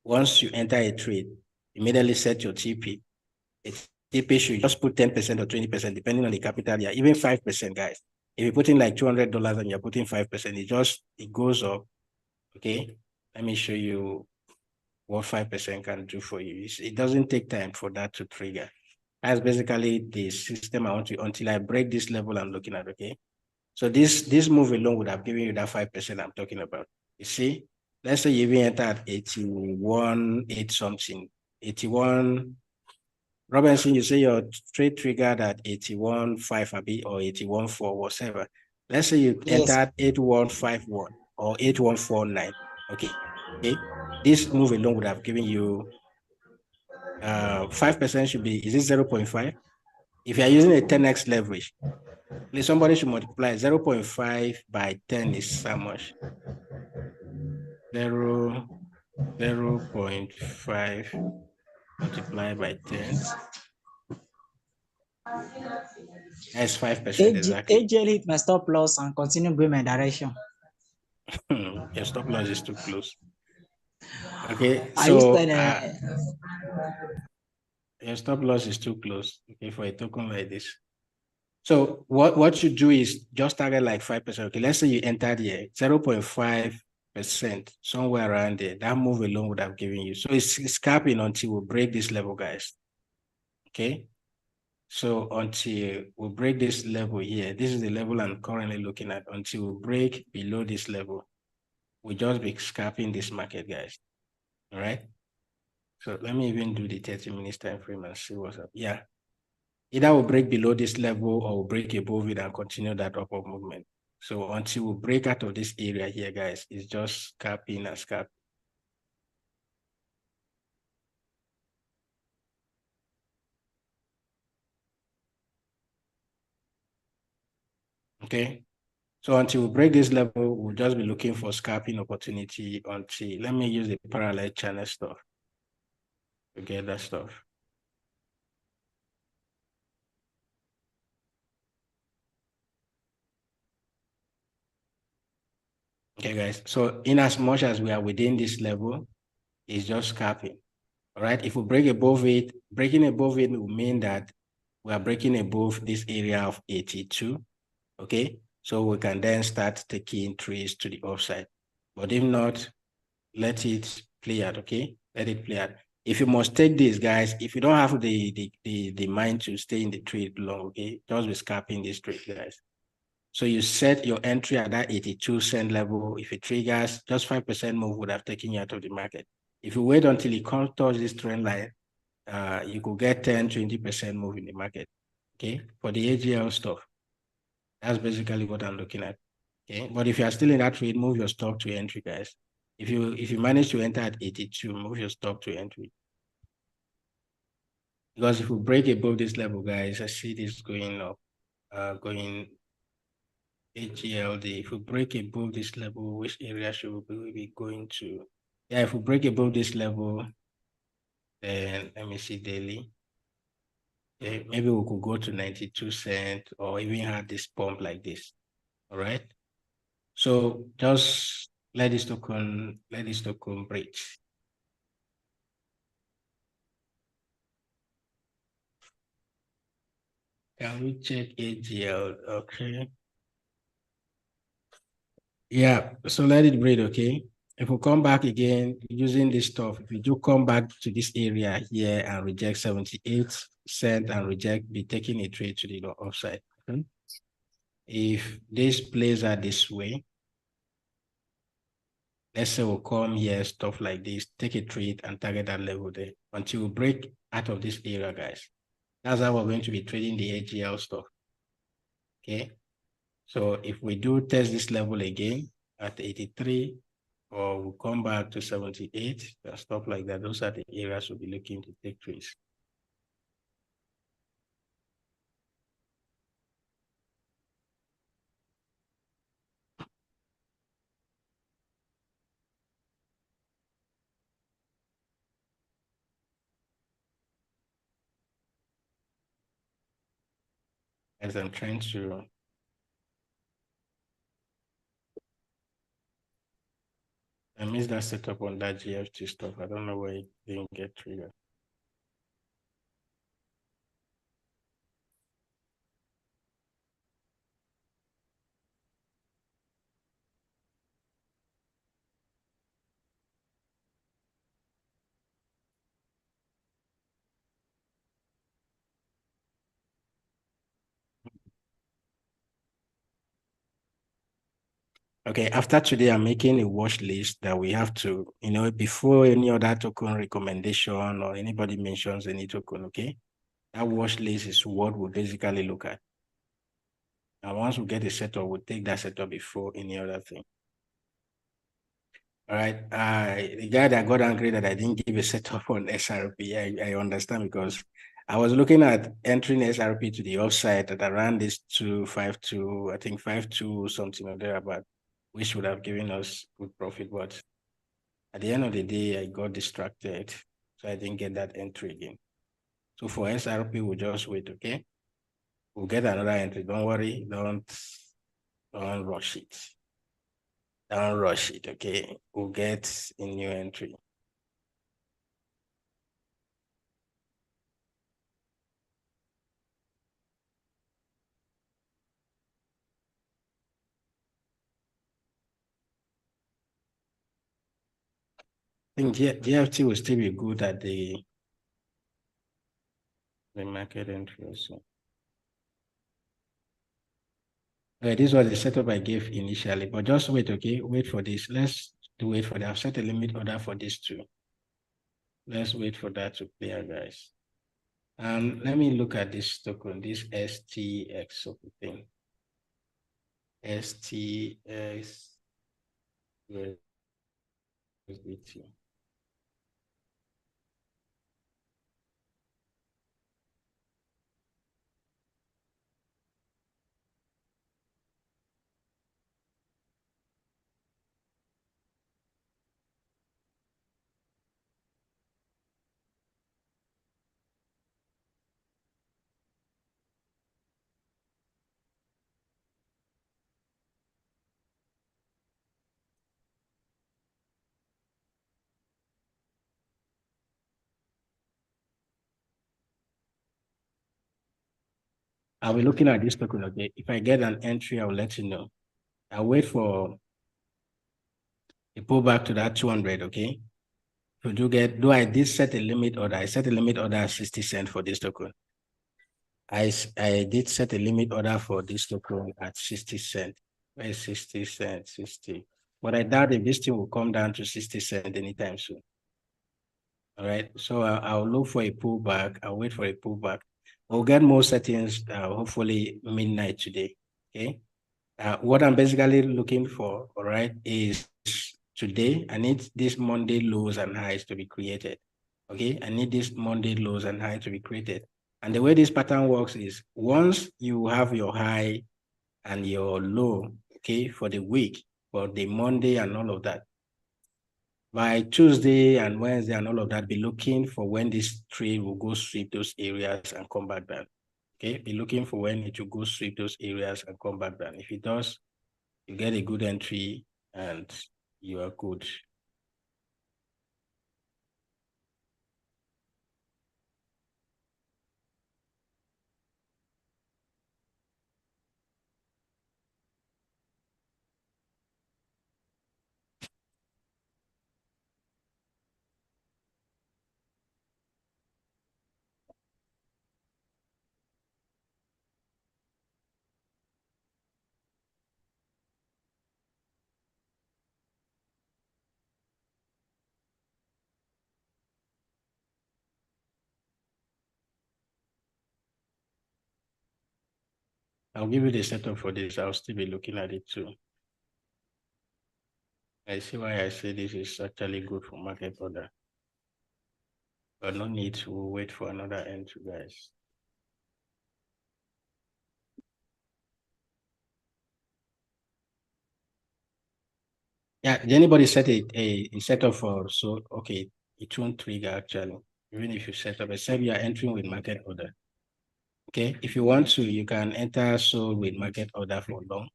once you enter a trade, immediately set your TP. TP should just put 10% or 20%, depending on the capital. Yeah, even 5%, guys. If you put in like $200 and you're putting 5%, it goes up. Okay. Let me show you what 5% can do for you. It doesn't take time for that to trigger. That's basically the system I want to, until I break this level I'm looking at, okay? So this move alone would have given you that 5% I'm talking about. You see, let's say you even entered 81, 8 something, 81. Robinson, you say your trade triggered at 81.5 or 81.4, whatever. Let's say you entered 8151 or 8149. Okay. This move alone would have given you 5% should be, is it 0.5? If you're using a 10x leverage, somebody should multiply 0.5 by 10 is how much? 0.5 multiplied by 10. That's 5% exactly. AGL hit my stop loss and continue going my direction. Your stop loss is too close. Okay, I so your stop loss is too close. Okay, for a token like this. So what you do is just target like 5%. Okay, let's say you entered here 0.5%, somewhere around there. That move alone would have given you. So it's scalping until we break this level, guys. Okay. So until we break this level here, this is the level I'm currently looking at. Until we break below this level, we'll just be scalping this market, guys. All right. So let me even do the 30 minutes time frame and see what's up. Yeah. Either we'll break below this level or we'll break above it and continue that upward movement. So until we break out of this area here, guys, it's just scalping and scalp. Okay. So until we break this level, we'll just be looking for scalping opportunity until, let me use the parallel channel stuff to get that stuff. Okay, guys. So in as much as we are within this level, it's just scalping. All right. If we break above it, breaking above it will mean that we are breaking above this area of 82. Okay. So we can then start taking trades to the upside. But if not, let it play out. Okay. Let it play out. If you must take this, guys, if you don't have the mind to stay in the trade long, okay, just be scalping this trade, guys. So you set your entry at that 82-cent level. If it triggers, just 5% move would have taken you out of the market. If you wait until it comes towards this trend line, you could get 10, 20% move in the market. Okay, for the AGL stuff. That's basically what I'm looking at. Okay, but if you are still in that trade, move your stock to entry, guys. If you manage to enter at 82, move your stock to entry. Because if we break above this level, guys, I see this going up, going AGLD. If we break above this level, which area should we be going to? Yeah, if we break above this level, then let me see daily. Yeah, maybe we could go to 92 cents or even have this pump like this. All right. So just let this token breach. Can we check AGL? Okay. Yeah, so let it breathe, okay? if we come back again using this stuff, if we do come back to this area here and reject 78 cent and reject, be taking a trade to the offside. If this plays out this way, let's say we'll come here, stuff like this, take a trade and target that level there until we break out of this area, guys. That's how we're going to be trading the AGL stuff. Okay. So if we do test this level again at 83, or we'll come back to 78, stuff like that, those are the areas we'll be looking to take trades. As I'm trying to I missed that setup on that GFT stuff. I don't know why it didn't get triggered. Okay, after today, I'm making a watch list that we have to, before any other token recommendation or anybody mentions any token, okay? That watch list is what we basically look at. And once we get a setup, we'll take that setup before any other thing. All right. The guy that got angry that I didn't give a setup on SRP, I understand, because I was looking at entering SRP to the offside at around this 252, I think 52 something or thereabout, which would have given us good profit. But at the end of the day, I got distracted, so I didn't get that entry again. So for SRP, we'll just wait, okay? We'll get another entry. Don't worry. Don't rush it. Don't rush it, okay? We'll get a new entry. I think GFT will still be good at the market entry also. Okay, this was the setup I gave initially, but just wait, okay? Wait for this. Let's wait for that. I've set a limit order for this too. Let's wait for that to play out, guys. Let me look at this token, this STX thing. STX USDT. I'll be looking at this token, okay? If I get an entry, I'll let you know. I'll wait for a pullback to that 200, okay? So do I did set a limit order? I set a limit order at 60 cents for this token. I did set a limit order for this token at 60 cents. Where is 60 cents? 60. But I doubt if this thing will come down to 60 cents anytime soon. All right. So I'll look for a pullback. I'll wait for a pullback. We'll get more settings hopefully midnight today. Okay. What I'm basically looking for, all right, is today, I need this Monday lows and highs to be created. Okay, I need this Monday lows and highs to be created. And the way this pattern works is once you have your high and your low, okay, for the week, for the Monday and all of that, by Tuesday and Wednesday and all of that, be looking for when this trade will go sweep those areas and come back down. Okay, be looking for when it will go sweep those areas and come back down. If it does, you get a good entry and you are good. I'll give you the setup for this. I'll still be looking at it too. I see why I say this is actually good for market order. But no need to wait for another entry, guys. Yeah, did anybody set a setup for, so, okay, it won't trigger actually, even if you set up, except you are entering with market order. Okay, if you want to, you can enter sold with market order for long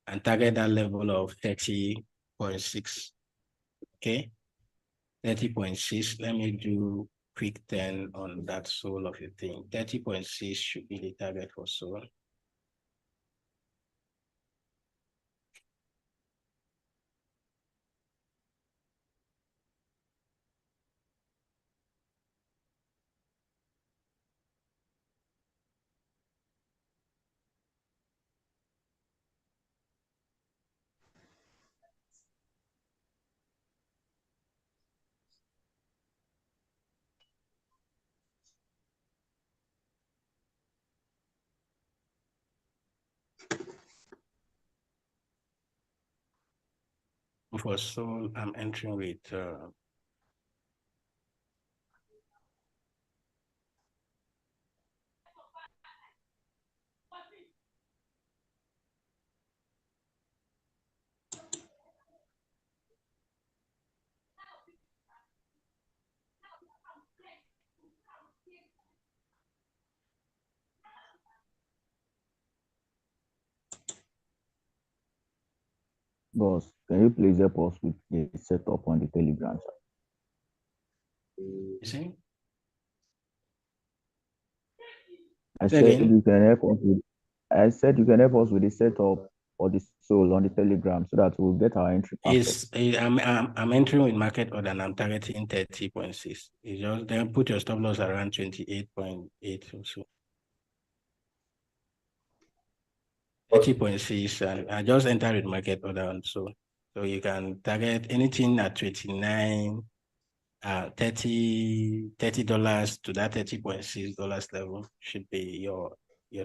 and target that level of 30.6. Okay, 30.6. Let me do quick 10 on that soul of your thing. 30.6 should be the target for soul. For soul, I'm entering with Boss, can you please help us with the setup on the Telegram chat? you see? I Say said again? you can help us with. I said you can help us with the setup or the soul on the Telegram so that we'll get our entry perfect. I'm entering with market order and I'm targeting 30.6. You just then put your stop loss around 28.8 or so. 30.6, and I just enter with market order on so you can target anything at 29, $30 to that $30.6 level should be your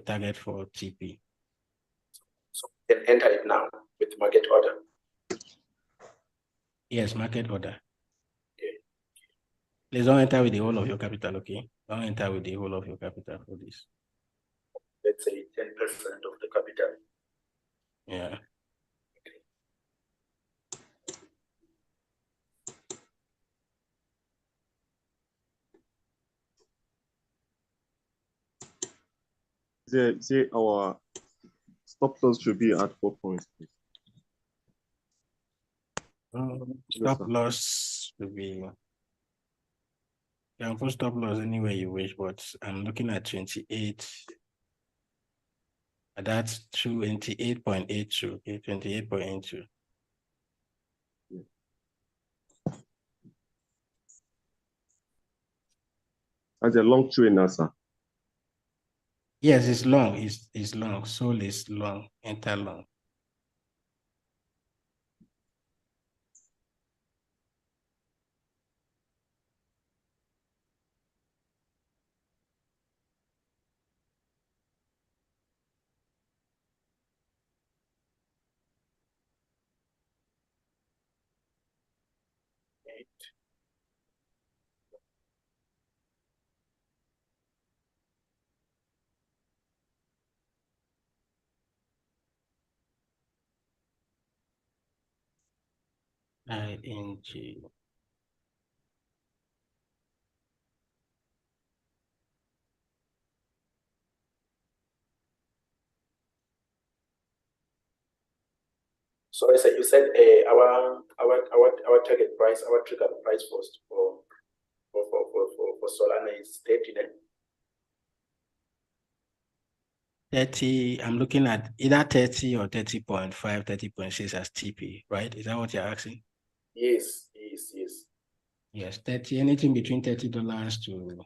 target for TP. So you can enter it now with market order. Yes, market order. Okay. Please don't enter with the whole of your capital, okay? Don't enter with the whole of your capital for this. Let's say 10% of the capital. Yeah. Say our stop loss should be at 4 points. Stop loss will be, you can put stop loss anywhere you wish, but I'm looking at 28. That's 28.82. Okay, 28.82. As a long train, sir. Yes, it's long. It's long. Soul is long. Enter long. ING. So I said you said our target price, our trigger price first for Solana is 30 then. 30, I'm looking at either 30 or 30.5, 30.6 as TP, right? Is that what you're asking? Yes. Yes, 30, anything between $30 to,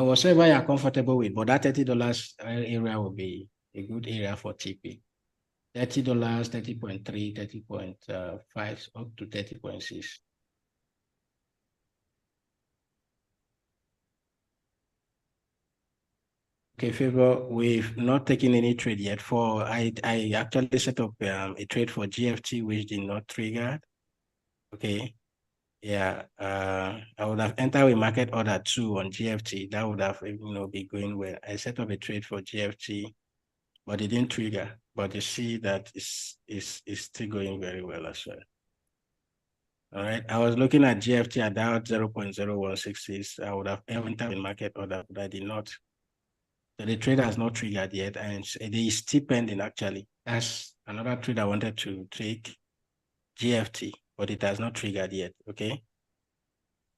whatever you're comfortable with, but that $30 area will be a good area for TP. $30, 30.3, 30.5, up to 30.6. Okay, Favor, we've not taken any trade yet. I actually set up a trade for GFT, which did not trigger. Okay. Yeah. I would have entered a market order 2 on GFT. That would have, be going well. I set up a trade for GFT, but it didn't trigger. But you see that it's still going very well as well. All right. I was looking at GFT at that 0.0166. I would have entered in market order, but I did not. So the trade has not triggered yet, and it is still pending actually. That's another trade I wanted to take, GFT, but it has not triggered yet. Okay.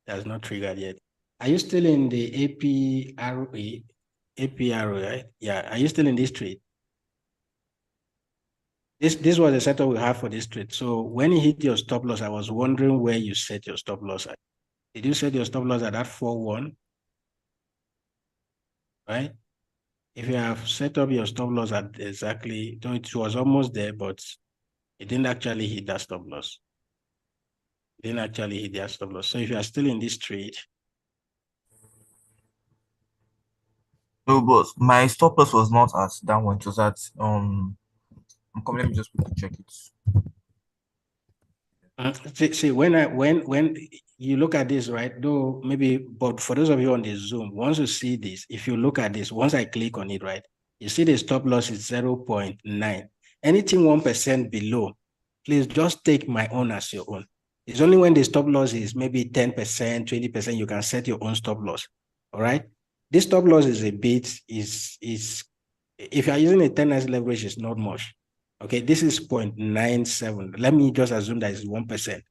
It has not triggered yet. Are you still in the APRO, right? Yeah. Are you still in this trade? This was the setup we have for this trade. So when you hit your stop loss, I was wondering where you set your stop loss at. Did you set your stop loss at that 4-1? Right? If you have set up your stop loss at exactly, though it was almost there, but it didn't actually hit that stop loss. It didn't actually hit that stop loss. So if you are still in this trade. No, but my stop loss was not at that one. It was at I'm coming, let me just quickly check it. See, when you look at this, right? Though maybe, but for those of you on the Zoom, once you see this, if you look at this, once I click on it, right, you see the stop loss is 0.9. Anything 1% below, please just take my own as your own. It's only when the stop loss is maybe 10%, 20%, you can set your own stop loss. All right. This stop loss is a bit, is if you are using a 10x leverage, it's not much. Okay, this is 0.97. Let me just assume that it's 1%.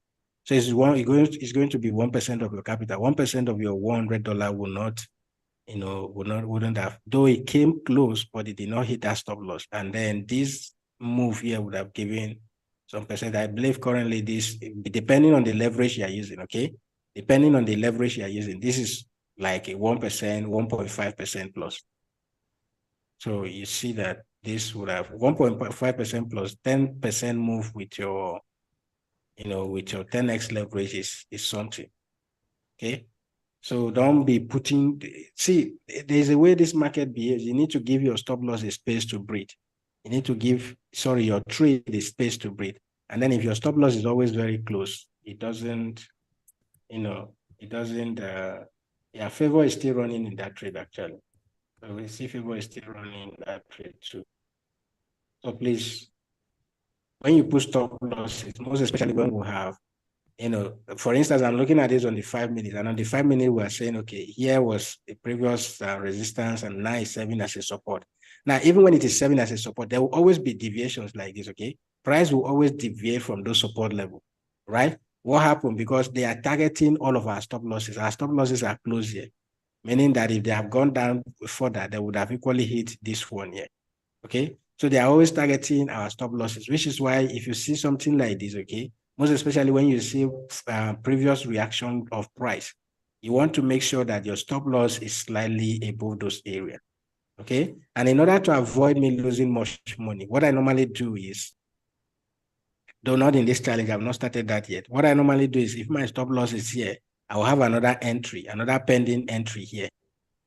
So it's going to be 1% of your capital. 1% of your $100 will not, wouldn't have, though it came close, but it did not hit that stop loss. And then this move here would have given some percent. I believe currently this, depending on the leverage you're using, okay? Depending on the leverage you're using, this is like a 1%, 1.5% plus. So you see that this would have 1.5% plus 10% move with your, with your 10x leverage is something. Okay. So don't be putting, see, there's a way this market behaves. You need to give your stop loss a space to breathe. You need to give, your trade a space to breathe. And then if your stop loss is always very close, it doesn't, Favor is still running in that trade actually. So we see Favor is still running that trade too. So please, when you put stop losses, most especially when we have, for instance, I'm looking at this on the 5 minutes, and on the 5 minutes, we are saying, okay, here was a previous resistance, and now it's serving as a support. Now, even when it is serving as a support, there will always be deviations like this, okay? Price will always deviate from those support level, right? What happened? Because they are targeting all of our stop losses. Our stop losses are close here, meaning that if they have gone down further, they would have equally hit this one here, okay? So they are always targeting our stop losses, which is why if you see something like this, okay, most especially when you see previous reaction of price, you want to make sure that your stop loss is slightly above those areas, okay? And in order to avoid me losing much money, what I normally do is, though not in this challenge, I've not started that yet. What I normally do is if my stop loss is here, I will have another entry, another pending entry here,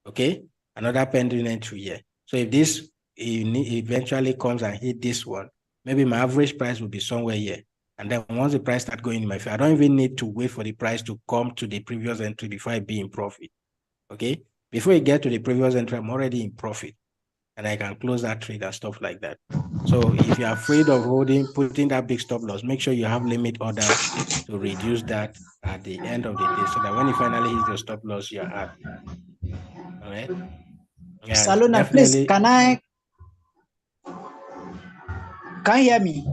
okay? Another pending entry here. So if this eventually comes and hit this one, maybe my average price will be somewhere here. And then once the price starts going in my favor, I don't even need to wait for the price to come to the previous entry before I be in profit. Okay. Before I get to the previous entry, I'm already in profit. And I can close that trade and stuff like that. So if you're afraid of putting that big stop loss, make sure you have limit order to reduce that at the end of the day so that when you finally hit your stop loss, you're happy. All right. Yeah, Salona, please, definitely. can you hear me?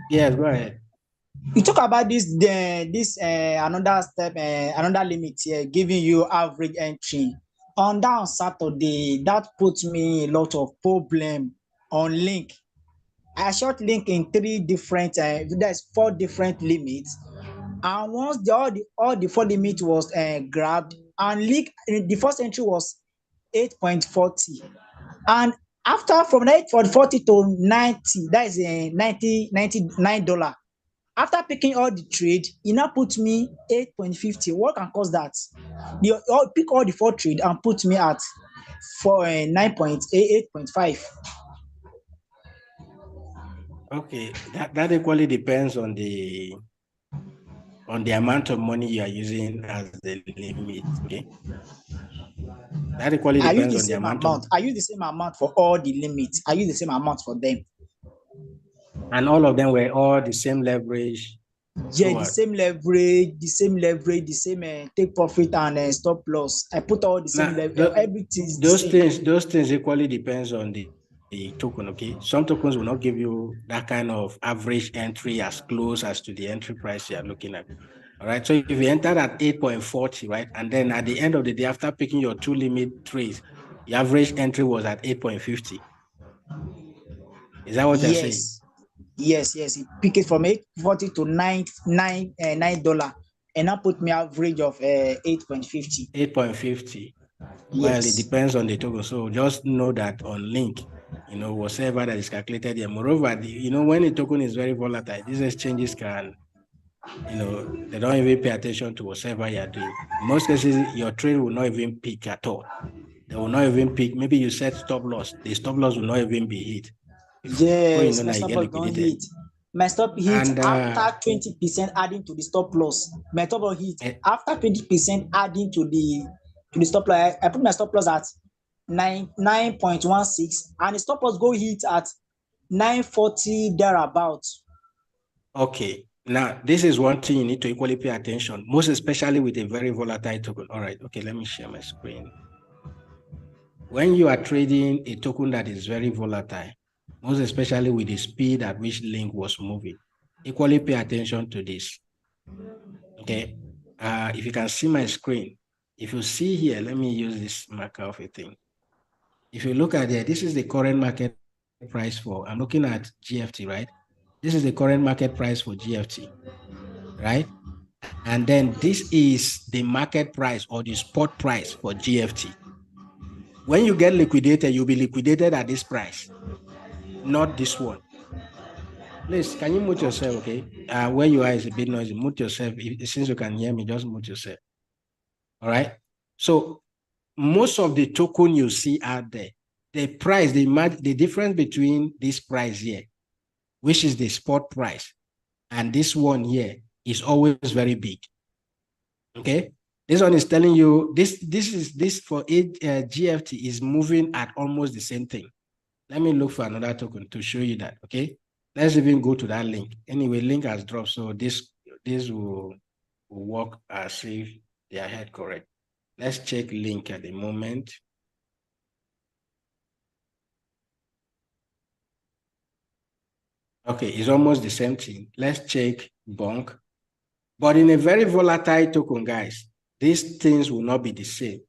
Yes, go ahead. You talk about this another step, another limit here, giving you average entry. On that Saturday, that put me a lot of problem on link. I short link in 3 different, there's 4 different limits. And once all the 4 limits was grabbed, and link, the first entry was 8.40. And after from 8.40 to 90, that is $99. After picking all the trade, e now put me 8.50. What can cause that? Pick all the 4 trade and put me at for 9.88.5. Okay, that equally depends on the amount of money you are using as the limit. Okay, that equally I use depends the on the same amount of, amount. I use the same amount for all the limits. I use the same amount for them. and all of them were all the same leverage. Yeah, So the same leverage, the same take profit and stop loss. I put all the same now level. Everything is the same. those things equally depends on the token. Okay, some tokens will not give you that kind of average entry as close as to the entry price you are looking at. All right, so if you entered at 8.40, right, and then at the end of the day, after picking your two limit trades, the average entry was at 8.50. Is that what you're saying? Yes. He pick it from 8.40 to $9, and now put me average of 8.50. 8.50. Well, it Yes. depends on the token. So just know that on link, whatever that is calculated here. Moreover, when a token is very volatile, these exchanges can, they don't even pay attention to whatever you're doing. In most cases, your trade will not even peak at all. They will not even peak. Maybe you set stop loss. The stop loss will not even be hit. Before you know Yes, my that you stop get loss don't liquidated. hit. My stop hit And after 20% adding to the stop loss. My stop loss hit after 20% adding to the stop loss. I put my stop loss at 9.16, and the stop loss go hit at 9.40 thereabout. okay. Now, this is one thing you need to equally pay attention, most especially with a very volatile token. All right. Okay, let me share my screen. When you are trading a token that is very volatile, most especially with the speed at which Link was moving, equally pay attention to this. Okay. If you can see my screen, if you see here, let me use this marker of a thing. If you look at it, this is the current market price for, I'm looking at GFT, right? This is the current market price for GFT, right? And then this is the market price or the spot price for GFT. When you get liquidated, you'll be liquidated at this price, not this one. Please, can you mute yourself, okay? Where you are is a bit noisy. Mute yourself. Since you can hear me, just mute yourself. All right? So most of the token you see out there, the price, the difference between this price here, which is the spot price, and this one here is always very big. Okay? This one is telling you this for GFT is moving at almost the same thing. Let me look for another token to show you that. Okay, let's even go to that link. Anyway, link has dropped, so this will work as if they are head correct. Let's check link at the moment. Okay, it's almost the same thing. Let's check bonk. But in a very volatile token, guys, these things will not be the same.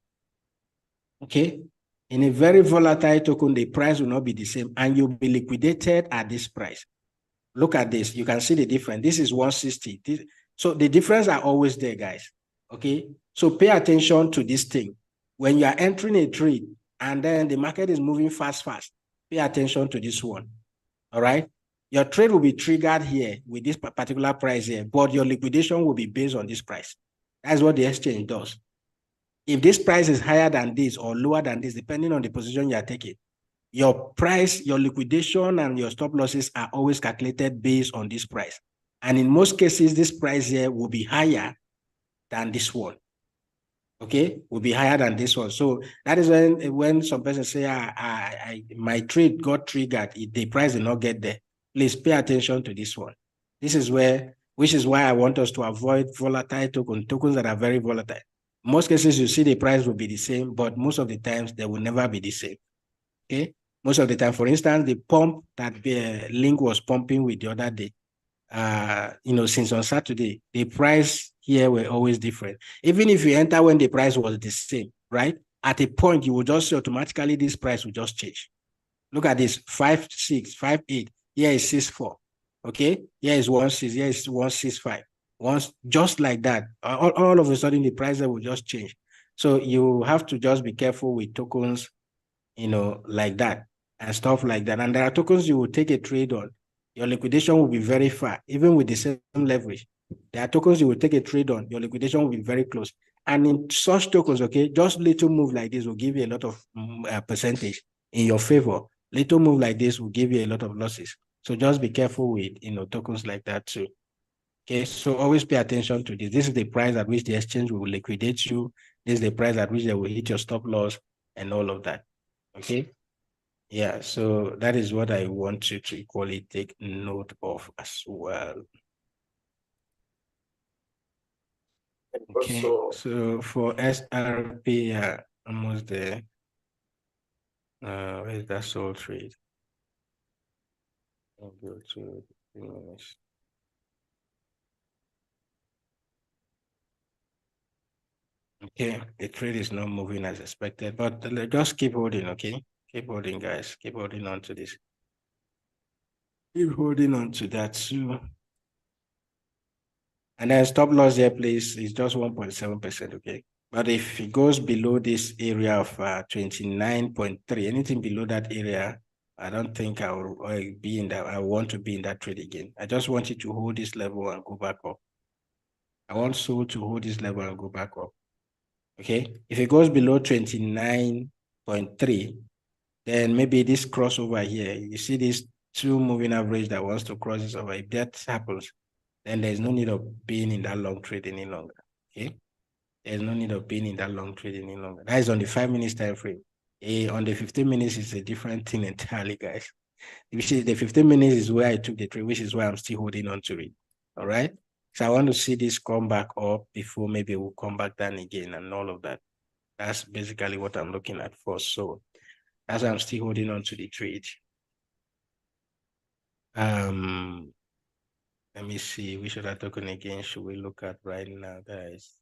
Okay, in a very volatile token, the price will not be the same, and you'll be liquidated at this price. Look at this. You can see the difference. This is 160. So the difference are always there, guys. Okay, so pay attention to this thing. When you are entering a trade and then the market is moving fast, pay attention to this one. All right, your trade will be triggered here with this particular price here, but your liquidation will be based on this price. That's what the exchange does. If this price is higher than this or lower than this, depending on the position you are taking, your price, your liquidation, and your stop losses are always calculated based on this price. And in most cases, this price here will be higher than this one. Okay, will be higher than this one. So that is when some person say, my trade got triggered, the price did not get there. Please pay attention to this one. This is which is why I want us to avoid volatile tokens that are very volatile. Most cases, you see the price will be the same, but most of the times they will never be the same. Okay, most of the time. For instance, the pump that Link was pumping with the other day, since on Saturday, the price here were always different. Even if you enter when the price was the same, right? At a point, you will just see automatically this price will just change. Look at this, 5.6, 5.8. Here is 6.4. Okay, here is 1.6, here is 1.65. Once just like that, all of a sudden the price will just change. So you have to just be careful with tokens, like that and stuff like that. And there are tokens you will take a trade on. Your liquidation will be very far, even with the same leverage. There are tokens you will take a trade on. Your liquidation will be very close. And in such tokens, okay, just little move like this will give you a lot of percentage in your favor. Little move like this will give you a lot of losses. So just be careful with, tokens like that too. Okay, so always pay attention to this. This is the price at which the exchange will liquidate you. This is the price at which they will hit your stop loss and all of that. Okay. Yeah, so that is what I want you to equally take note of as well. Okay, so for SRP, almost there. Where is that soul trade? I'll go to finish. Okay, the trade is not moving as expected, but just keep holding, okay? Keep holding, guys. Keep holding on to this. Keep holding on to that too. And then stop loss there, please, is just 1.7%, okay? But if it goes below this area of 29.3, anything below that area, I don't think I will be in that. I want to be in that trade again. I just want you to hold this level and go back up. I want SOL to hold this level and go back up. Okay. If it goes below 29.3, then maybe this crossover here, you see this 2 moving average that wants to cross this over. If that happens, then there's no need of being in that long trade any longer. Okay. There's no need of being in that long trade any longer. That is on the 5 minutes time frame. On the 15 minutes, it's a different thing entirely, guys. Which is the 15 minutes is where I took the trade, which is why I'm still holding on to it. All right. So I want to see this come back up before maybe we'll come back down again and all of that. That's basically what I'm looking at for. So as I'm still holding on to the trade. Let me see, which other token again should we look at right now, guys?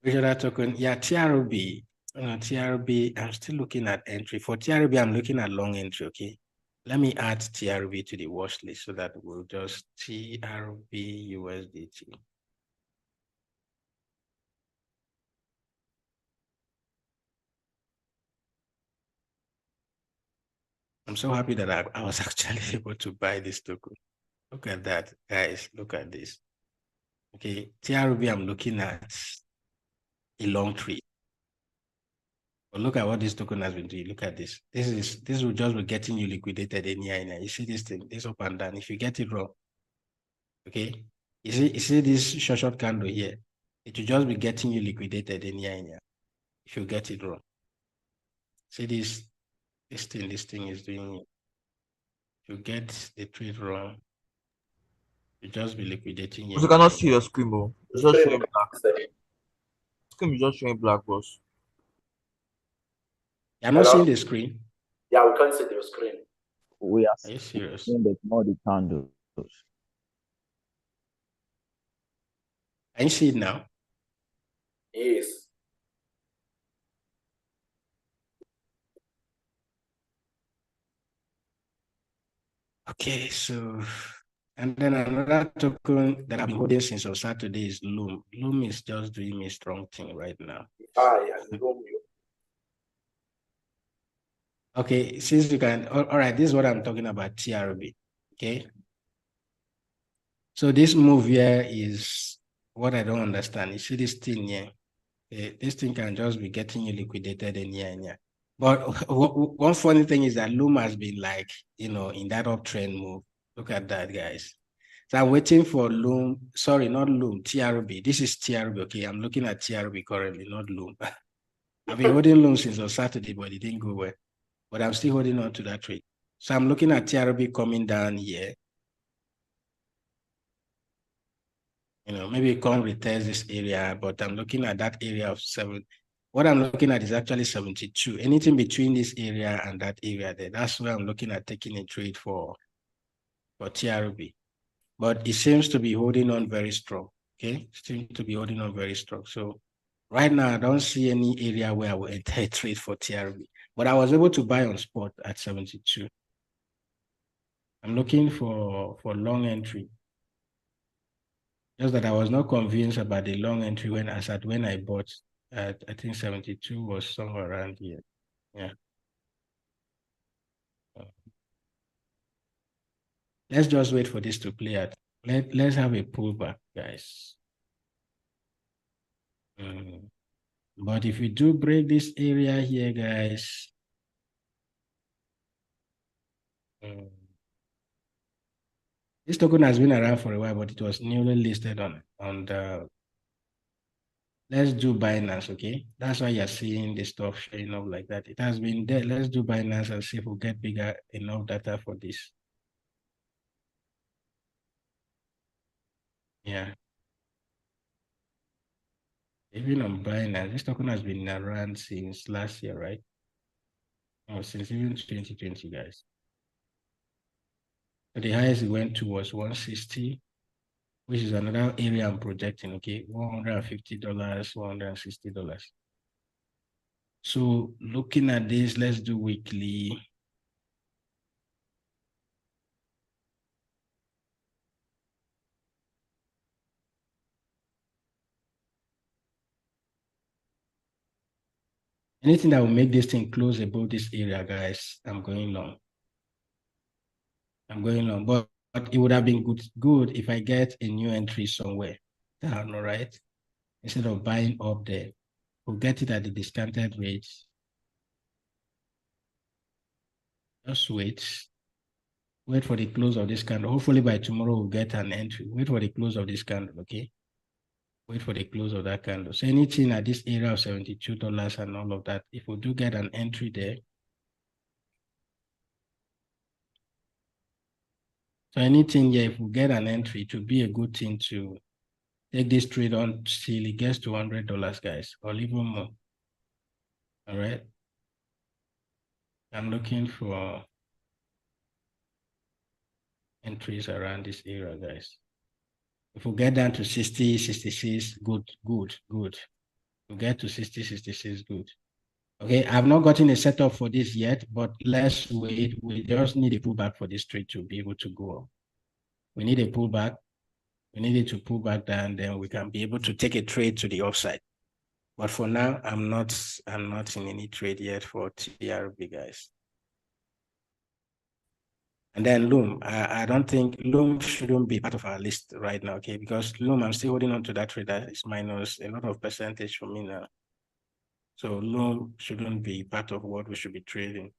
Which other token? Yeah, TRB. TRB, I'm still looking at entry. For TRB, I'm looking at long entry, okay? Let me add TRB to the watch list so that we'll just TRB USDT. I'm so happy that I was actually able to buy this token. Look at that, guys. Look at this. Okay, TRB, I'm looking at a long tree. But look at what this token has been doing. Look at this. This will just be getting you liquidated anyhow. You see this thing, this up and down. If you get it wrong, okay. You see this short candle here. It will just be getting you liquidated anyhow. If you get it wrong. See this thing is doing it. If you get the trade wrong, you just be liquidating You cannot see your screen, bro. It's just showing black. Screen is just showing black, boss. You're not seeing the screen? Yeah, we can't see the screen. We are you serious? But not the candles. Can you see it now? Yes. Okay, so and then another token that I've been holding since on Saturday is Loom. Loom is just doing a strong thing right now. Yeah, Loom. Okay, since you can, all right, this is what I'm talking about, TRB. Okay. So this move here is what I don't understand. You see this thing here? This thing can just be getting you liquidated in here and here. But one funny thing is that Loom has been like, in that uptrend move. Look at that, guys. So I'm waiting for Loom. Sorry, not Loom, TRB. This is TRB, okay? I'm looking at TRB currently, not Loom. I've been holding Loom since on Saturday, but it didn't go well. But I'm still holding on to that trade. So I'm looking at TRB coming down here. Maybe it can't retest this area, but I'm looking at that area of 7. What I'm looking at is actually 72. Anything between this area and that area there, that's where I'm looking at taking a trade for TRB. But it seems to be holding on very strong. Okay, it seems to be holding on very strong. So right now, I don't see any area where I will enter a trade for TRB. But I was able to buy on spot at 72. I'm looking for long entry. Just that I was not convinced about the long entry when I bought at, I think 72 was somewhere around here. Yeah. Let's just wait for this to play out. Let's have a pullback, guys. But if we do break this area here, guys, this token has been around for a while, but it was newly listed on the. Let's do Binance, okay? That's why you're seeing the stuff showing up like that. It has been there. Let's do Binance and see if we get bigger enough data for this. Yeah. Even on Binance, this token has been around since last year, right? Or since even 2020, guys. So the highest it went to was 160, which is another area I'm projecting, okay? $150, $160. So looking at this, let's do weekly. Anything that will make this thing close above this area, guys, I'm going long. But it would have been good if I get a new entry somewhere down, all right? Instead of buying up there, we'll get it at the discounted rate. Just wait for the close of this candle. Hopefully by tomorrow we'll get an entry. Wait for the close of this candle, okay? Wait for the close of that candle. So anything at this area of $72 and all of that, if we do get an entry there, so anything here, if we get an entry, it would be a good thing to take this trade on till it gets to $100, guys, or even more. All right. I'm looking for entries around this area, guys. If we get down to 60, 66, good. We get to 60, 66, good. Okay, I've not gotten a setup for this yet, but let's wait. We just need a pullback for this trade to be able to go up. We need a pullback. We need it to pull back down, then we can be able to take a trade to the upside. But for now, I'm not in any trade yet for TRB, guys. And then Loom, I don't think Loom shouldn't be part of our list right now, okay? Because Loom, I'm still holding on to that trade that is minus a lot of percentage for me now. So Loom shouldn't be part of what we should be trading.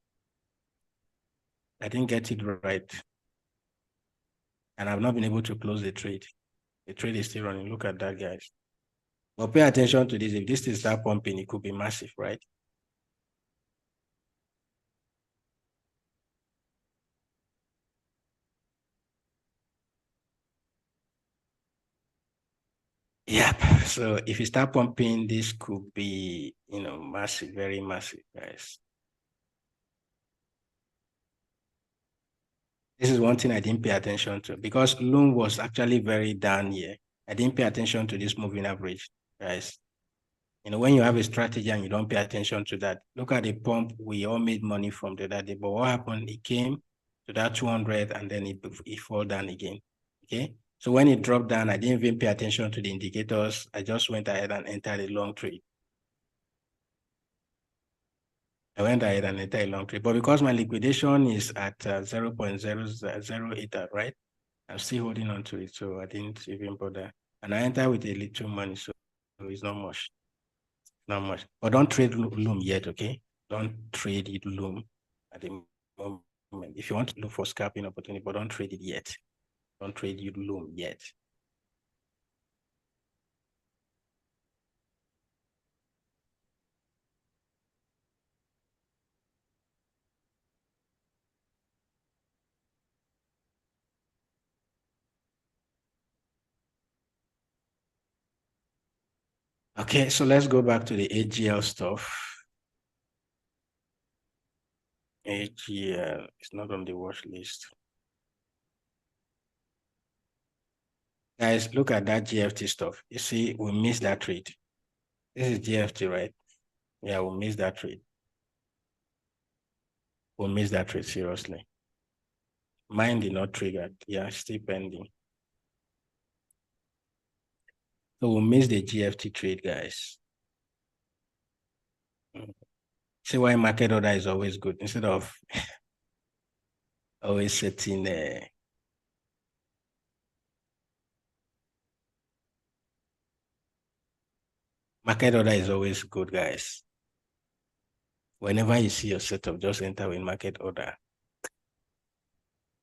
I didn't get it right. And I've not been able to close the trade. The trade is still running. Look at that, guys. But pay attention to this. If this is start pumping, it could be massive, right? Yep. So if you start pumping, this could be, massive, very massive, guys. This is one thing I didn't pay attention to because Loom was actually very down here. I didn't pay attention to this moving average, guys. When you have a strategy and you don't pay attention to that, look at the pump. We all made money from the other day, but what happened? It came to that 200 and then it fall down again. Okay. So when it dropped down, I didn't even pay attention to the indicators. I just went ahead and entered a long trade. I went ahead and entered a long trade, but because my liquidation is at 0.008, right? I'm still holding on to it, so I didn't even bother. And I entered with a little money, so it's not much. Not much. But don't trade Loom yet, okay? Don't trade it Loom at the moment. If you want to look for scalping opportunity, but don't trade it yet. Don't trade it Loom yet. Okay, so let's go back to the AGL stuff. AGL is not on the watch list. Guys, look at that GFT stuff. You see, we missed that trade. This is GFT, right? Yeah, we missed that trade. We missed that trade, seriously. Mine did not trigger. Yeah, still pending. So we missed the GFT trade, guys. See why market order is always good instead of always setting Market order is always good, guys. Whenever you see your setup, just enter with market order.